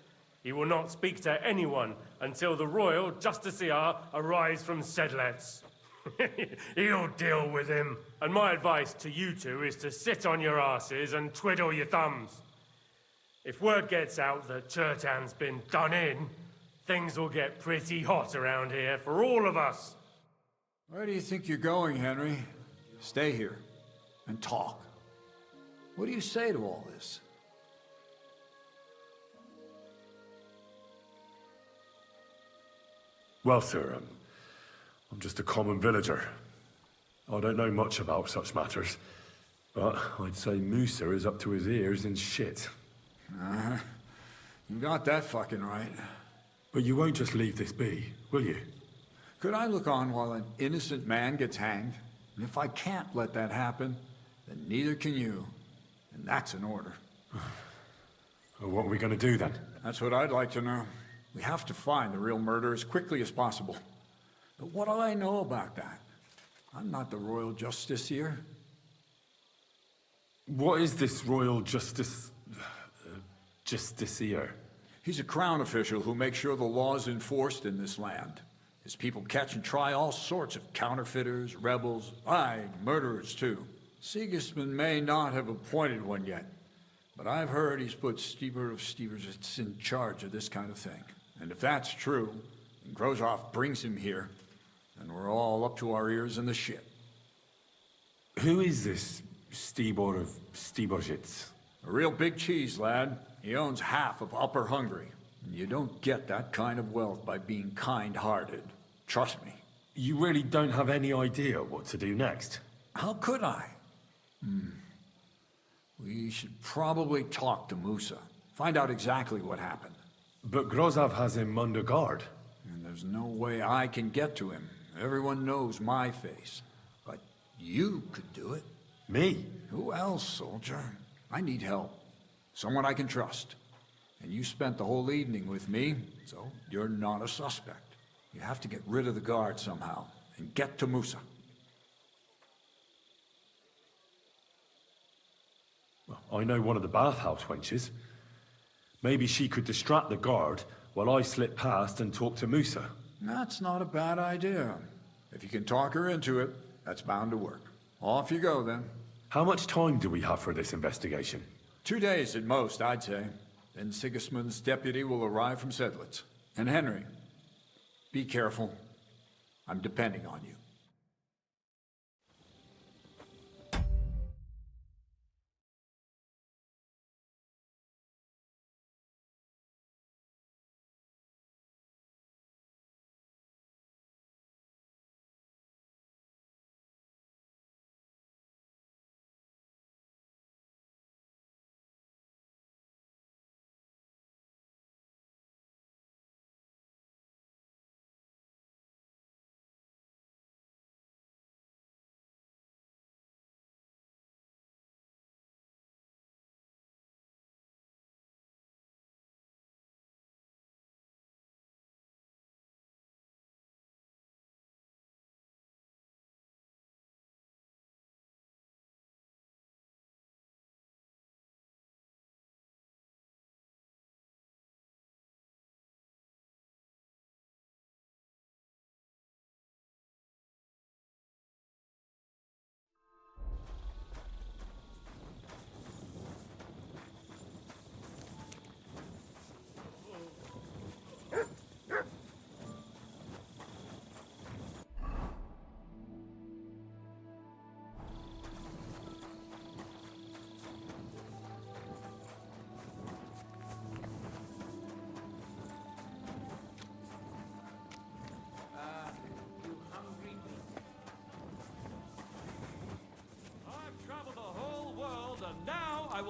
He will not speak to anyone until the royal justiciar arrives from Sedlets. He'll deal with him. And my advice to you two is to sit on your asses and twiddle your thumbs. If word gets out that Chertan's been done in, things will get pretty hot around here for all of us. Where do you think you're going, Henry? Stay here and talk. What do you say to all this? Well, sir, I'm just a common villager. I don't know much about such matters, but I'd say Musa is up to his ears in shit. You got that fucking right. But you won't just leave this be, will you? Could I look on while an innocent man gets hanged? And if I can't let that happen, then neither can you. And that's an order. Well, what are we going to do then? That's what I'd like to know. We have to find the real murderer as quickly as possible. But what do I know about that? I'm not the royal justiciar. What is this royal justiciar? He's a crown official who makes sure the law is enforced in this land. His people catch and try all sorts of counterfeiters, rebels, aye, murderers too. Sigismund may not have appointed one yet, but I've heard he's put Stieber of Stiebersitz in charge of this kind of thing. And if that's true, and Grozov brings him here, then we're all up to our ears in the shit. Who is this Stibor of Stiebersitz? A real big cheese, lad. He owns half of Upper Hungary. And you don't get that kind of wealth by being kind-hearted. Trust me. You really don't have any idea what to do next? How could I? We should probably talk to Musa. Find out exactly what happened. But Grozov has him under guard. And there's no way I can get to him. Everyone knows my face. But you could do it. Me? Who else, soldier? I need help. Someone I can trust. And you spent the whole evening with me, so you're not a suspect. You have to get rid of the guard somehow, and get to Musa. Well, I know one of the bathhouse wenches. Maybe she could distract the guard while I slip past and talk to Musa. That's not a bad idea. If you can talk her into it, that's bound to work. Off you go, then. How much time do we have for this investigation? 2 days at most, I'd say. Then Sigismund's deputy will arrive from Sedlitz. And Henry, be careful. I'm depending on you.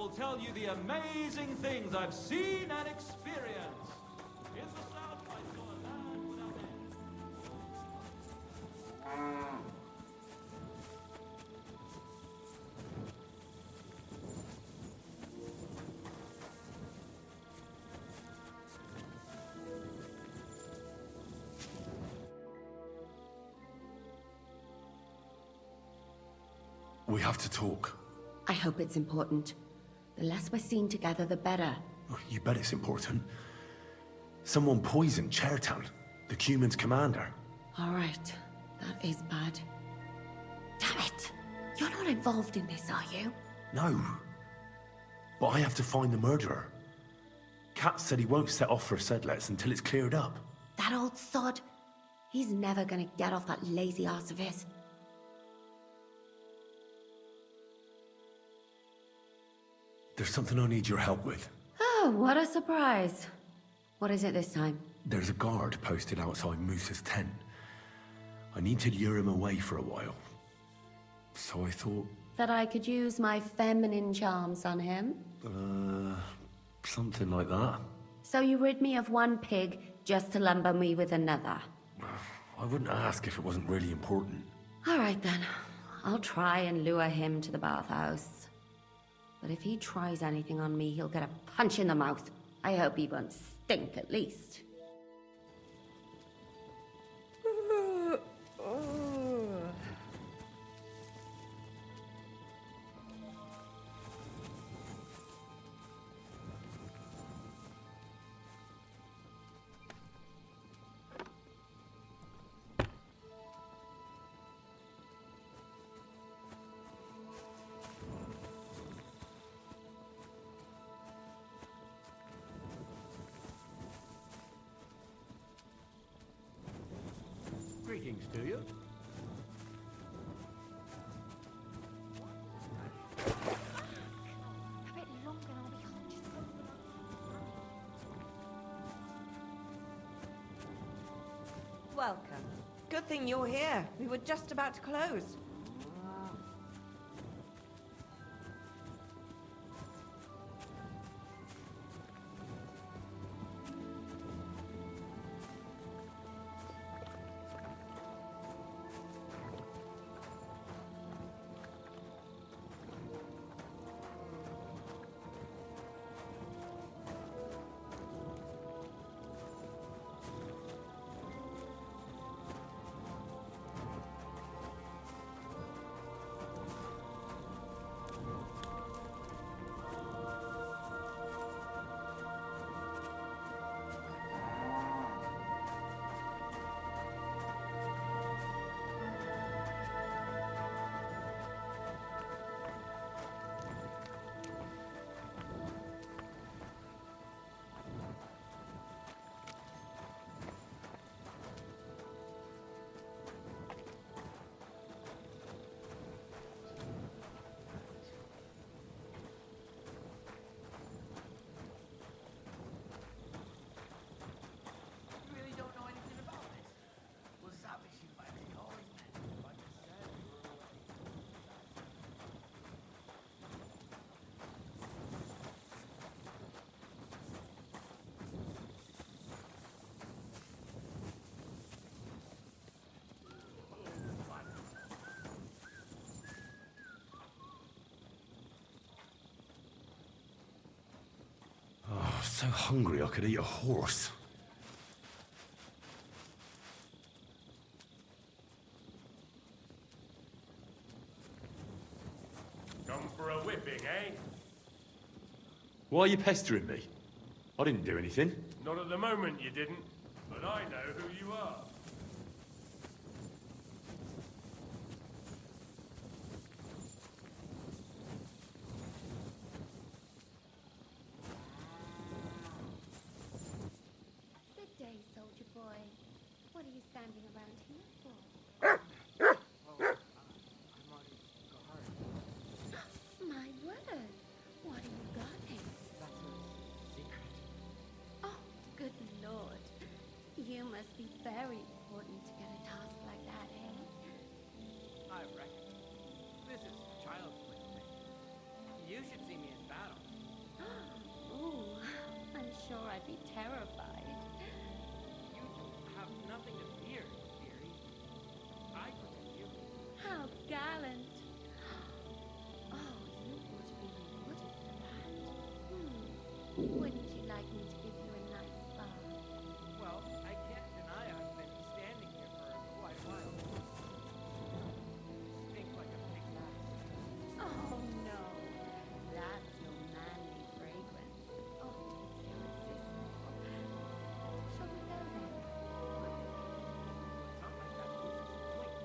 will tell you the amazing things I've seen and experienced. In the south, I saw a land without end. We have to talk. I hope it's important. The less we're seen together, the better. Oh, you bet it's important. Someone poisoned Chertown, the Cuman's commander. All right. That is bad. Damn it! You're not involved in this, are you? No. But I have to find the murderer. Kat said he won't set off for Sedlets until it's cleared up. That old sod? He's never gonna get off that lazy arse of his. There's something I need your help with. Oh, what a surprise. What is it this time? There's a guard posted outside Moose's tent. I need to lure him away for a while. So I thought... That I could use my feminine charms on him? Something like that. So you rid me of one pig just to lumber me with another? I wouldn't ask if it wasn't really important. All right then. I'll try and lure him to the bathhouse. But if he tries anything on me, he'll get a punch in the mouth. I hope he won't stink at least. Greetings to you. A bit longer and I'll be home. Welcome. Good thing you're here. We were just about to close. Oh, so hungry I could eat a horse. Come for a whipping, eh? Why are you pestering me? I didn't do anything. Not at the moment you didn't, but I know who you are. Good day, soldier boy. What are you standing around here for? My word! What are you guarding? That's a secret. Oh, good lord. You must be very important to get a task like that, eh? I reckon. This is child's play to me. You should see me in battle. be terrified. You have nothing to fear, dearie. I protect you. How gallant! Oh, you would be rewarded for that. Wouldn't you like me to give you a nice bath? Well, I can't deny I've been standing here for quite a while. Stink like a pig's ass. Oh no, that's your manly fragrance. Oh, it's irresistible. Shall we go then? It's not like that loses its point.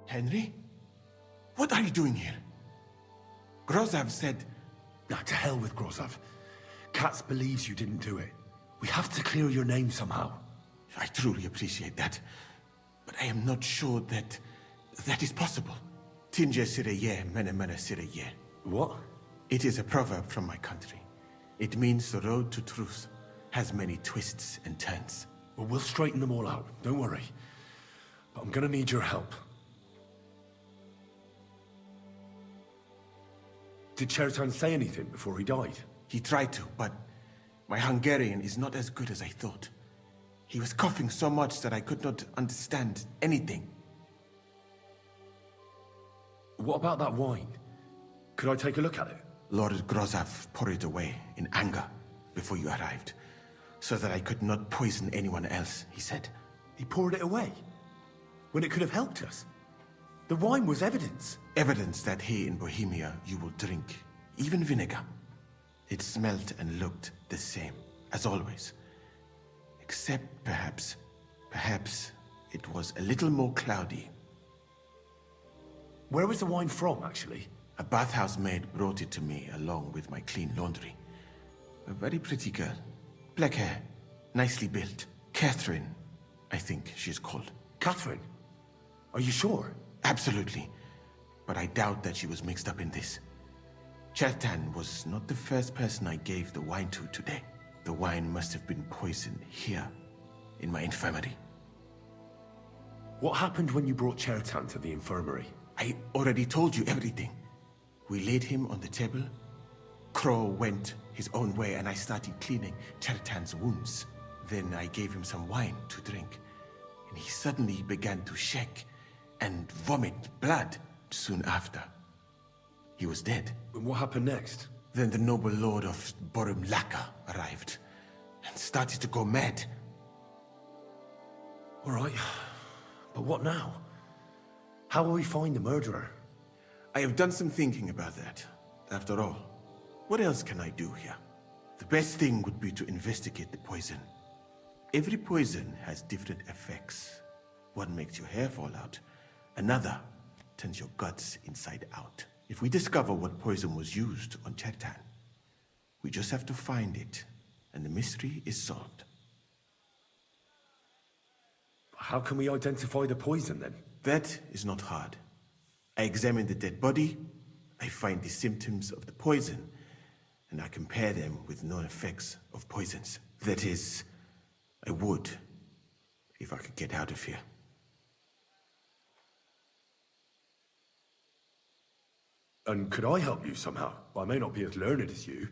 Henry? What are you doing here? Grozav said... Now, to hell with Grozav. Katz believes you didn't do it. We have to clear your name somehow. I truly appreciate that. But I am not sure that is possible. Tinja sireye, mene mene sireye. What? It is a proverb from my country. It means the road to truth has many twists and turns. Well, we'll straighten them all out. Don't worry. But I'm gonna need your help. Did Chertan say anything before he died? He tried to, but my Hungarian is not as good as I thought. He was coughing so much that I could not understand anything. What about that wine? Could I take a look at it? Lord Grozav poured it away in anger before you arrived, so that I could not poison anyone else, he said. He poured it away? When it could have helped us? The wine was evidence. Evidence that here in Bohemia you will drink, even vinegar. It smelled and looked the same, as always. Except perhaps it was a little more cloudy. Where was the wine from, actually? A bathhouse maid brought it to me along with my clean laundry. A very pretty girl. Black hair, nicely built. Catherine, I think she's called. Catherine? Are you sure? Absolutely. But I doubt that she was mixed up in this. Chertan was not the first person I gave the wine to today. The wine must have been poisoned here, in my infirmary. What happened when you brought Chertan to the infirmary? I already told you everything. We laid him on the table. Crow went his own way and I started cleaning Chertan's wounds. Then I gave him some wine to drink. And he suddenly began to shake and vomit blood soon after. He was dead. And what happened next? Then the noble lord of Borum Laka arrived and started to go mad. All right, but what now? How will we find the murderer? I have done some thinking about that. After all, what else can I do here? The best thing would be to investigate the poison. Every poison has different effects. One makes your hair fall out. Another turns your guts inside out. If we discover what poison was used on Chertan, we just have to find it, and the mystery is solved. How can we identify the poison, then? That is not hard. I examine the dead body, I find the symptoms of the poison, and I compare them with known effects of poisons. That is, I would, if I could get out of here. And could I help you somehow? I may not be as learned as you,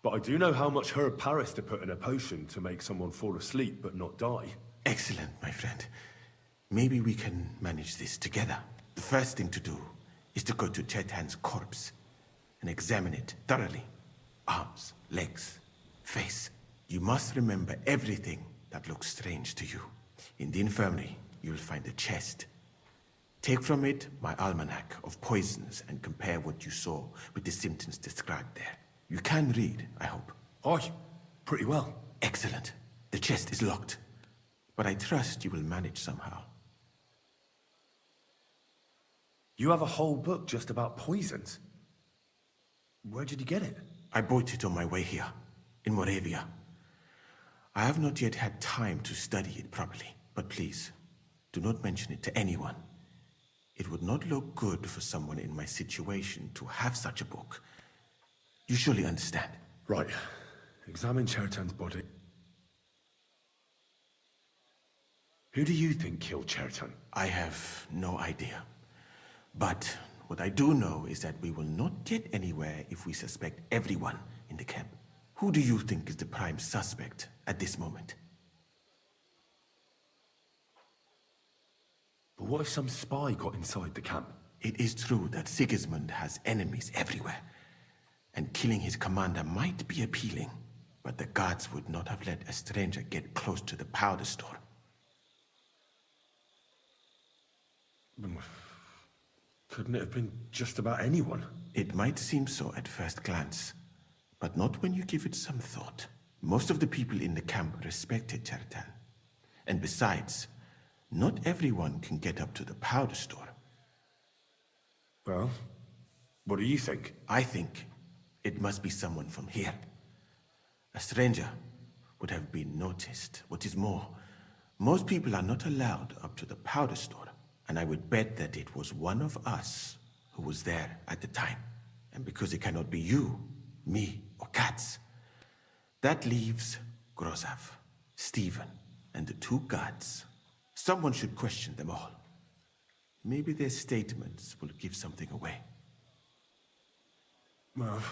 but I do know how much herb Paris to put in a potion to make someone fall asleep but not die. Excellent, my friend. Maybe we can manage this together. The first thing to do is to go to Chertan's corpse and examine it thoroughly. Arms, legs, face. You must remember everything that looks strange to you. In the infirmary, you'll find a chest. Take from it my almanac of poisons and compare what you saw with the symptoms described there. You can read, I hope. Aye, pretty well. Excellent. The chest is locked, but I trust you will manage somehow. You have a whole book just about poisons. Where did you get it? I bought it on my way here, in Moravia. I have not yet had time to study it properly, but please, do not mention it to anyone. It would not look good for someone in my situation to have such a book. You surely understand. Right. Examine Chertan's body. Who do you think killed Chertan? I have no idea. But what I do know is that we will not get anywhere if we suspect everyone in the camp. Who do you think is the prime suspect at this moment? But what if some spy got inside the camp? It is true that Sigismund has enemies everywhere, and killing his commander might be appealing, but the guards would not have let a stranger get close to the powder store. Couldn't it have been just about anyone? It might seem so at first glance, but not when you give it some thought. Most of the people in the camp respected Chertan. And besides, not everyone can get up to the powder store. Well, what do you think? I think it must be someone from here. A stranger would have been noticed. What is more, most people are not allowed up to the powder store. And I would bet that it was one of us who was there at the time. And because it cannot be you, me, or Katz, that leaves Grozav, Stephen, and the two guards. Someone should question them all. Maybe their statements will give something away. Well,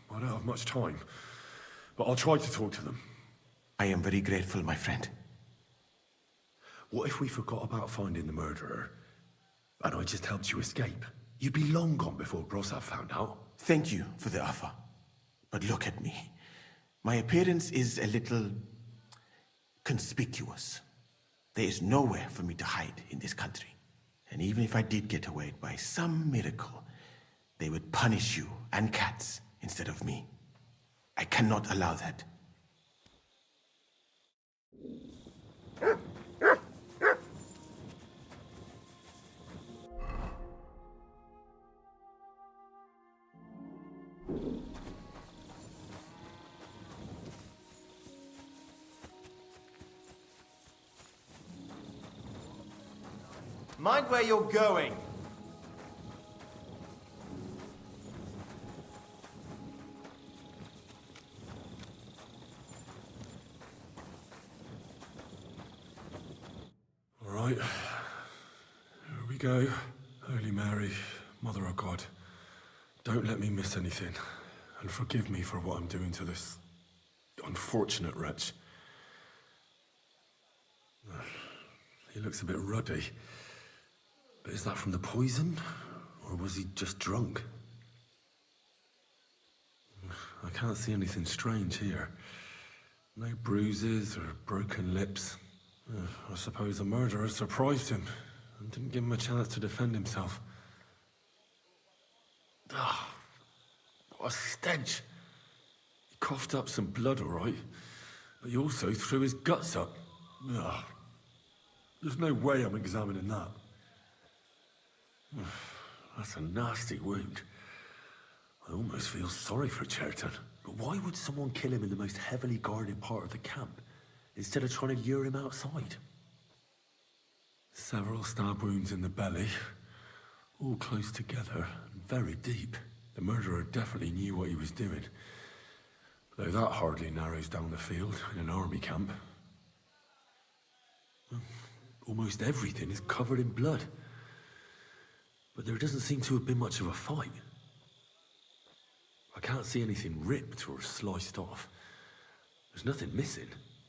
I don't have much time, but I'll try to talk to them. I am very grateful, my friend. What if we forgot about finding the murderer, and I just helped you escape? You'd be long gone before Grozav found out. Thank you for the offer. But look at me. My appearance is a little conspicuous. There is nowhere for me to hide in this country. And even if I did get away by some miracle, they would punish you and Katz instead of me. I cannot allow that. Mind where you're going. All right. Here we go. Holy Mary, Mother of God, don't let me miss anything, and forgive me for what I'm doing to this unfortunate wretch. He looks a bit ruddy. But is that from the poison? Or was he just drunk? I can't see anything strange here. No bruises or broken lips. I suppose the murderer surprised him and didn't give him a chance to defend himself. Ah, what a stench! He coughed up some blood, all right, but he also threw his guts up. Ugh. There's no way I'm examining that. That's a nasty wound. I almost feel sorry for Chertan. But why would someone kill him in the most heavily guarded part of the camp, instead of trying to lure him outside? Several stab wounds in the belly, all close together and very deep. The murderer definitely knew what he was doing. Though that hardly narrows down the field in an army camp. Almost everything is covered in blood. But there doesn't seem to have been much of a fight. I can't see anything ripped or sliced off. There's nothing missing.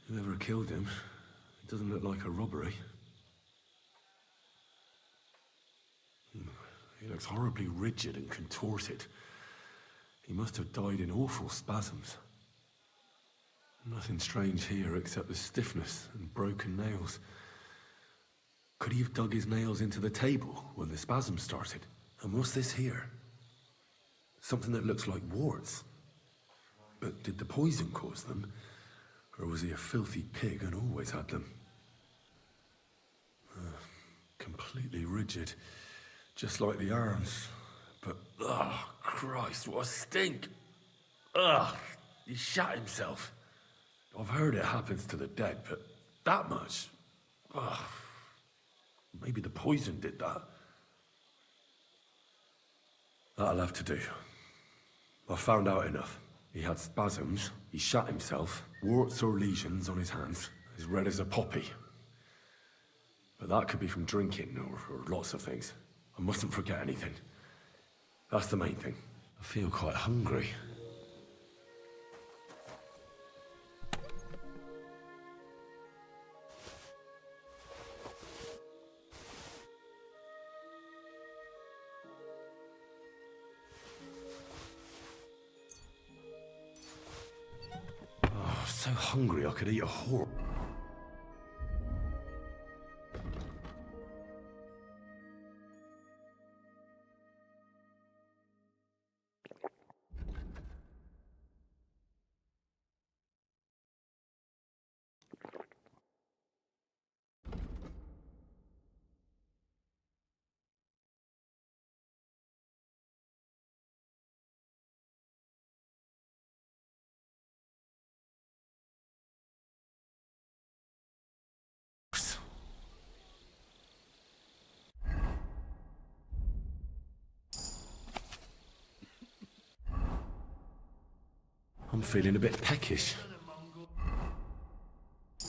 Whoever killed him, it doesn't look like a robbery. He looks horribly rigid and contorted. He must have died in awful spasms. Nothing strange here except the stiffness and broken nails. Could he have dug his nails into the table when the spasm started? And what's this here? Something that looks like warts. But did the poison cause them? Or was he a filthy pig and always had them? Completely rigid. Just like the arms. But, Christ, what a stink! He shot himself. I've heard it happens to the dead, but that much? Maybe the poison did that. That'll have to do. I found out enough. He had spasms, he shot himself, warts or lesions on his hands, as red as a poppy. But that could be from drinking, or lots of things. I mustn't forget anything. That's the main thing. I feel quite hungry. Oh, so hungry I could eat a horse. I'm feeling a bit peckish.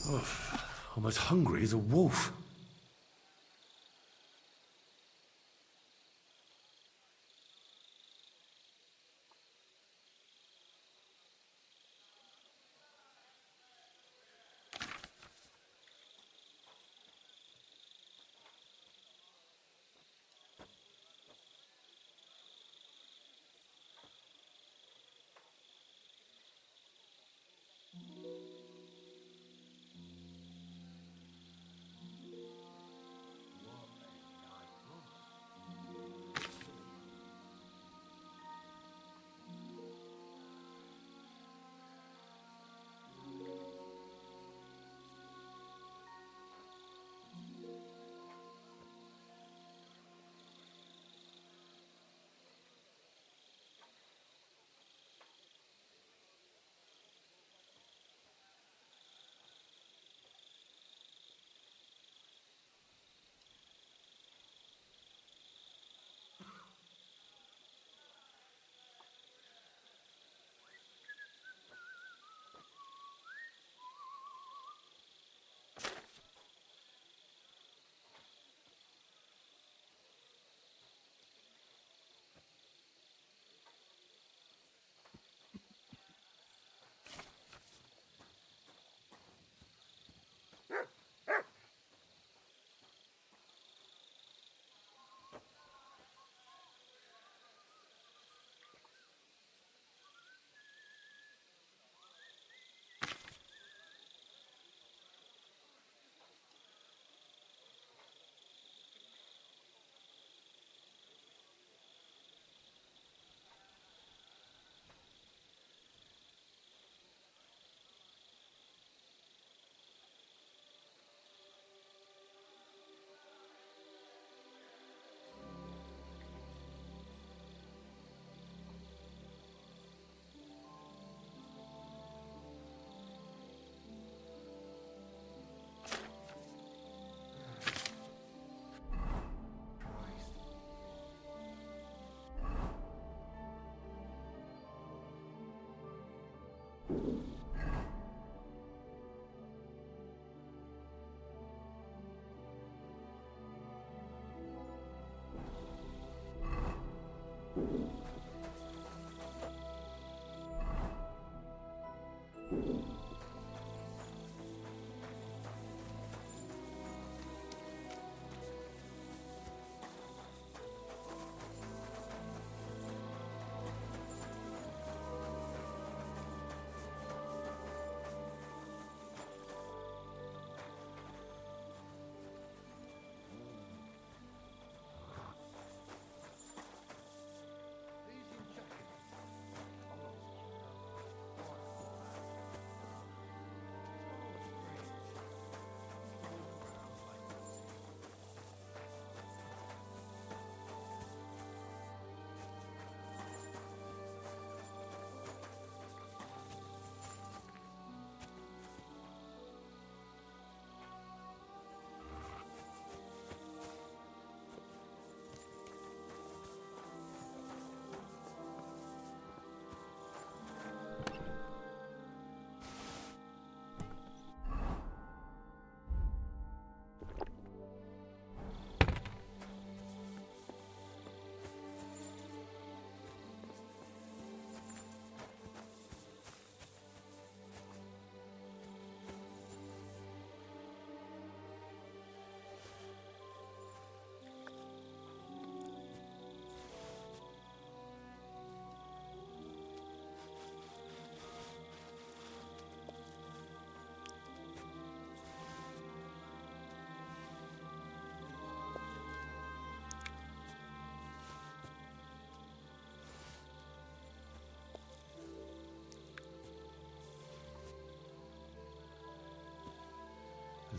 Oh, I'm as hungry as a wolf.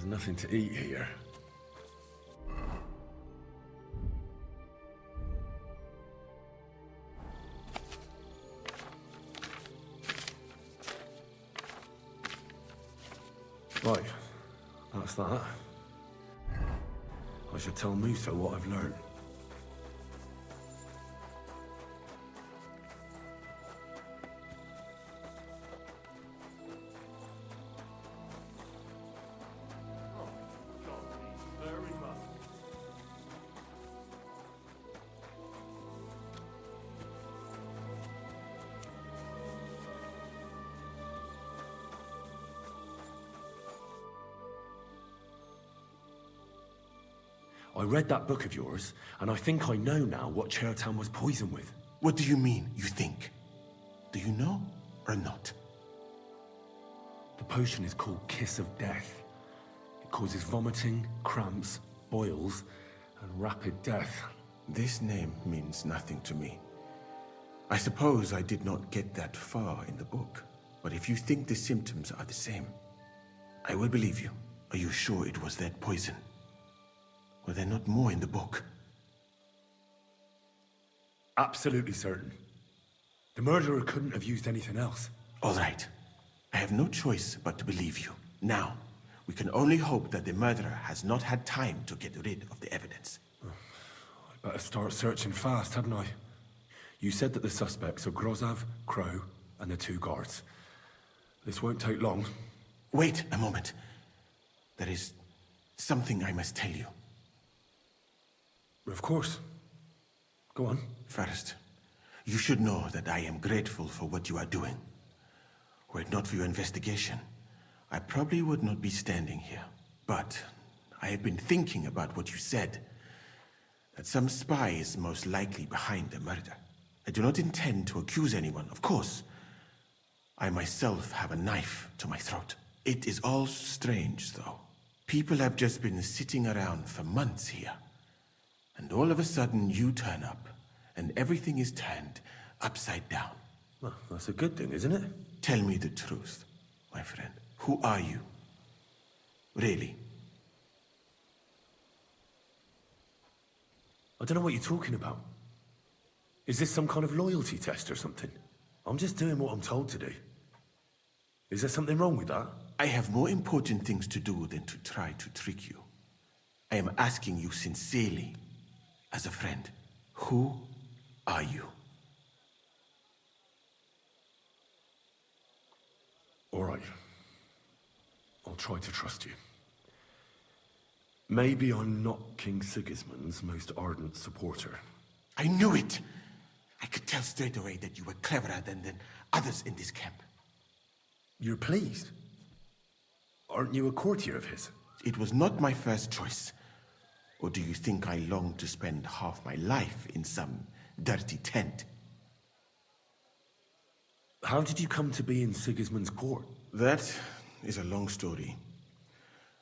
There's nothing to eat here. Right, that's that. I should tell Musa what I've learned. I read that book of yours, and I think I know now what Chertan was poisoned with. What do you mean, you think? Do you know, or not? The potion is called Kiss of Death. It causes vomiting, cramps, boils, and rapid death. This name means nothing to me. I suppose I did not get that far in the book, but if you think the symptoms are the same, I will believe you. Are you sure it was that poison? Were there not more in the book? Absolutely certain. The murderer couldn't have used anything else. All right. I have no choice but to believe you. Now, we can only hope that the murderer has not had time to get rid of the evidence. I better start searching fast, hadn't I? You said that the suspects are Grozav, Crow, and the 2 guards. This won't take long. Wait a moment. There is something I must tell you. Of course. Go on. First, you should know that I am grateful for what you are doing. Were it not for your investigation, I probably would not be standing here. But I have been thinking about what you said, that some spy is most likely behind the murder. I do not intend to accuse anyone, of course. I myself have a knife to my throat. It is all strange, though. People have just been sitting around for months here. And all of a sudden you turn up, and everything is turned upside down. Well, that's a good thing, isn't it? Tell me the truth, my friend. Who are you? Really? I don't know what you're talking about. Is this some kind of loyalty test or something? I'm just doing what I'm told to do. Is there something wrong with that? I have more important things to do than to try to trick you. I am asking you sincerely, as a friend. Who are you? All right. I'll try to trust you. Maybe I'm not King Sigismund's most ardent supporter. I knew it! I could tell straight away that you were cleverer than others in this camp. You're pleased? Aren't you a courtier of his? It was not my first choice. Or do you think I long to spend half my life in some dirty tent? How did you come to be in Sigismund's court? That is a long story.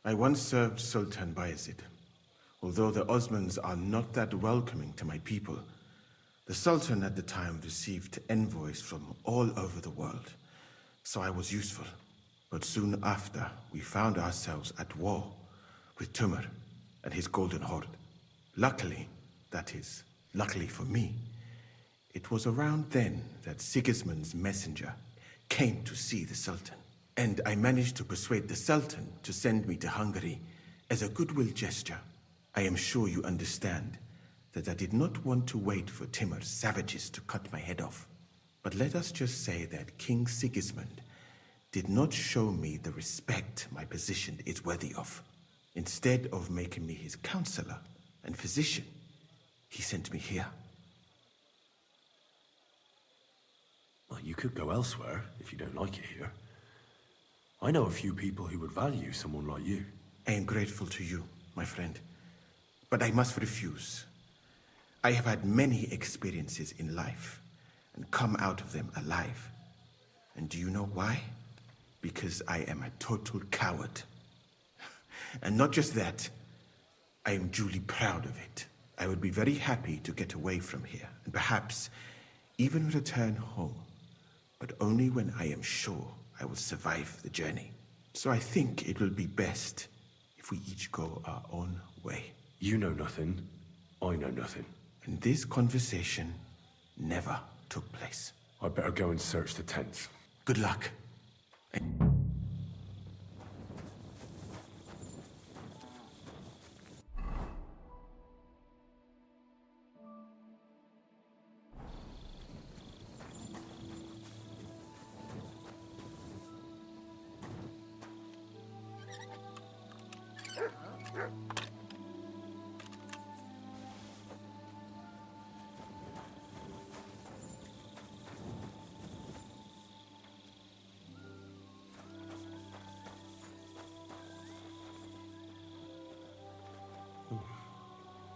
I once served Sultan Bayezid. Although the Osmans are not that welcoming to my people, the Sultan at the time received envoys from all over the world, so I was useful. But soon after, we found ourselves at war with Timur and his Golden Horde. Luckily, that is, luckily for me, it was around then that Sigismund's messenger came to see the Sultan. And I managed to persuade the Sultan to send me to Hungary as a goodwill gesture. I am sure you understand that I did not want to wait for Timur's savages to cut my head off. But let us just say that King Sigismund did not show me the respect my position is worthy of. Instead of making me his counselor and physician, he sent me here. Well, you could go elsewhere if you don't like it here. I know a few people who would value someone like you. I am grateful to you, my friend. But I must refuse. I have had many experiences in life and come out of them alive. And do you know why? Because I am a total coward. And not just that, I am duly proud of it. I would be very happy to get away from here, and perhaps even return home, but only when I am sure I will survive the journey. So I think it will be best if we each go our own way. You know nothing. I know nothing. And this conversation never took place. I'd better go and search the tents. Good luck.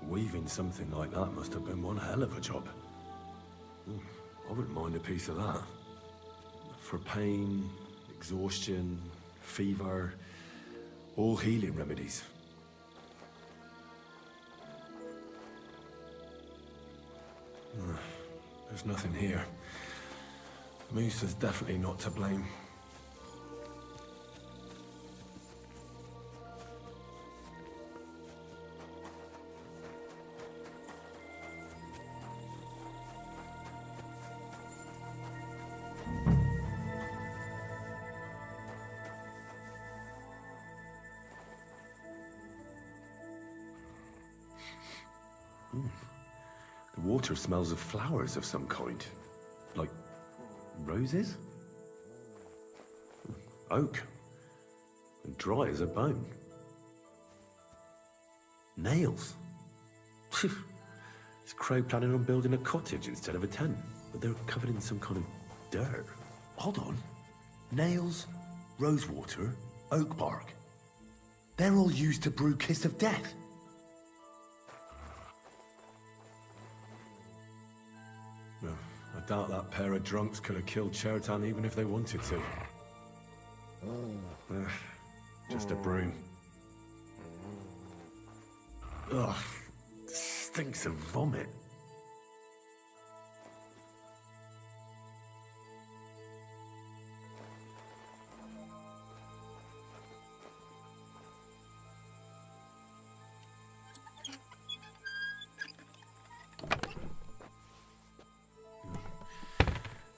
Weaving something like that must have been one hell of a job. I wouldn't mind a piece of that. For pain, exhaustion, fever, all healing remedies. There's nothing here. Moose is definitely not to blame. The water smells of flowers of some kind. Like roses? Oak. And dry as a bone. Nails. Is Crow planning on building a cottage instead of a tent? But they're covered in some kind of dirt. Hold on. Nails, rosewater, oak bark. They're all used to brew Kiss of Death. I doubt that pair of drunks could have killed Chertan even if they wanted to. Just a broom. Ugh, stinks of vomit.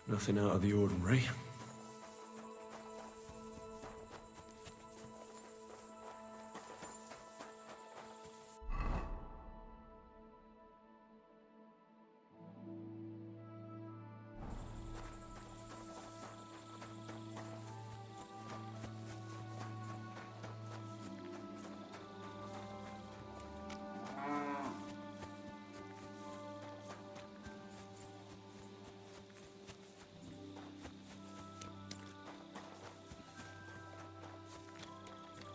Nothing out of the ordinary.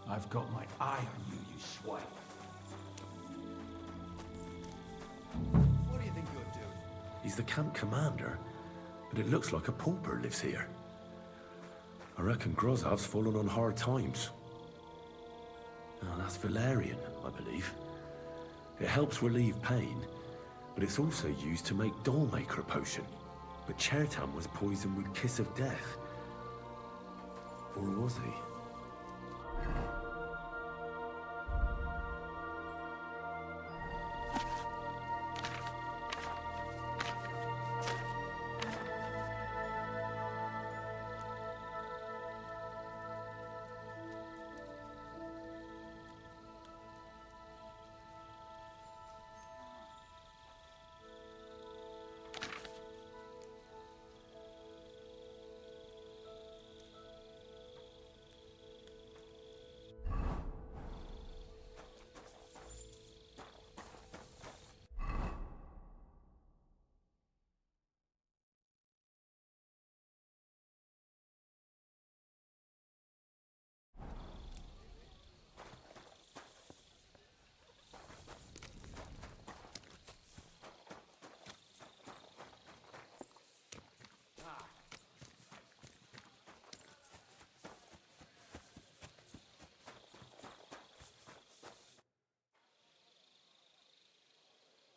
I've got my eye on you, you swell. What do you think you're doing? He's the camp commander, but it looks like a pauper lives here. I reckon Grozav's fallen on hard times. Oh, that's Valerian, I believe. It helps relieve pain, but it's also used to make Dollmaker potion. But Chertan was poisoned with Kiss of Death. Or was he?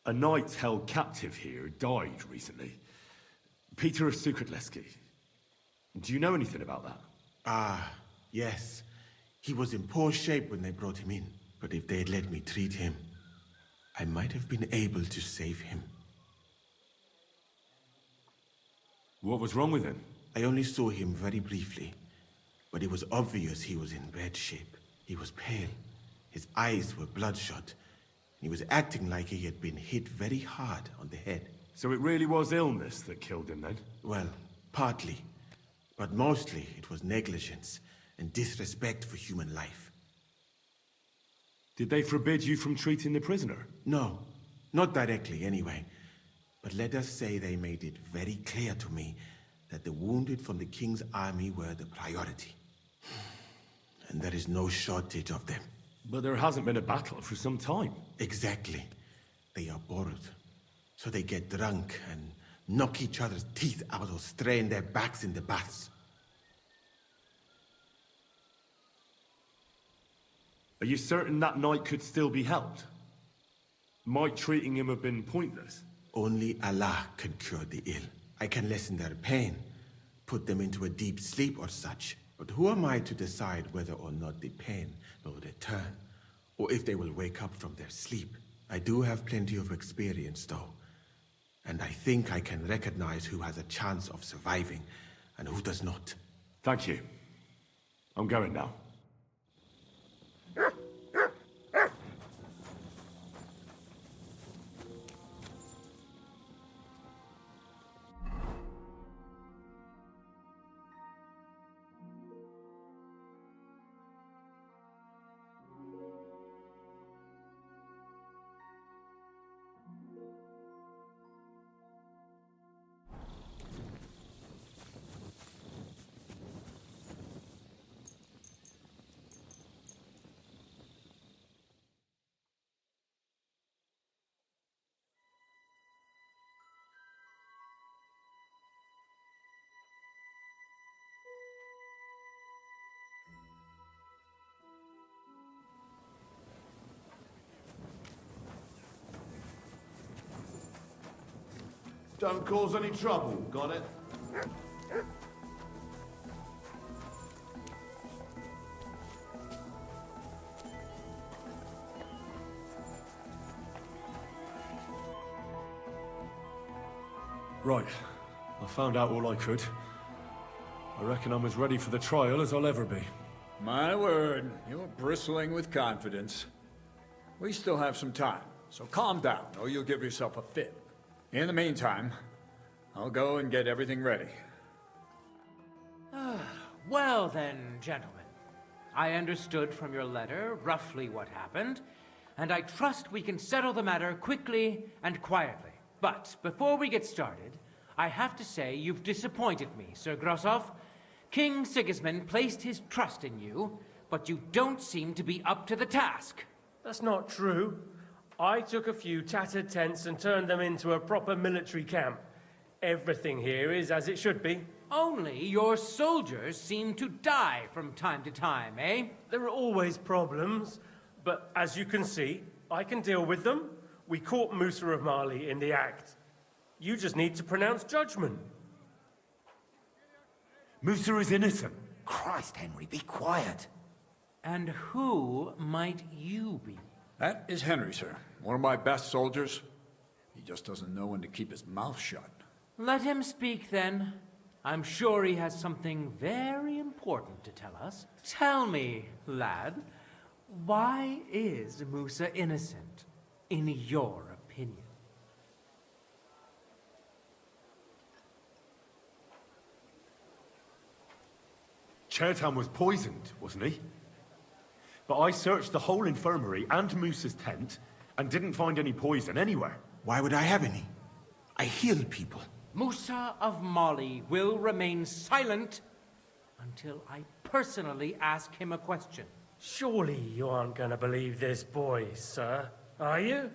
A knight held captive here died recently. Peter of Sukatleski. Do you know anything about that? Ah, yes. He was in poor shape when they brought him in, but if they had let me treat him, I might have been able to save him. What was wrong with him? I only saw him very briefly, but it was obvious he was in bad shape. He was pale, his eyes were bloodshot. He was acting like he had been hit very hard on the head. So it really was illness that killed him then? Well, partly. But mostly it was negligence and disrespect for human life. Did they forbid you from treating the prisoner? No, not directly anyway. But let us say they made it very clear to me that the wounded from the King's army were the priority. And there is no shortage of them. But there hasn't been a battle for some time. Exactly. They are bored. So they get drunk and knock each other's teeth out or strain their backs in the baths. Are you certain that night could still be held? Might treating him have been pointless? Only Allah can cure the ill. I can lessen their pain, put them into a deep sleep or such. But who am I to decide whether or not the pain will return, or if they will wake up from their sleep? I do have plenty of experience, though. And I think I can recognize who has a chance of surviving, and who does not. Thank you. I'm going now. Don't cause any trouble, got it? Right. I found out all I could. I reckon I'm as ready for the trial as I'll ever be. My word, you're bristling with confidence. We still have some time, so calm down, or you'll give yourself a fit. In the meantime, I'll go and get everything ready. Well then, gentlemen. I understood from your letter roughly what happened, and I trust we can settle the matter quickly and quietly. But before we get started, I have to say you've disappointed me, Sir Grosov. King Sigismund placed his trust in you, but you don't seem to be up to the task. That's not true. I took a few tattered tents and turned them into a proper military camp. Everything here is as it should be. Only your soldiers seem to die from time to time, eh? There are always problems, but as you can see, I can deal with them. We caught Musa of Mali in the act. You just need to pronounce judgment. Musa is innocent. Christ, Henry, be quiet. And who might you be? That is Henry, sir. One of my best soldiers. He just doesn't know when to keep his mouth shut. Let him speak, then. I'm sure he has something very important to tell us. Tell me, lad, why is Musa innocent, in your opinion? Chertan was poisoned, wasn't he? But I searched the whole infirmary and Musa's tent and didn't find any poison anywhere. Why would I have any? I heal people. Musa of Mali will remain silent until I personally ask him a question. Surely you aren't going to believe this boy, sir, are you?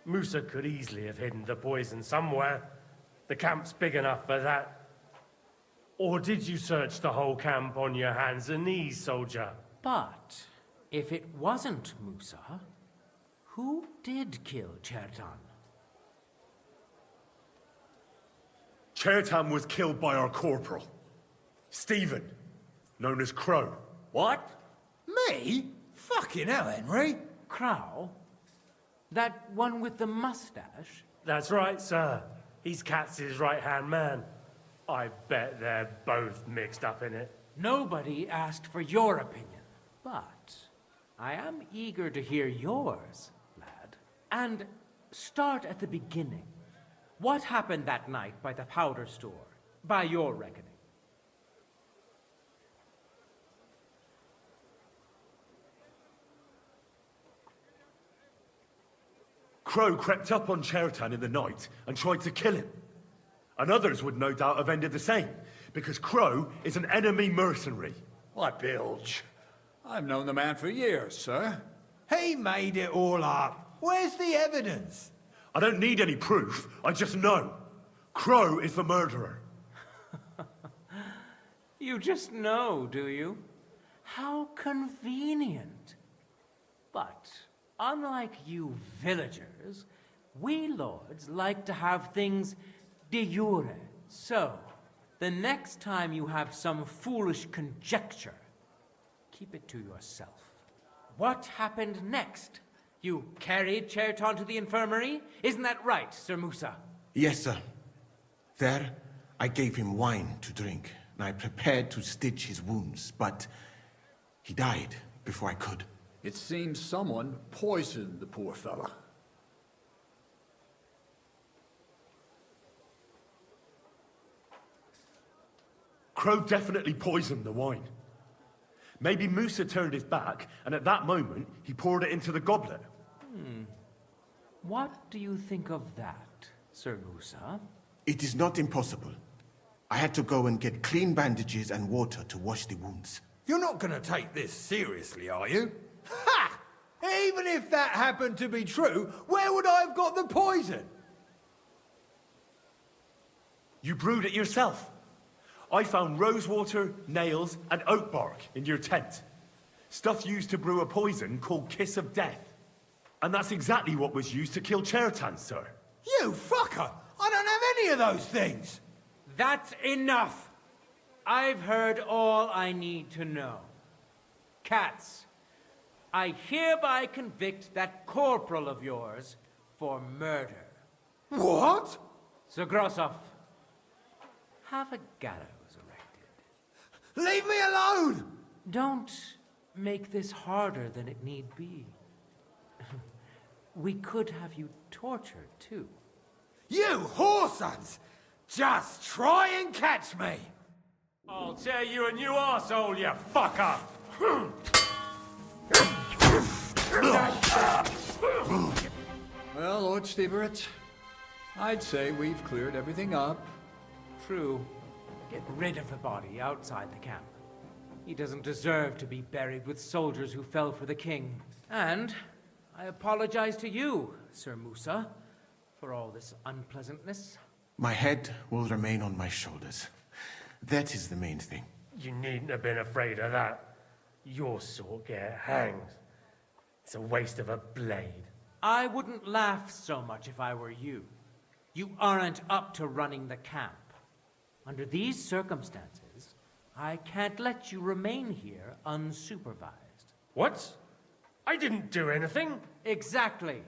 Musa could easily have hidden the poison somewhere. The camp's big enough for that. Or did you search the whole camp on your hands and knees, soldier? But if it wasn't Musa, who did kill Chertan? Chertan was killed by our corporal, Stephen, known as Crow. What? Me? Fucking hell, Henry. Crow? That one with the mustache? That's right, sir. He's Katz's right-hand man. I bet they're both mixed up in it. Nobody asked for your opinion, but I am eager to hear yours, lad. And start at the beginning. What happened that night by the powder store, by your reckoning? Crow crept up on Chertan in the night and tried to kill him. And others would no doubt have ended the same, because Crow is an enemy mercenary. What bilge? I've known the man for years, sir. He made it all up. Where's the evidence? I don't need any proof, I just know. Crow is the murderer. You just know, do you? How convenient. But unlike you villagers, we lords like to have things de jure. So, the next time you have some foolish conjecture, keep it to yourself. What happened next? You carried Chertan to the infirmary? Isn't that right, Sir Musa? Yes, sir. There, I gave him wine to drink, and I prepared to stitch his wounds, but he died before I could. It seems someone poisoned the poor fella. Crow definitely poisoned the wine. Maybe Musa turned his back, and at that moment, he poured it into the goblet. What do you think of that, Sir Musa? It is not impossible. I had to go and get clean bandages and water to wash the wounds. You're not gonna take this seriously, are you? Ha! Even if that happened to be true, where would I have got the poison? You brewed it yourself. I found rosewater, nails, and oak bark in your tent. Stuff used to brew a poison called Kiss of Death. And that's exactly what was used to kill Chertan, sir. You fucker! I don't have any of those things! That's enough! I've heard all I need to know. Katz, I hereby convict that corporal of yours for murder. What? Sir Grossoff, have a gallows erected. Leave me alone! Don't make this harder than it need be. We could have you tortured, too. You whoresons! Just try and catch me! I'll tear you a new arsehole, you fucker! Well, Lord Stieberitz, I'd say we've cleared everything up. True. Get rid of the body outside the camp. He doesn't deserve to be buried with soldiers who fell for the king. And I apologize to you, Sir Musa, for all this unpleasantness. My head will remain on my shoulders. That is the main thing. You needn't have been afraid of that. Your sort get hanged. It's a waste of a blade. I wouldn't laugh so much if I were you. You aren't up to running the camp. Under these circumstances, I can't let you remain here unsupervised. What? I didn't do anything. Exactly.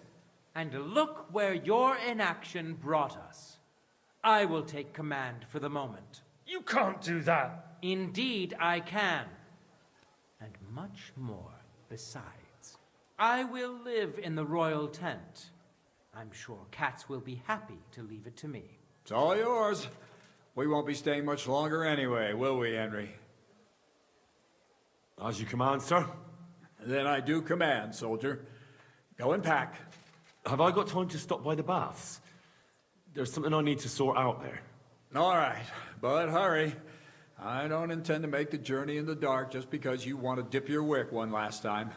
And look where your inaction brought us. I will take command for the moment. You can't do that. Indeed, I can. And much more besides. I will live in the royal tent. I'm sure Katz will be happy to leave it to me. It's all yours. We won't be staying much longer anyway, will we, Henry? As you command, sir. Then I do command, soldier. Go and pack. Have I got time to stop by the baths? There's something I need to sort out there. All right, but hurry. I don't intend to make the journey in the dark just because you want to dip your wick one last time.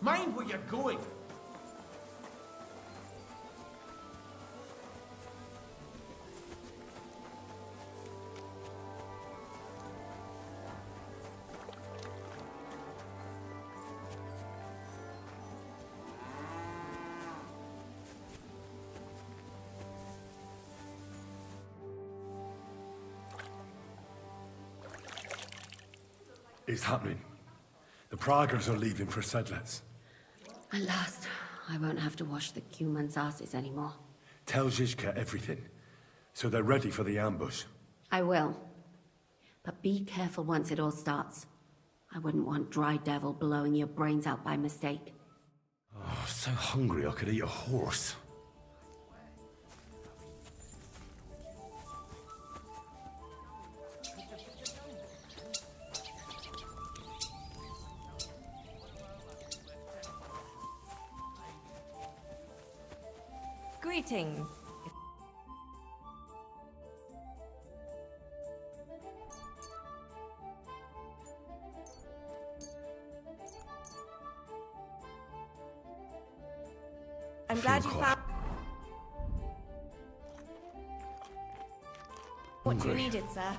Mind where you're going. It's happening. The Praggers are leaving for Sedlets. At last, I won't have to wash the Cumans' asses anymore. Tell Zizka everything, so they're ready for the ambush. I will. But be careful once it all starts. I wouldn't want Dry Devil blowing your brains out by mistake. Oh, so hungry I could eat a horse. Greetings. I'm glad you found what you needed, sir.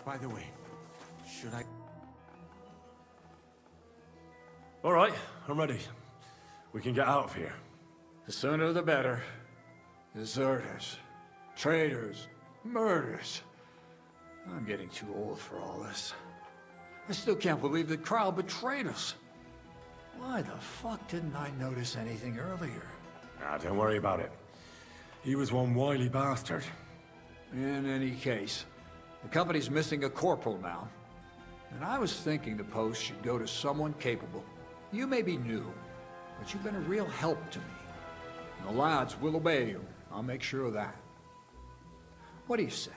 By the way, should I... All right, I'm ready. We can get out of here. The sooner the better. Deserters, traitors, murders. I'm getting too old for all this. I still can't believe that Kral betrayed us. Why the fuck didn't I notice anything earlier? Ah, don't worry about it. He was one wily bastard. In any case, the company's missing a corporal now. And I was thinking the post should go to someone capable. You may be new, but you've been a real help to me. And the lads will obey you. I'll make sure of that. What do you say?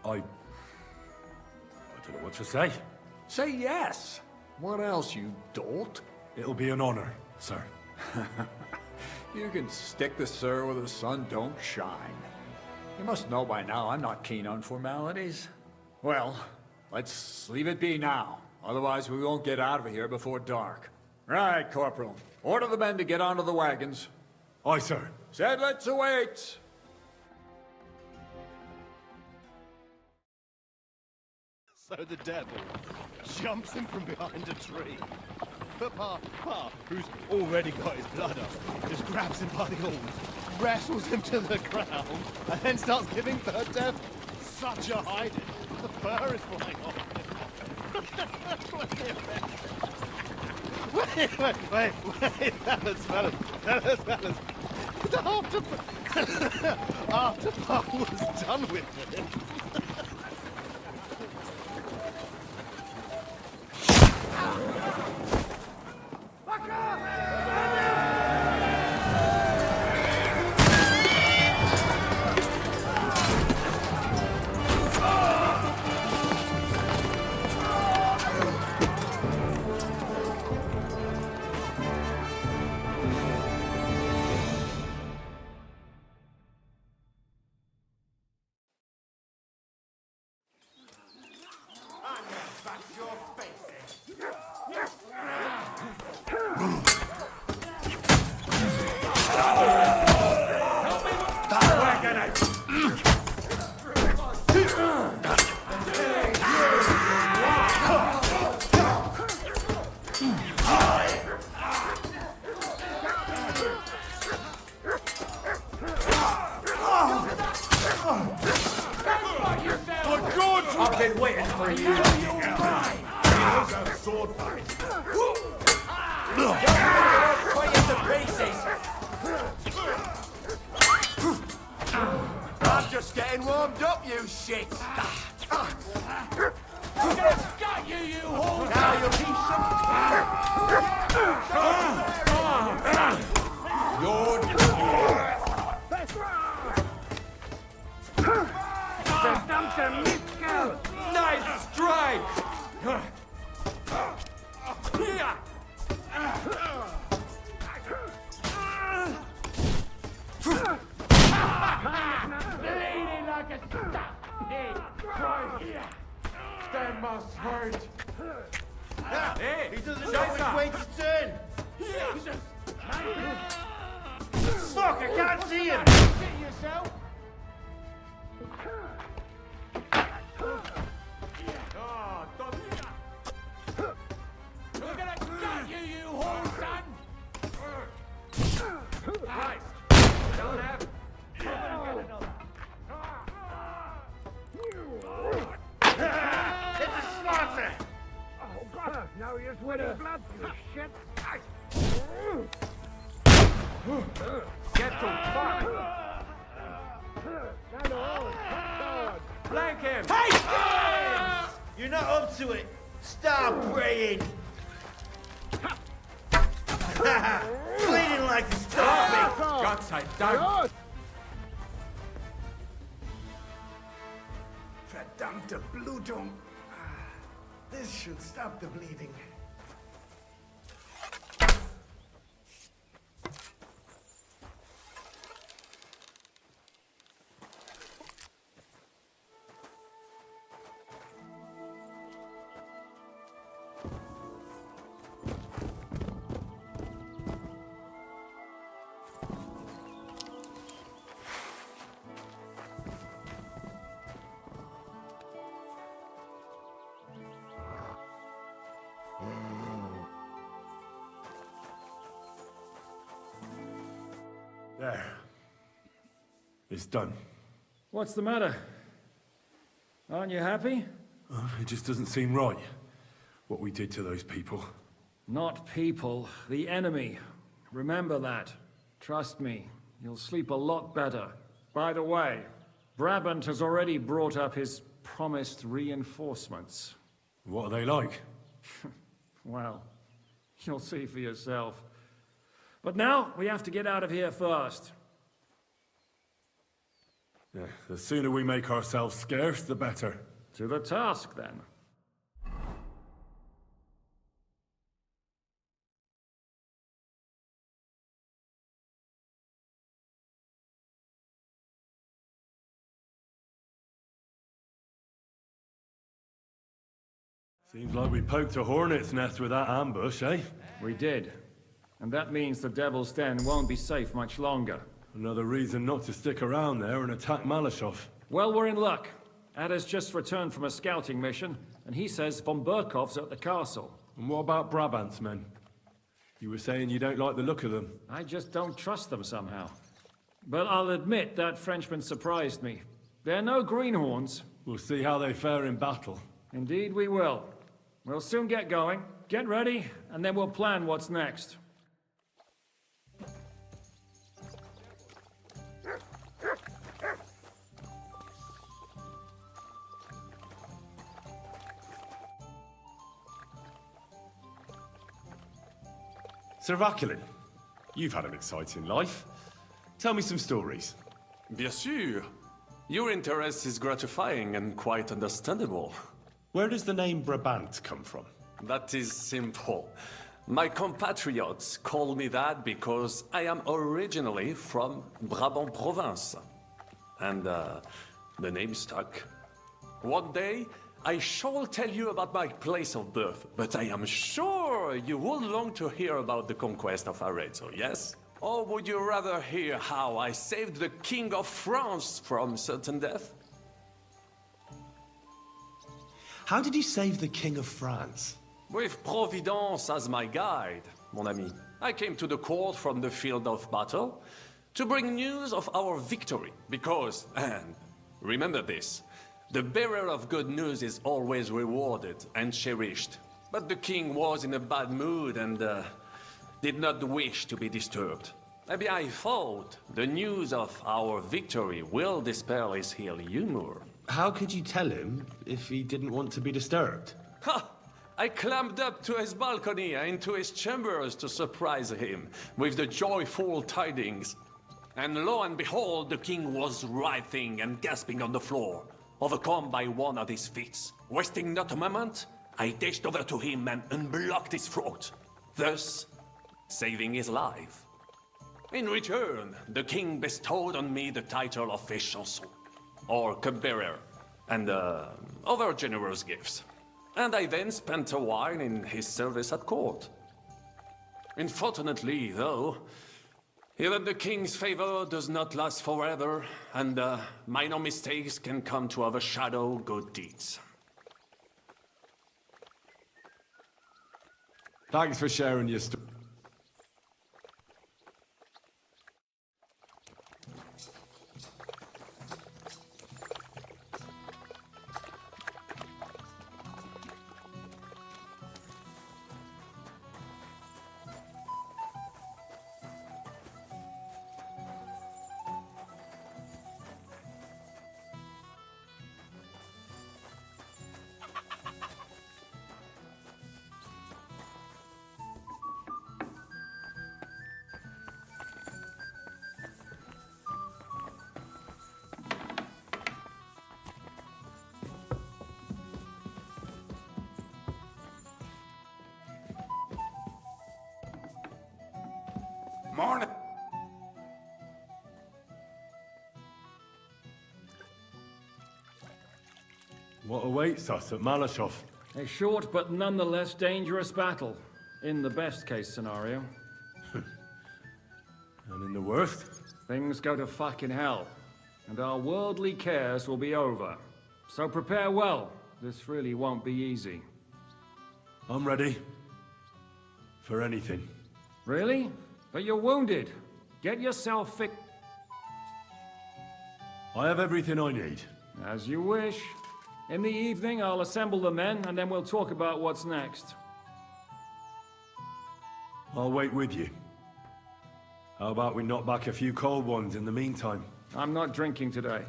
I don't know what to say. Say yes! What else, you dolt? It'll be an honor, sir. You can stick the sir where the sun don't shine. You must know by now I'm not keen on formalities. Well, let's leave it be now. Otherwise we won't get out of here before dark. Right, Corporal. Order the men to get onto the wagons. Aye, sir. Sedlets awaits! So the devil jumps him from behind a tree. But Pa, who's already got his blood up, just grabs him by the horns, wrestles him to the ground, and then starts giving the devil such a hiding. The fur is flying off. Wait, fellas. After Pa was done with him, I've been waiting for you. knows how to sword fight. Cut you to pieces. I'm just getting warmed up, you shit. I'm gonna gut you, you whore! Now you'll be Nice strike! Bleeding like a stuck pig! That must hurt! Hey, he doesn't know which way to turn. Fuck, I can't see him. Get yourself! We're gonna gut you, you whore son! Christ! Don't have... It's a slaughter. Oh, God! Now you're sweating blood, you shit! Get to fuck! Flank him! Hey! You're not up to it. Stop praying. Bleeding like a starving. Gott sei Dank! Verdammte Blutung. This should stop the bleeding. There. It's done. What's the matter? Aren't you happy? It just doesn't seem right, what we did to those people. Not people, the enemy. Remember that. Trust me, you'll sleep a lot better. By the way, Brabant has already brought up his promised reinforcements. What are they like? Well, you'll see for yourself. But now, we have to get out of here first. Yeah, the sooner we make ourselves scarce, the better. To the task, then. Seems like we poked a hornet's nest with that ambush, eh? We did. And that means the Devil's Den won't be safe much longer. Another reason not to stick around there and attack Malashov. Well, we're in luck. Ada's just returned from a scouting mission, and he says von Burkov's at the castle. And what about Brabant's men? You were saying you don't like the look of them. I just don't trust them somehow. But I'll admit that Frenchman surprised me. They're no greenhorns. We'll see how they fare in battle. Indeed we will. We'll soon get going. Get ready, and then we'll plan what's next. Sir Vaculin, you've had an exciting life. Tell me some stories. Bien sûr. Your interest is gratifying and quite understandable. Where does the name Brabant come from? That is simple. My compatriots call me that because I am originally from Brabant province. And the name stuck. One day, I shall tell you about my place of birth, but I am sure you would long to hear about the conquest of Arezzo, yes? Or would you rather hear how I saved the King of France from certain death? How did you save the King of France? With Providence as my guide, mon ami. I came to the court from the field of battle to bring news of our victory, because, and remember this, the bearer of good news is always rewarded and cherished. But the king was in a bad mood and did not wish to be disturbed. Maybe I thought the news of our victory will dispel his ill humor. How could you tell him if he didn't want to be disturbed? Ha! I climbed up to his balcony and to his chambers to surprise him with the joyful tidings. And lo and behold, the king was writhing and gasping on the floor, overcome by one of his fits. Wasting not a moment, I dashed over to him and unblocked his throat, thus saving his life. In return, the king bestowed on me the title of Féchanson, or cupbearer, and other generous gifts. And I then spent a while in his service at court. Unfortunately, though, even the king's favor does not last forever, and minor mistakes can come to overshadow good deeds. Thanks for sharing your story. Morning. What awaits us at Malashov? A short but nonetheless dangerous battle, in the best case scenario. And in the worst? Things go to fucking hell, and our worldly cares will be over. So prepare well. This really won't be easy. I'm ready. For anything. Really? But you're wounded. Get yourself I have everything I need. As you wish. In the evening, I'll assemble the men, and then we'll talk about what's next. I'll wait with you. How about we knock back a few cold ones in the meantime? I'm not drinking today.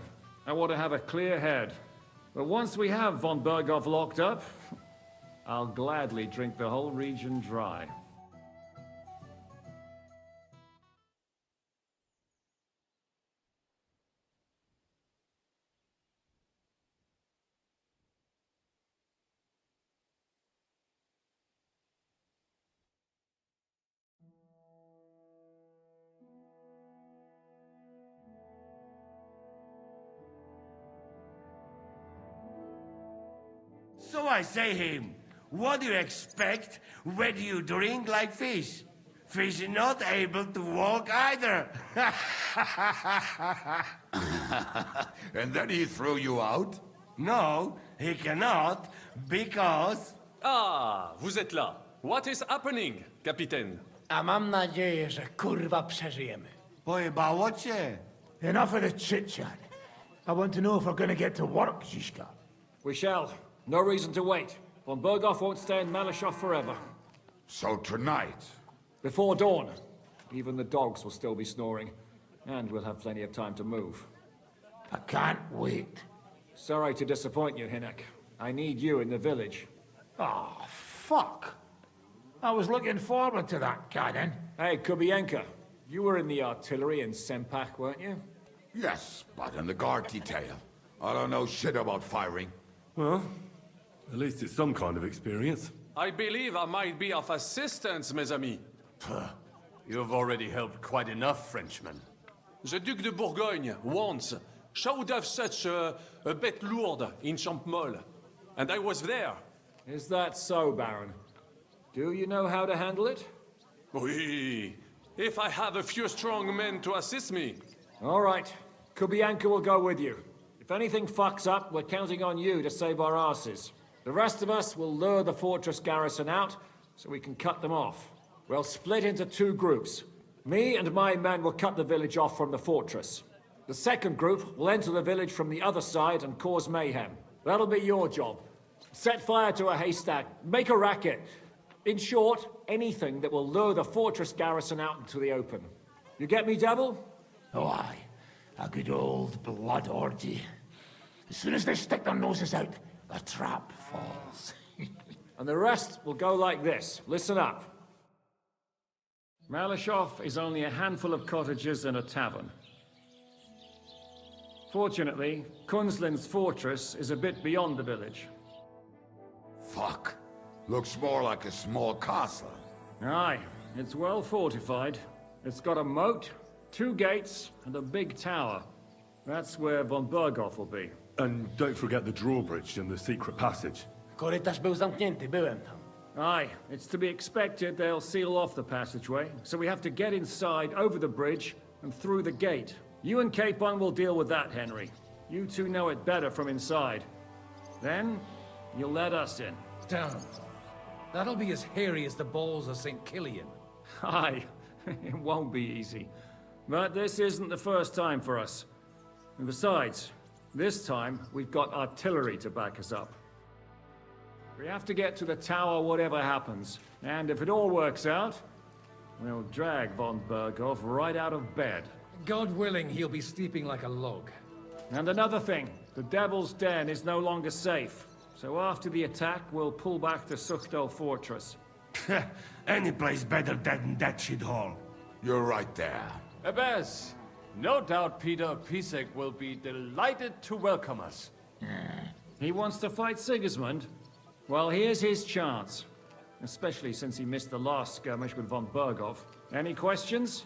I want to have a clear head. But once we have von Berghoff locked up, I'll gladly drink the whole region dry. So I say him, what do you expect when you drink like fish? Fish is not able to walk either. And then he threw you out? No, he cannot, because... Ah, vous êtes là. What is happening, Capitaine? A mam nadzieję, że kurwa przeżyjemy. Pojebało cię. Enough of the chit-chat. I want to know if we're gonna get to work, Zizka. We shall. No reason to wait. Von Berghoff won't stay in Malashov forever. So tonight? Before dawn. Even the dogs will still be snoring. And we'll have plenty of time to move. I can't wait. Sorry to disappoint you, Hinnek. I need you in the village. Oh, fuck. I was looking forward to that, cannon. Hey, Kubienka. You were in the artillery in Sempak, weren't you? Yes, but in the guard detail. I don't know shit about firing. Well, at least it's some kind of experience. I believe I might be of assistance, mes amis. You've already helped quite enough, Frenchmen. The Duc de Bourgogne, once, showed off such a bête lourde in Champmol. And I was there. Is that so, Baron? Do you know how to handle it? Oui. If I have a few strong men to assist me. All right. Kubianka will go with you. If anything fucks up, we're counting on you to save our asses. The rest of us will lure the fortress garrison out, so we can cut them off. We'll split into two groups. Me and my men will cut the village off from the fortress. The second group will enter the village from the other side and cause mayhem. That'll be your job. Set fire to a haystack. Make a racket. In short, anything that will lure the fortress garrison out into the open. You get me, Devil? Oh, aye. A good old blood orgy. As soon as they stick their noses out, the trap falls. And the rest will go like this. Listen up. Malishov is only a handful of cottages and a tavern. Fortunately, Kunzlin's fortress is a bit beyond the village. Fuck. Looks more like a small castle. Aye, it's well fortified. It's got a moat, 2 gates, and a big tower. That's where von Berghoff will be. And don't forget the drawbridge and the secret passage. Korytarz był zamknięty, byłem tam. Aye, it's to be expected they'll seal off the passageway, so we have to get inside, over the bridge, and through the gate. You and Capon will deal with that, Henry. You two know it better from inside. Then, you'll let us in. Damn. That'll be as hairy as the balls of St. Killian. Aye, it won't be easy. But this isn't the first time for us. And besides, this time we've got artillery to back us up. We have to get to the tower whatever happens. And if it all works out, we'll drag von Berghoff right out of bed. God willing, he'll be sleeping like a log. And another thing, the Devil's Den is no longer safe. So after the attack, we'll pull back to Suchtel Fortress. Any place better than that shithole. You're right there. Abbas, no doubt Peter Pisek will be delighted to welcome us. He wants to fight Sigismund? Well, here's his chance. Especially since he missed the last skirmish with von Berghoff. Any questions?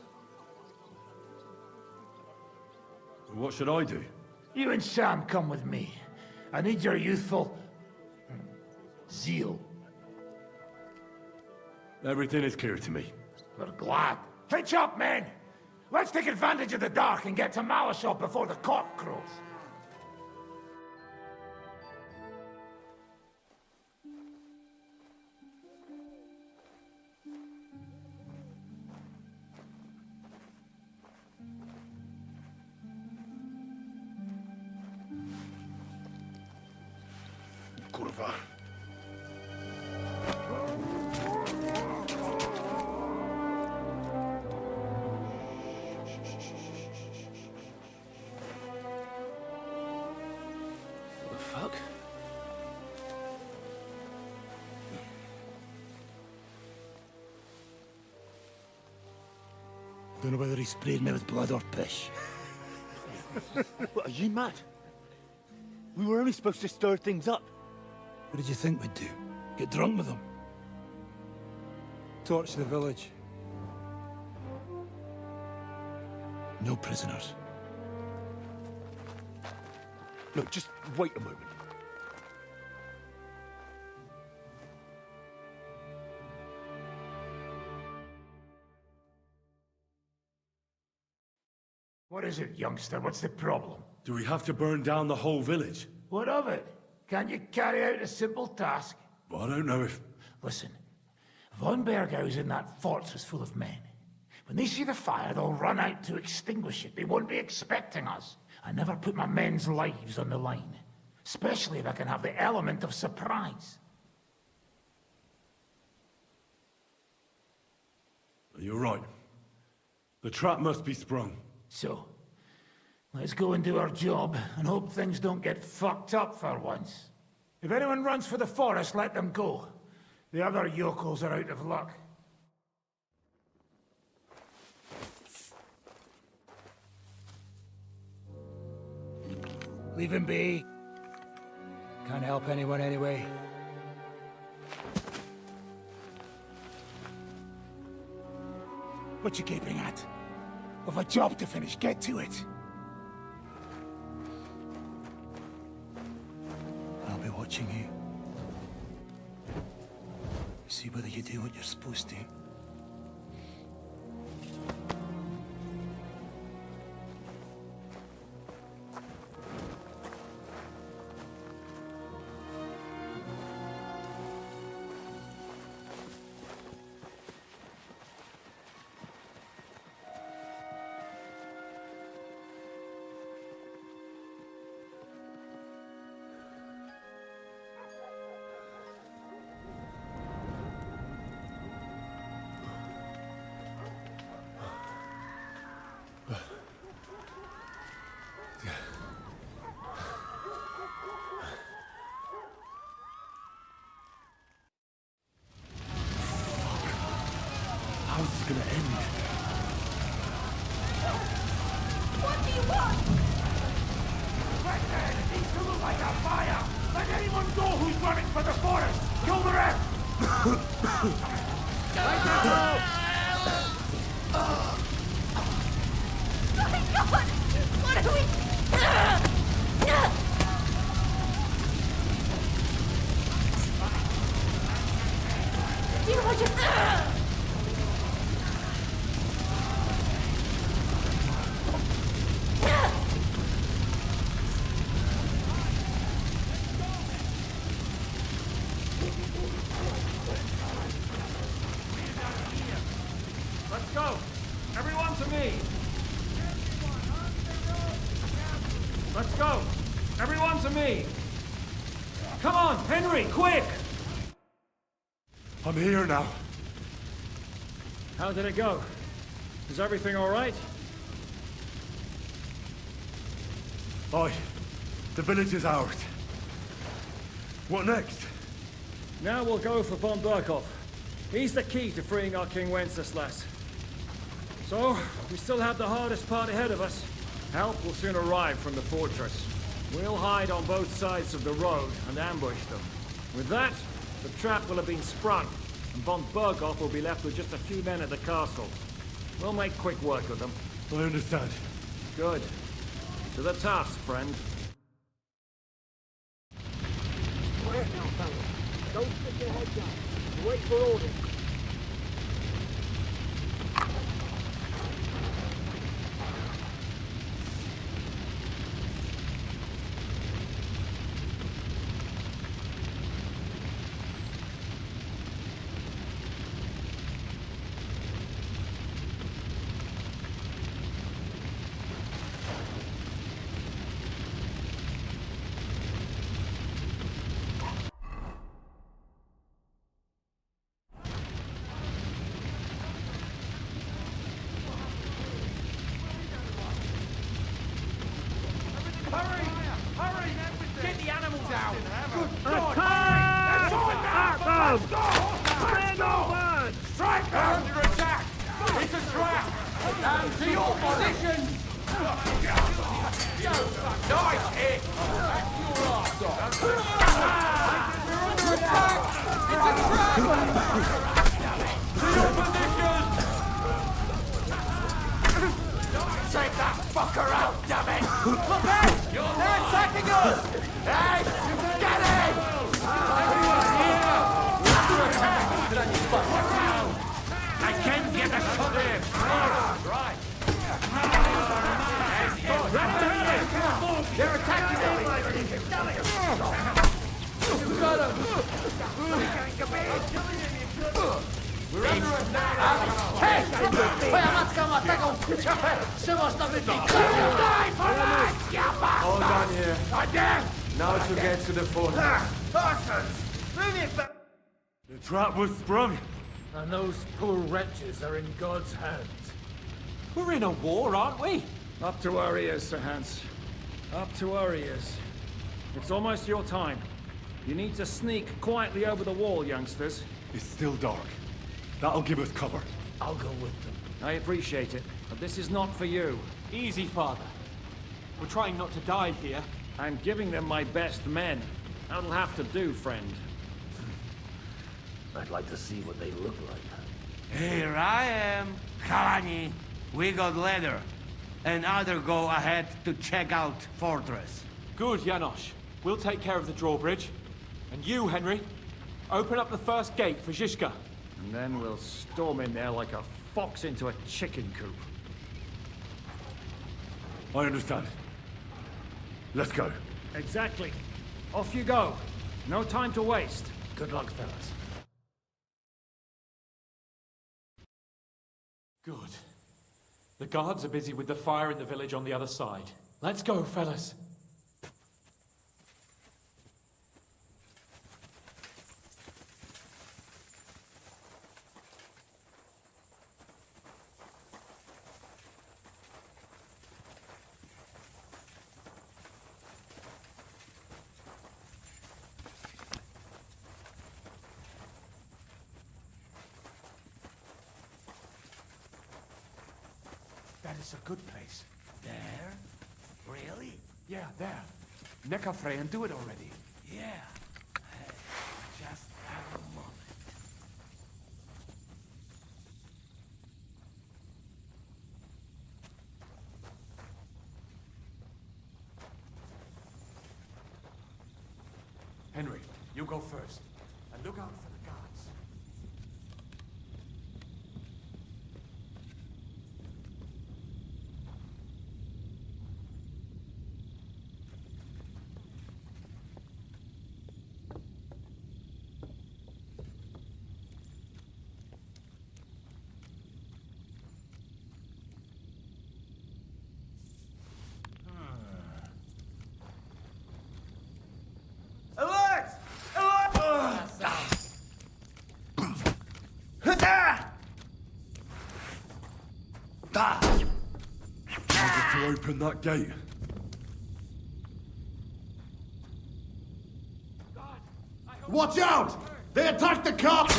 What should I do? You and Sam come with me. I need your youthful... zeal. Everything is clear to me. We're glad. Hitch up, men! Let's take advantage of the dark and get to Malishov before the cock crows. Kurwa. What the fuck? Don't know whether he sprayed me with blood or piss. What, are you mad? We were only supposed to stir things up. What did you think we'd do? Get drunk with them? Torch the village. No prisoners. Look, just wait a moment. What is it, youngster? What's the problem? Do we have to burn down the whole village? What of it? Can't you carry out a simple task? Well, I don't know if... Listen, von Berghau's in that fortress full of men. When they see the fire, they'll run out to extinguish it. They won't be expecting us. I never put my men's lives on the line. Especially if I can have the element of surprise. You're right. The trap must be sprung. So, let's go and do our job, and hope things don't get fucked up for once. If anyone runs for the forest, let them go. The other yokels are out of luck. Leave him be. Can't help anyone anyway. What you gaping at? We've a job to finish. Get to it. I'll be watching you. See whether you do what you're supposed to. how's this gonna end? What do you want? Right there, it needs to look like a fire! Let anyone go who's running for the forest! Kill the rest! My God! What are we... You want to... Let's go! Everyone to me! Let's go! Everyone to me! Come on, Henry, quick! I'm here now. How did it go? Is everything all right? Aye. The village is ours. What next? Now we'll go for von Berkhoff. He's the key to freeing our King Wenceslas. So, we still have the hardest part ahead of us. Help will soon arrive from the fortress. We'll hide on both sides of the road and ambush them. With that, the trap will have been sprung, and von Berkhoff will be left with just a few men at the castle. We'll make quick work of them. I understand. Good. To the task, friend. Quiet now, fellas. Don't stick your head down. Wait for orders. Hurry! Hurry! Get the animals out! Good God! That's all now! Let's go! Let's go! Strike them! Under attack! It's a trap! And to your positions! Nice hit! Back your arse off! We're under attack! It's a trap! To your positions! Take that fucker out, damn it! Look out! They're attacking us! Hey! Get in! Everyone here! We're under attack! I can't get a shot in! Right! They're attacking me! Got him! We're under attack! Hej! Twoja matka ma taką ciapę, że można wypić! Die for life, you bastard! Hold on here. I'm dead! Now to get to the fort. Parsons! Move it back! The trap was sprung. And those poor wretches are in God's hands. We're in a war, aren't we? Up to our ears, Sir Hans. Up to our ears. It's almost your time. You need to sneak quietly over the wall, youngsters. It's still dark. That'll give us cover. I'll go with them. I appreciate it, but this is not for you. Easy, Father. We're trying not to die here. I'm giving them my best men. That'll have to do, friend. I'd like to see what they look like. Here I am, Kalani. We got leather. And other go ahead to check out fortress. Good, Janosch. We'll take care of the drawbridge. And you, Henry, open up the first gate for Zizka. And then we'll storm in there like a fox into a chicken coop. I understand. Let's go. Exactly. Off you go. No time to waste. Good luck, fellas. Good. The guards are busy with the fire in the village on the other side. Let's go, fellas. That is a good place. There? Really? Yeah, there. Nekafre and do it already. Yeah. Just have a moment. Henry, you go first. And look out for the guards. Alert! Alert! To open that gate. Watch out! They attacked the cop!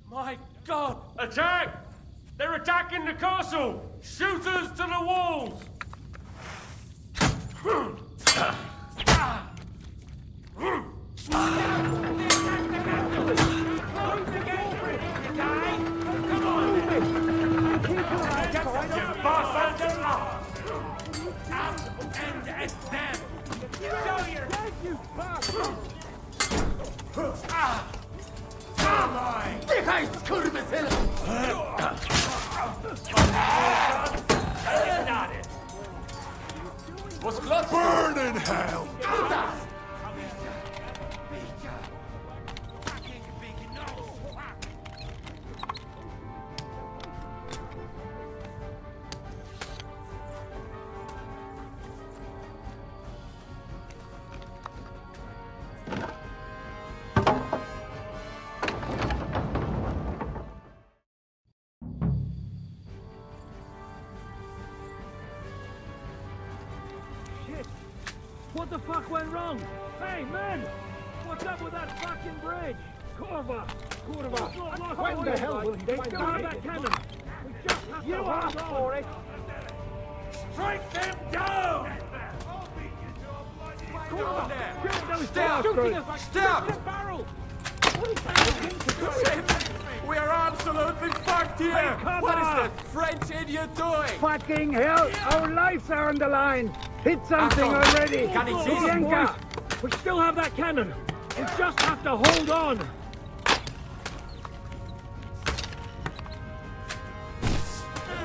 My God! Attack! They're attacking the castle! Shooters to the walls! Burn in hell! What the fuck went wrong? Hey, men! What's up with that fucking bridge? Corva! When the hell will he find that cannon? We just have to hold on. For it! Strike them down! Stop! Stop! Barrel! We are absolutely fucked here! Hey, What is on. that French idiot doing? Fucking hell! Our lives are on the line! Hit something already! Can he see some Yenka, we still have that cannon! We just have to hold on!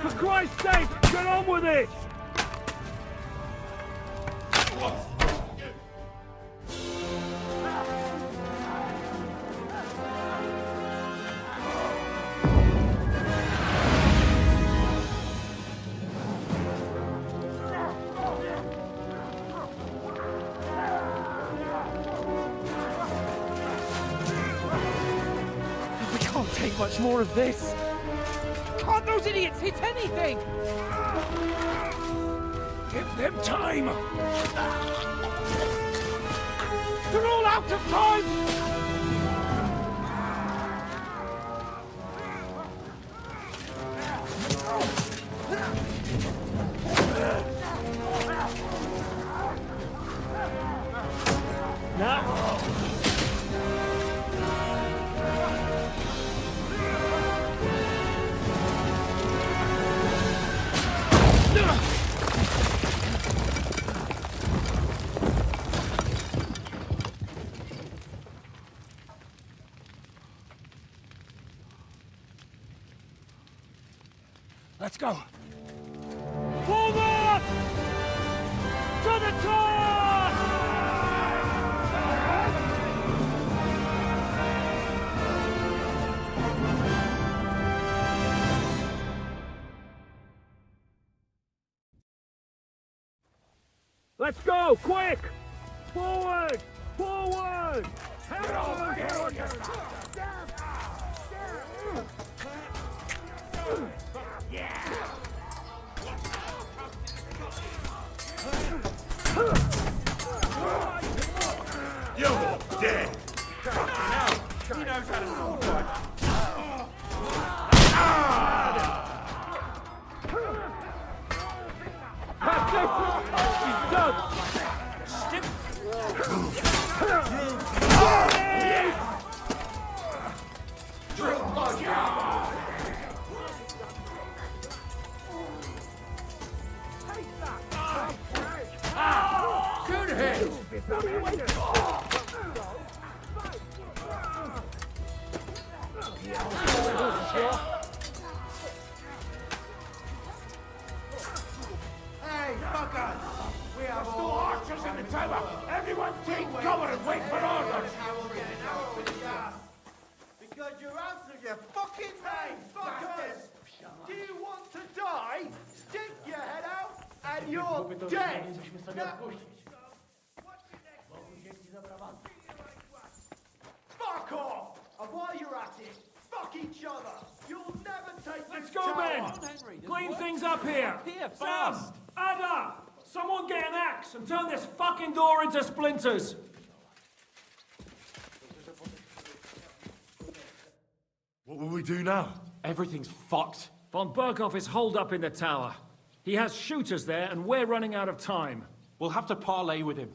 For Christ's sake, get on with it! We can't take much more of this. Can't those idiots hit anything? Give them time! They're all out of time! Let's go! Forward! To the top! Let's go! Quick! Forward! Forward! Get over here! had a sword fight. That's it! He's done! Good hit! Hey, fuckers! We have There's no archers in the tower! Everyone take cover and wait for orders! Because you answered your fucking name, fuckers! Do you want to die? Stick your head out and you're dead! Now, fuck off! And while you're at it, fuck each other! You'll never take Let's this go, tower. men! Clean things up here! Sam! Ada! Someone get an axe and turn this fucking door into splinters! What will we do now? Everything's fucked. Von Berkhoff is holed up in the tower. He has shooters there, and we're running out of time. We'll have to parley with him.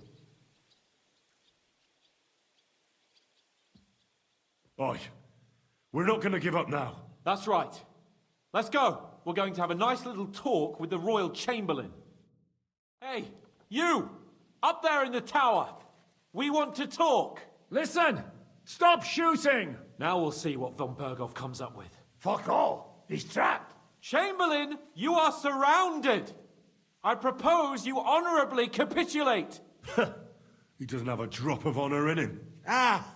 Oi, we're not going to give up now. That's right. Let's go. We're going to have a nice little talk with the Royal Chamberlain. Hey, you! Up there in the tower! We want to talk! Listen! Stop shooting! Now we'll see what von Berghoff comes up with. Fuck all! He's trapped! Chamberlain, you are surrounded! I propose you honorably capitulate! He doesn't have a drop of honor in him. Ah!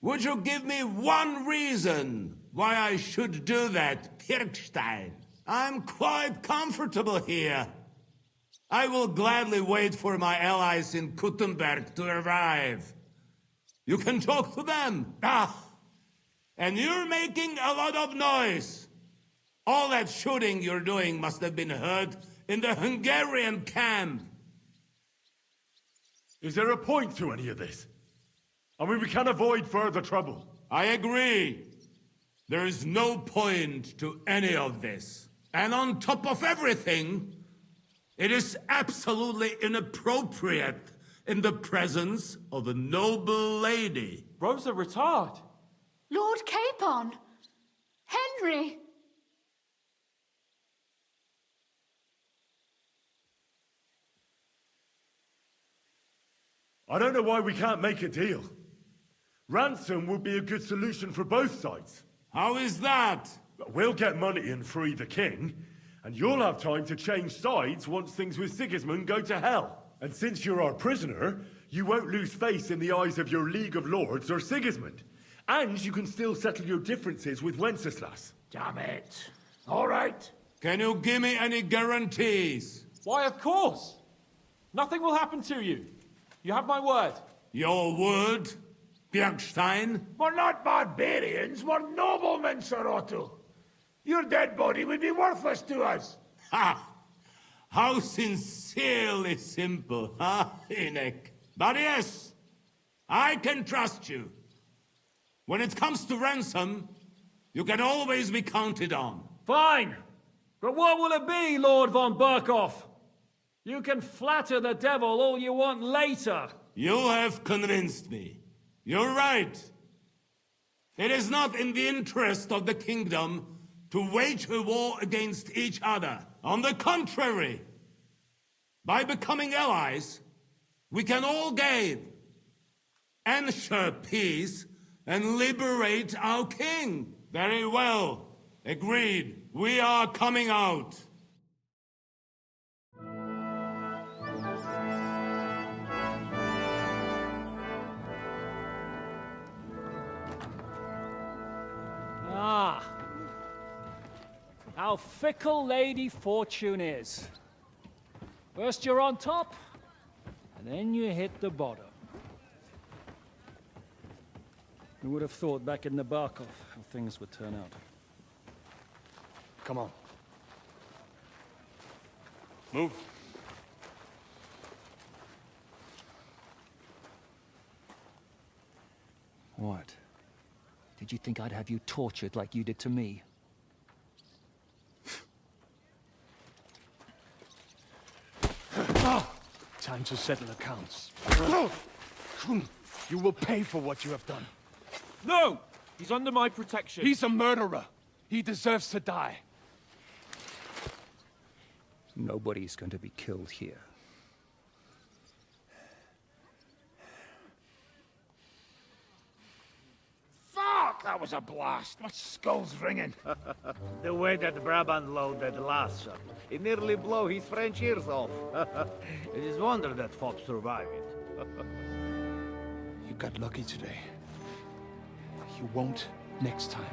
Would you give me one reason why I should do that, Pirkstein? I'm quite comfortable here. I will gladly wait for my allies in Kuttenberg to arrive. You can talk to them. Ah! And you're making a lot of noise. All that shooting you're doing must have been heard in the Hungarian camp. Is there a point to any of this? I mean, we can avoid further trouble. I agree. There is no point to any of this. And on top of everything, it is absolutely inappropriate in the presence of a noble lady. Rosa Retard. Lord Capon! Henry! I don't know why we can't make a deal. Ransom would be a good solution for both sides. How is that? We'll get money and free the king, and you'll have time to change sides once things with Sigismund go to hell. And since you're our prisoner, you won't lose face in the eyes of your League of Lords or Sigismund. And you can still settle your differences with Wenceslas. Damn it. All right. Can you give me any guarantees? Why, of course. Nothing will happen to you. You have my word. Your word, Bjergstein? We're not barbarians, we're noblemen, Sir Otto. Your dead body would be worthless to us. Ha! How sincerely simple, huh, Enoch? But yes, I can trust you. When it comes to ransom, you can always be counted on. Fine! But what will it be, Lord von Berkhoff? You can flatter the devil all you want later. You have convinced me. You're right. It is not in the interest of the kingdom to wage a war against each other. On the contrary, by becoming allies, we can all gain, ensure peace, and liberate our king. Very well. Agreed. We are coming out. Ah. How fickle Lady Fortune is. First you're on top, and then you hit the bottom. Who would have thought back in Nabokov how things would turn out? Come on. Move. What? Did you think I'd have you tortured like you did to me? Time to settle accounts. You will pay for what you have done. No! He's under my protection. He's a murderer. He deserves to die. Nobody's going to be killed here. Fuck! That was a blast. My skull's ringing. The way that Brabant loaded last shot, it nearly blow his French ears off. It is wonder that fops survive it. You got lucky today. You won't next time.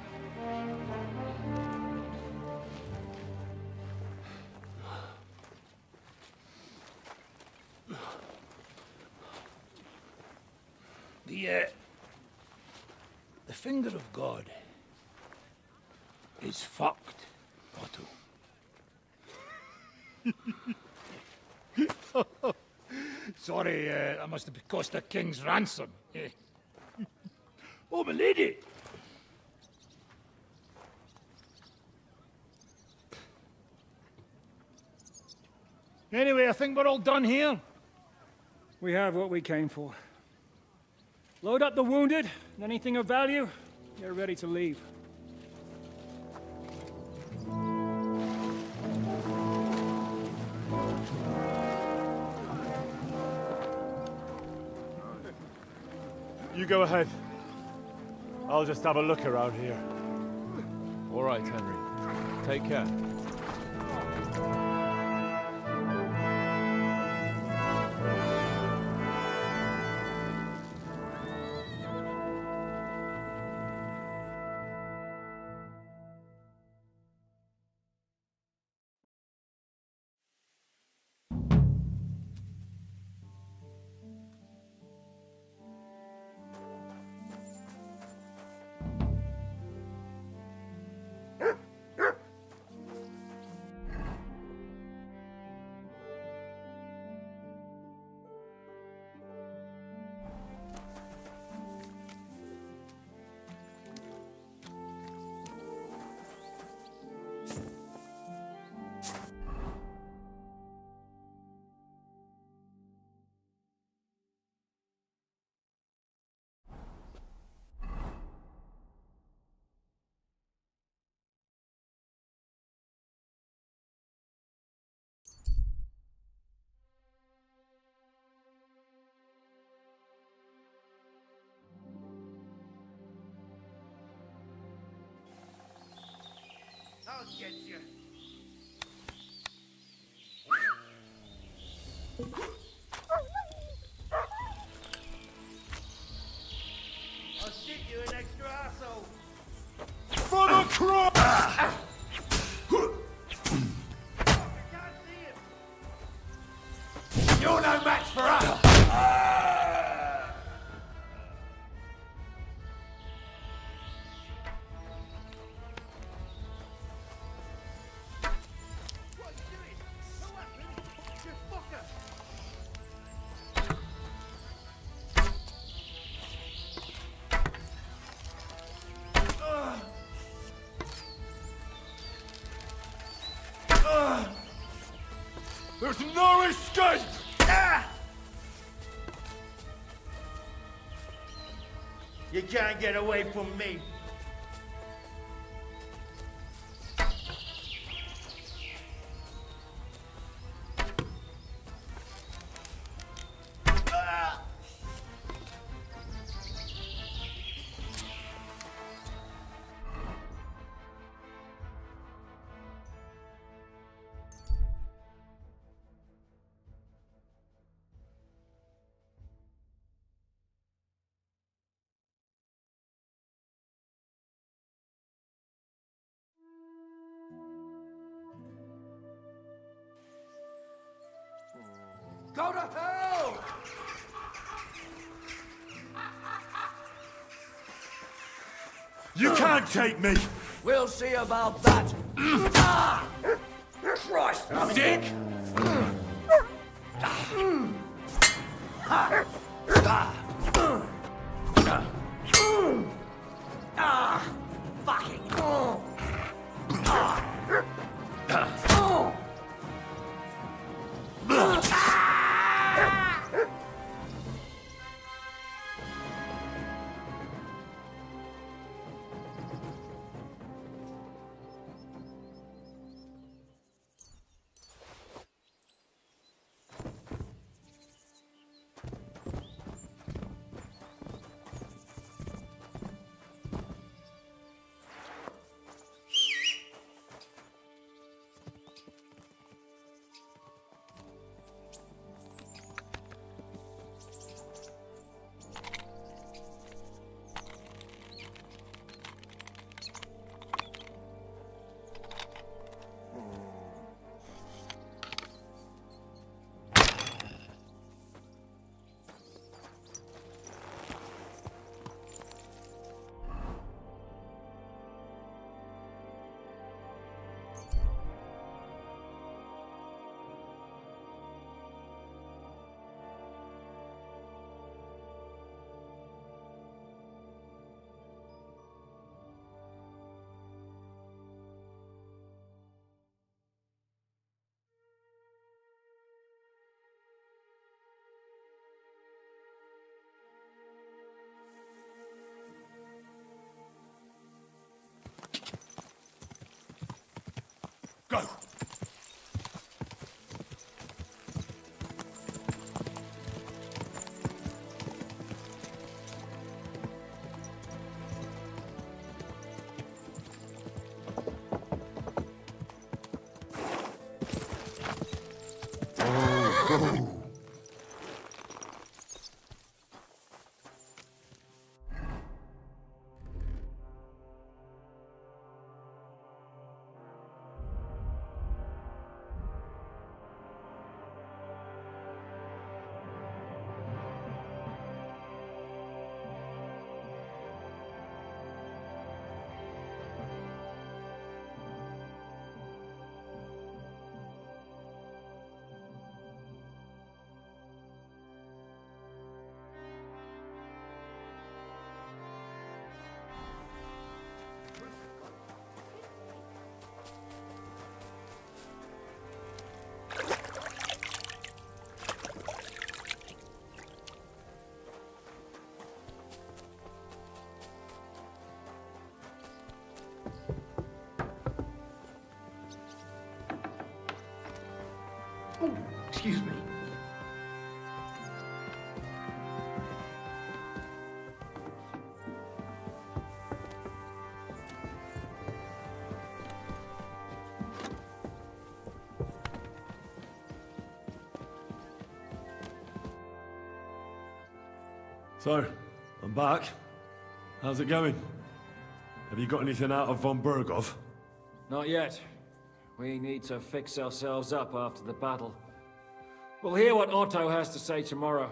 The finger of God is fucked, Otto. Sorry, that must have cost a king's ransom. Oh, my lady! Anyway, I think we're all done here. We have what we came for. Load up the wounded, and anything of value, you're ready to leave. You go ahead. I'll just have a look around here. All right, Henry. Take care. I'll get you. I'll stick you an extra asshole. For the cross! I can't see him. You're no match for us! There's no escape! You can't get away from me. Go to hell! You can't take me! We'll see about that. Christ, Dick! Ah! Go! Oh, excuse me. So, I'm back. How's it going? Have you got anything out of von Bergov? Not yet. We need to fix ourselves up after the battle. We'll hear what Otto has to say tomorrow.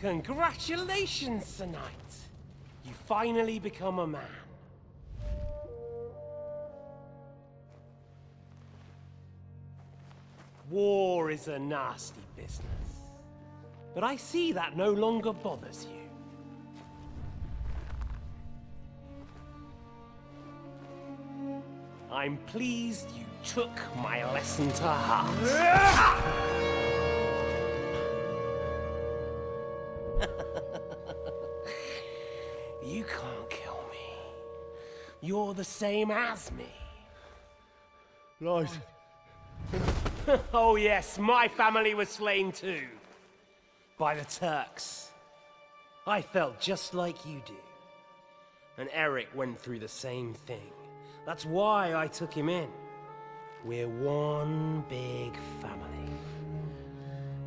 Congratulations, Sir Knight. You finally become a man. War is a nasty business. But I see that no longer bothers you. I'm pleased you took my lesson to heart. You can't kill me. You're the same as me. Right. Oh yes, my family was slain too. By the Turks. I felt just like you do. And Eric went through the same thing. That's why I took him in. We're one big family.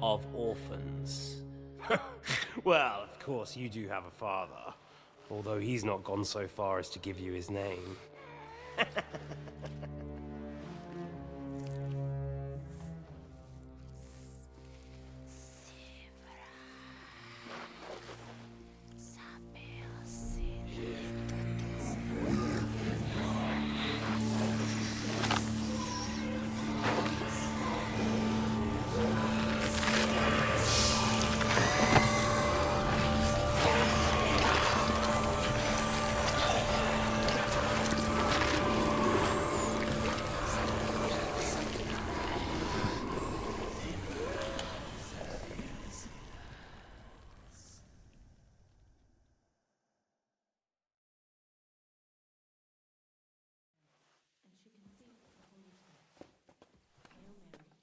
Of orphans. Well, of course, you do have a father. Although he's not gone so far as to give you his name.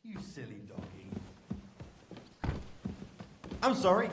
You silly doggy. I'm sorry.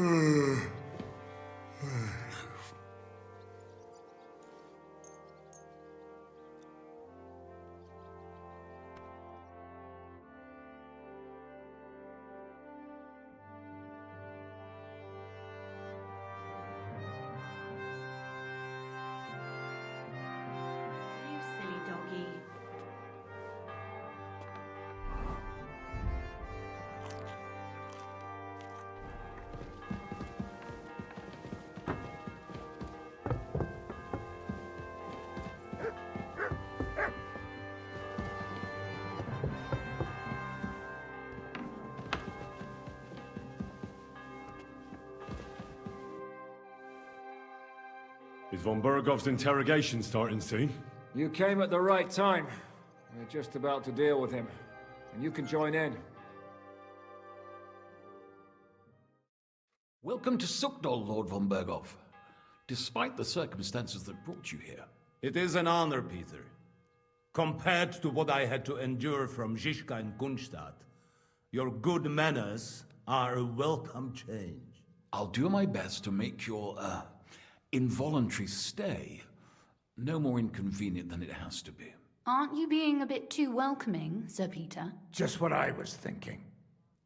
You silly doggy. Is von Bergov's interrogation starting soon? You came at the right time. We're just about to deal with him. And you can join in. Welcome to Sukdol, Lord von Bergov. Despite the circumstances that brought you here. It is an honor, Peter. Compared to what I had to endure from Zizka and Kunstadt, your good manners are a welcome change. I'll do my best to make your, involuntary stay no more inconvenient than it has to be. Aren't you being a bit too welcoming, Sir Peter? Just what I was thinking.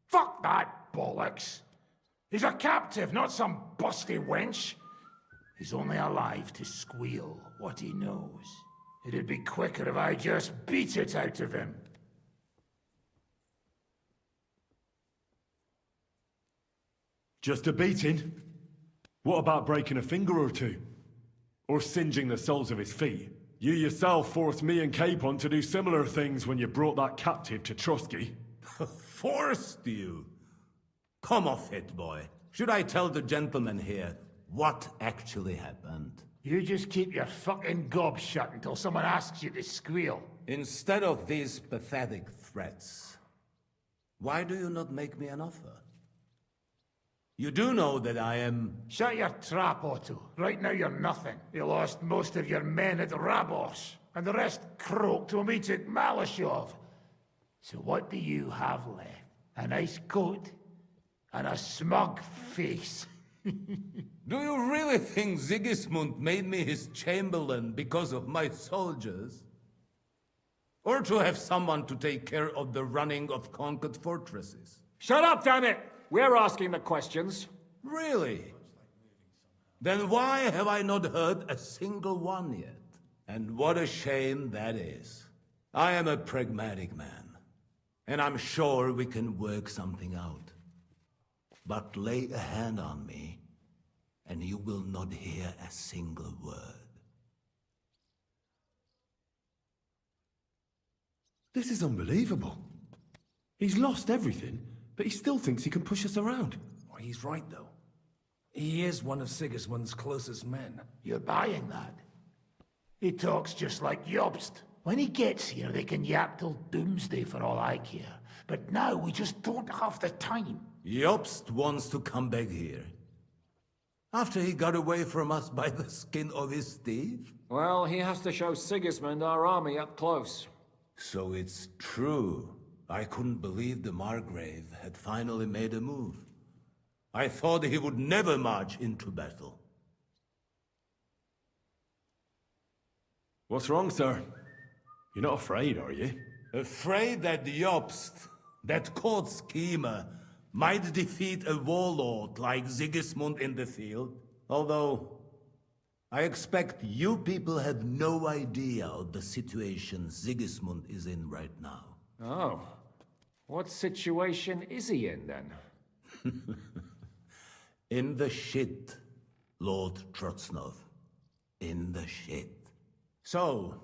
Fuck that bollocks. He's a captive, not some busty wench. He's only alive to squeal what he knows. It'd be quicker if I just beat it out of him. Just a beating? What about breaking a finger or two? Or singeing the soles of his feet? You yourself forced me and Capon to do similar things when you brought that captive to Trusky. Forced you? Come off it, boy. Should I tell the gentleman here what actually happened? You just keep your fucking gob shut until someone asks you to squeal. Instead of these pathetic threats, why do you not make me an offer? You do know that I am... Shut your trap, Otto. Right now you're nothing. You lost most of your men at Rabos, and the rest croaked when we took Malashov. So what do you have left? A nice coat and a smug face. Do you really think Sigismund made me his chamberlain because of my soldiers? Or to have someone to take care of the running of conquered fortresses? Shut up, damn it! We're asking the questions. Really? Then why have I not heard a single one yet? And what a shame that is. I am a pragmatic man, and I'm sure we can work something out. But lay a hand on me, and you will not hear a single word. This is unbelievable. He's lost everything, but he still thinks he can push us around. Well, he's right, though. He is one of Sigismund's closest men. You're buying that? He talks just like Jobst. When he gets here, they can yap till doomsday for all I care. But now we just don't have the time. Jobst wants to come back here. After he got away from us by the skin of his teeth? Well, he has to show Sigismund our army up close. So it's true. I couldn't believe the Margrave had finally made a move. I thought he would never march into battle. What's wrong, sir? You're not afraid, are you? Afraid that Jobst, that court schemer, might defeat a warlord like Sigismund in the field? Although, I expect you people have no idea of the situation Sigismund is in right now. Oh. What situation is he in, then? In the shit, Lord Trotznov. In the shit. So,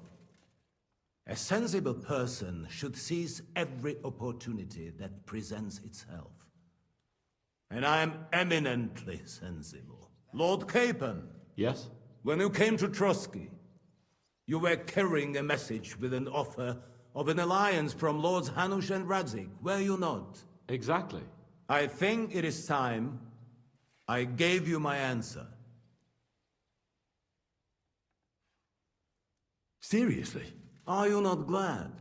a sensible person should seize every opportunity that presents itself. And I am eminently sensible. Lord Capon. Yes? When you came to Trotsky, you were carrying a message with an offer of an alliance from Lords Hanush and Radzik, were you not? Exactly. I think it is time I gave you my answer. Seriously? Are you not glad?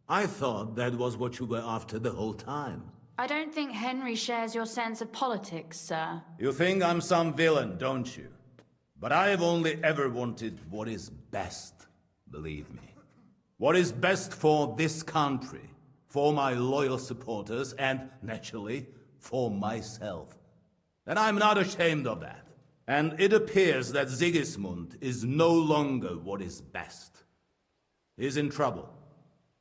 I thought that was what you were after the whole time. I don't think Henry shares your sense of politics, sir. You think I'm some villain, don't you? But I have only ever wanted what is best, believe me. What is best for this country, for my loyal supporters, and, naturally, for myself. And I'm not ashamed of that. And it appears that Sigismund is no longer what is best. He's in trouble,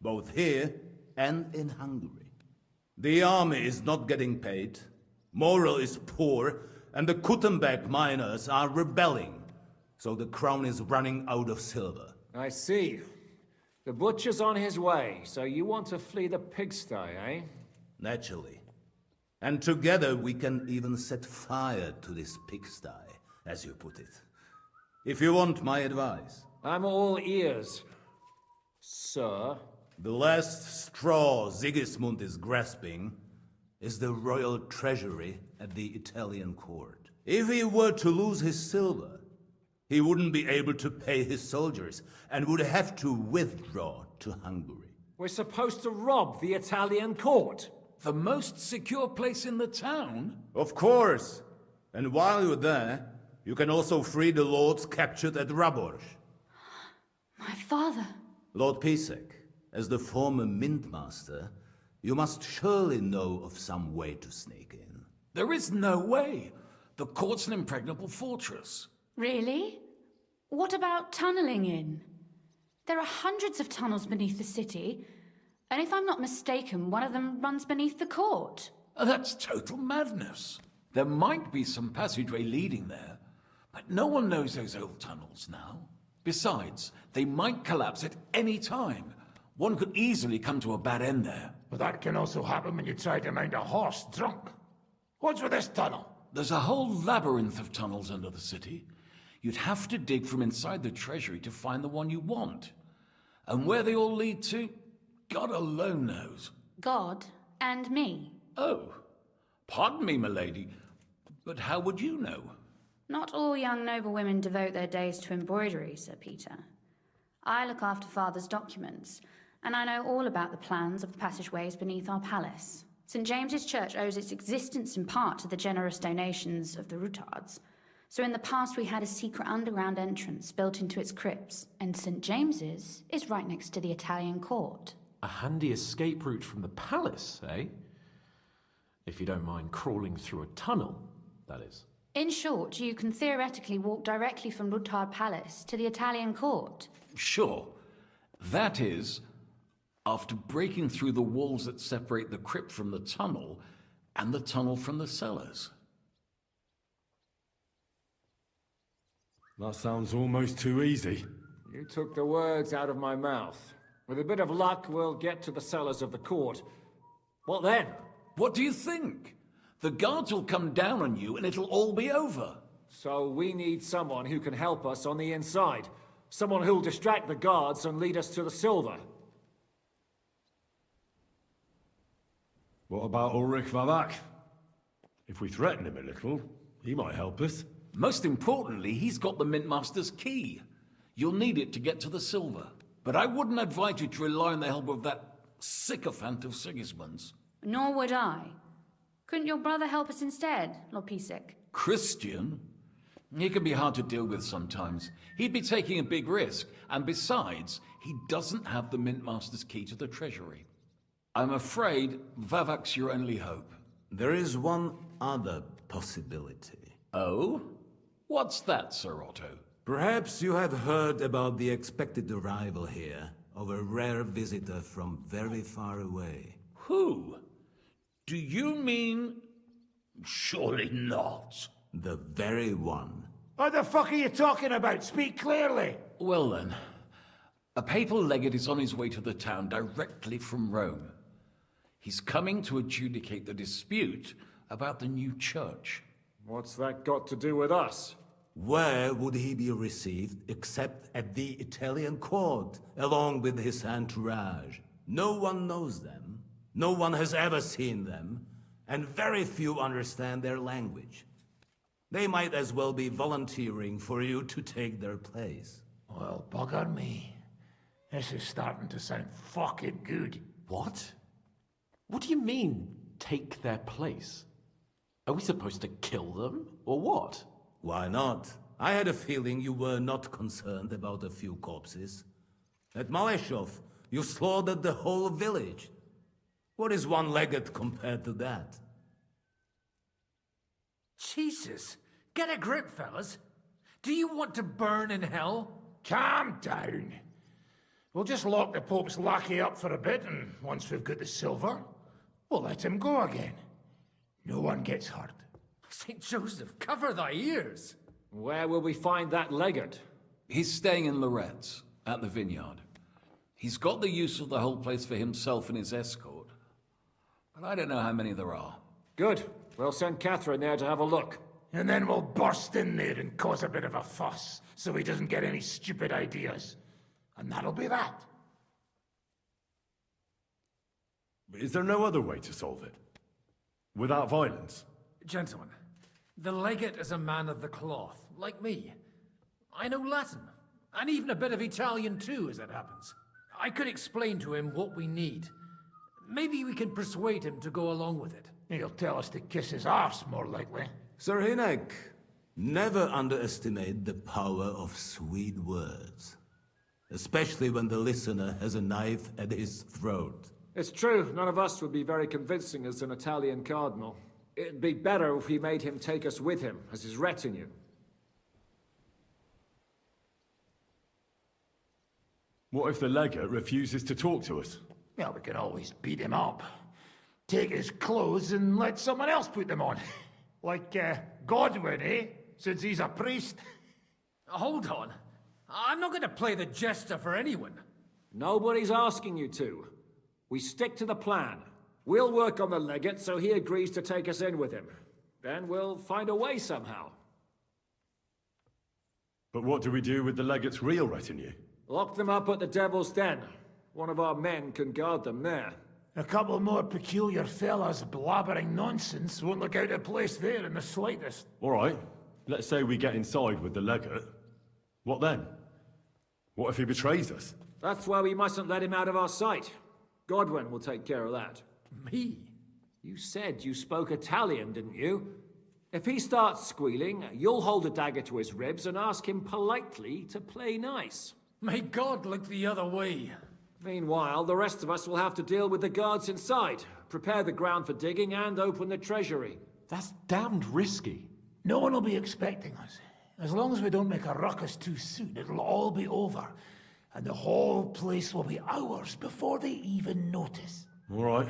both here and in Hungary. The army is not getting paid, morale is poor, and the Kuttenberg miners are rebelling, so the crown is running out of silver. I see. The butcher's on his way, so you want to flee the pigsty, eh? Naturally. And together we can even set fire to this pigsty, as you put it. If you want my advice. I'm all ears, sir. The last straw Sigismund is grasping is the royal treasury at the Italian court. If he were to lose his silver, he wouldn't be able to pay his soldiers and would have to withdraw to Hungary. We're supposed to rob the Italian court. The most secure place in the town? Of course. And while you're there, you can also free the lords captured at Raborz. My father. Lord Pisek, as the former mint master, you must surely know of some way to sneak in. There is no way. The court's an impregnable fortress. Really? What about tunneling in? There are hundreds of tunnels beneath the city, and if I'm not mistaken, one of them runs beneath the court. That's total madness. There might be some passageway leading there, but no one knows those old tunnels now. Besides, they might collapse at any time. One could easily come to a bad end there. But that can also happen when you try to mount a horse drunk. What's with this tunnel? There's a whole labyrinth of tunnels under the city. You'd have to dig from inside the treasury to find the one you want. And where they all lead to, God alone knows. God and me. Oh, pardon me, milady, but how would you know? Not all young noble women devote their days to embroidery, Sir Peter. I look after Father's documents, and I know all about the plans of the passageways beneath our palace. St. James's Church owes its existence in part to the generous donations of the Rutards. So in the past we had a secret underground entrance built into its crypts, and St. James's is right next to the Italian court. A handy escape route from the palace, eh? If you don't mind crawling through a tunnel, that is. In short, you can theoretically walk directly from Rutard Palace to the Italian court. Sure. That is, after breaking through the walls that separate the crypt from the tunnel, and the tunnel from the cellars. That sounds almost too easy. You took the words out of my mouth. With a bit of luck, we'll get to the cellars of the court. What then? What do you think? The guards will come down on you and it'll all be over. So we need someone who can help us on the inside. Someone who'll distract the guards and lead us to the silver. What about Ulrich Vavak? If we threaten him a little, he might help us. Most importantly, he's got the Mint Master's key. You'll need it to get to the silver. But I wouldn't advise you to rely on the help of that sycophant of Sigismund's. Nor would I. Couldn't your brother help us instead, Lord Pisek? Christian? He can be hard to deal with sometimes. He'd be taking a big risk, and besides, he doesn't have the Mint Master's key to the treasury. I'm afraid Vavak's your only hope. There is one other possibility. Oh? What's that, Sir Otto? Perhaps you have heard about the expected arrival here of a rare visitor from very far away. Who? Do you mean... Surely not. The very one. What the fuck are you talking about? Speak clearly. Well then, a papal legate is on his way to the town directly from Rome. He's coming to adjudicate the dispute about the new church. What's that got to do with us? Where would he be received except at the Italian court, along with his entourage? No one knows them. No one has ever seen them, and very few understand their language. They might as well be volunteering for you to take their place. Well, bugger me. This is starting to sound fucking good. What? What do you mean? take their place. Are we supposed to kill them, or what? Why not? I had a feeling you were not concerned about a few corpses. At Malashov, you slaughtered the whole village. What is one legate compared to that? Jesus! Get a grip, fellas. Do you want to burn in hell? Calm down. We'll just lock the Pope's lackey up for a bit, and once we've got the silver, we'll let him go again. No one gets hurt. St. Joseph, cover thy ears! Where will we find that legate? He's staying in Loretz, at the vineyard. He's got the use of the whole place for himself and his escort. But I don't know how many there are. Good. We'll send Catherine there to have a look. And then we'll burst in there and cause a bit of a fuss, so he doesn't get any stupid ideas. And that'll be that. Is there no other way to solve it? Without violence? Gentlemen, the legate is a man of the cloth, like me. I know Latin, and even a bit of Italian too, as it happens. I could explain to him what we need. Maybe we can persuade him to go along with it. He'll tell us to kiss his arse, more likely. Sir Hinek, never underestimate the power of sweet words. Especially when the listener has a knife at his throat. It's true, none of us would be very convincing as an Italian cardinal. It'd be better if we made him take us with him, as his retinue. What if the legate refuses to talk to us? Well, we can always beat him up. Take his clothes and let someone else put them on. Like, Godwin, eh? Since he's a priest. Hold on. I'm not going to play the jester for anyone. Nobody's asking you to. We stick to the plan. We'll work on the legate so he agrees to take us in with him. Then we'll find a way somehow. But what do we do with the legate's real retinue? Lock them up at the Devil's Den. One of our men can guard them there. A couple more peculiar fellas blabbering nonsense won't look out of place there in the slightest. All right. Let's say we get inside with the legate. What then? What if he betrays us? That's why we mustn't let him out of our sight. Godwin will take care of that. Me? You said you spoke Italian, didn't you? If he starts squealing, you'll hold a dagger to his ribs and ask him politely to play nice. May God look the other way. Meanwhile, the rest of us will have to deal with the guards inside, prepare the ground for digging, and open the treasury. That's damned risky. No one will be expecting us. As long as we don't make a ruckus too soon, it'll all be over. And the whole place will be ours before they even notice. All right.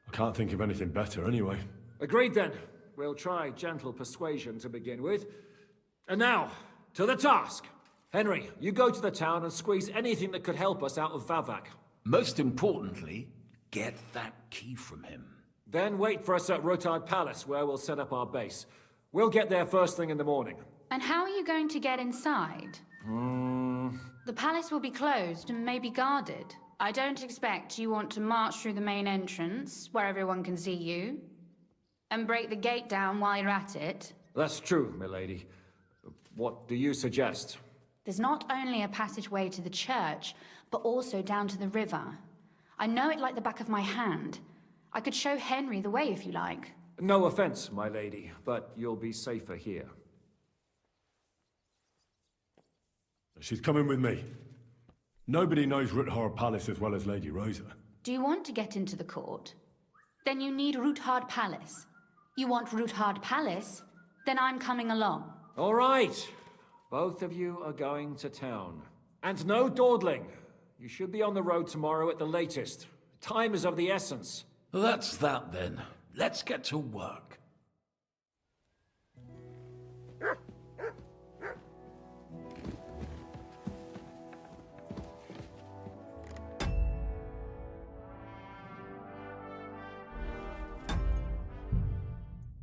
I can't think of anything better anyway. Agreed then. We'll try gentle persuasion to begin with. And now, to the task. Henry, you go to the town and squeeze anything that could help us out of Vavak. Most importantly, get that key from him. Then wait for us at Rotard Palace, where we'll set up our base. We'll get there first thing in the morning. And how are you going to get inside? The palace will be closed and maybe guarded. I don't expect you want to march through the main entrance, where everyone can see you, and break the gate down while you're at it. That's true, milady. What do you suggest? There's not only a passageway to the church, but also down to the river. I know it like the back of my hand. I could show Henry the way if you like. No offense, my lady, but you'll be safer here. She's coming with me. Nobody knows Ruthard Palace as well as Lady Rosa. Do you want to get into the court? Then you need Ruthard Palace. You want Ruthard Palace? Then I'm coming along. All right. Both of you are going to town. And no dawdling. You should be on the road tomorrow at the latest. Time is of the essence. Well, that's that then. Let's get to work.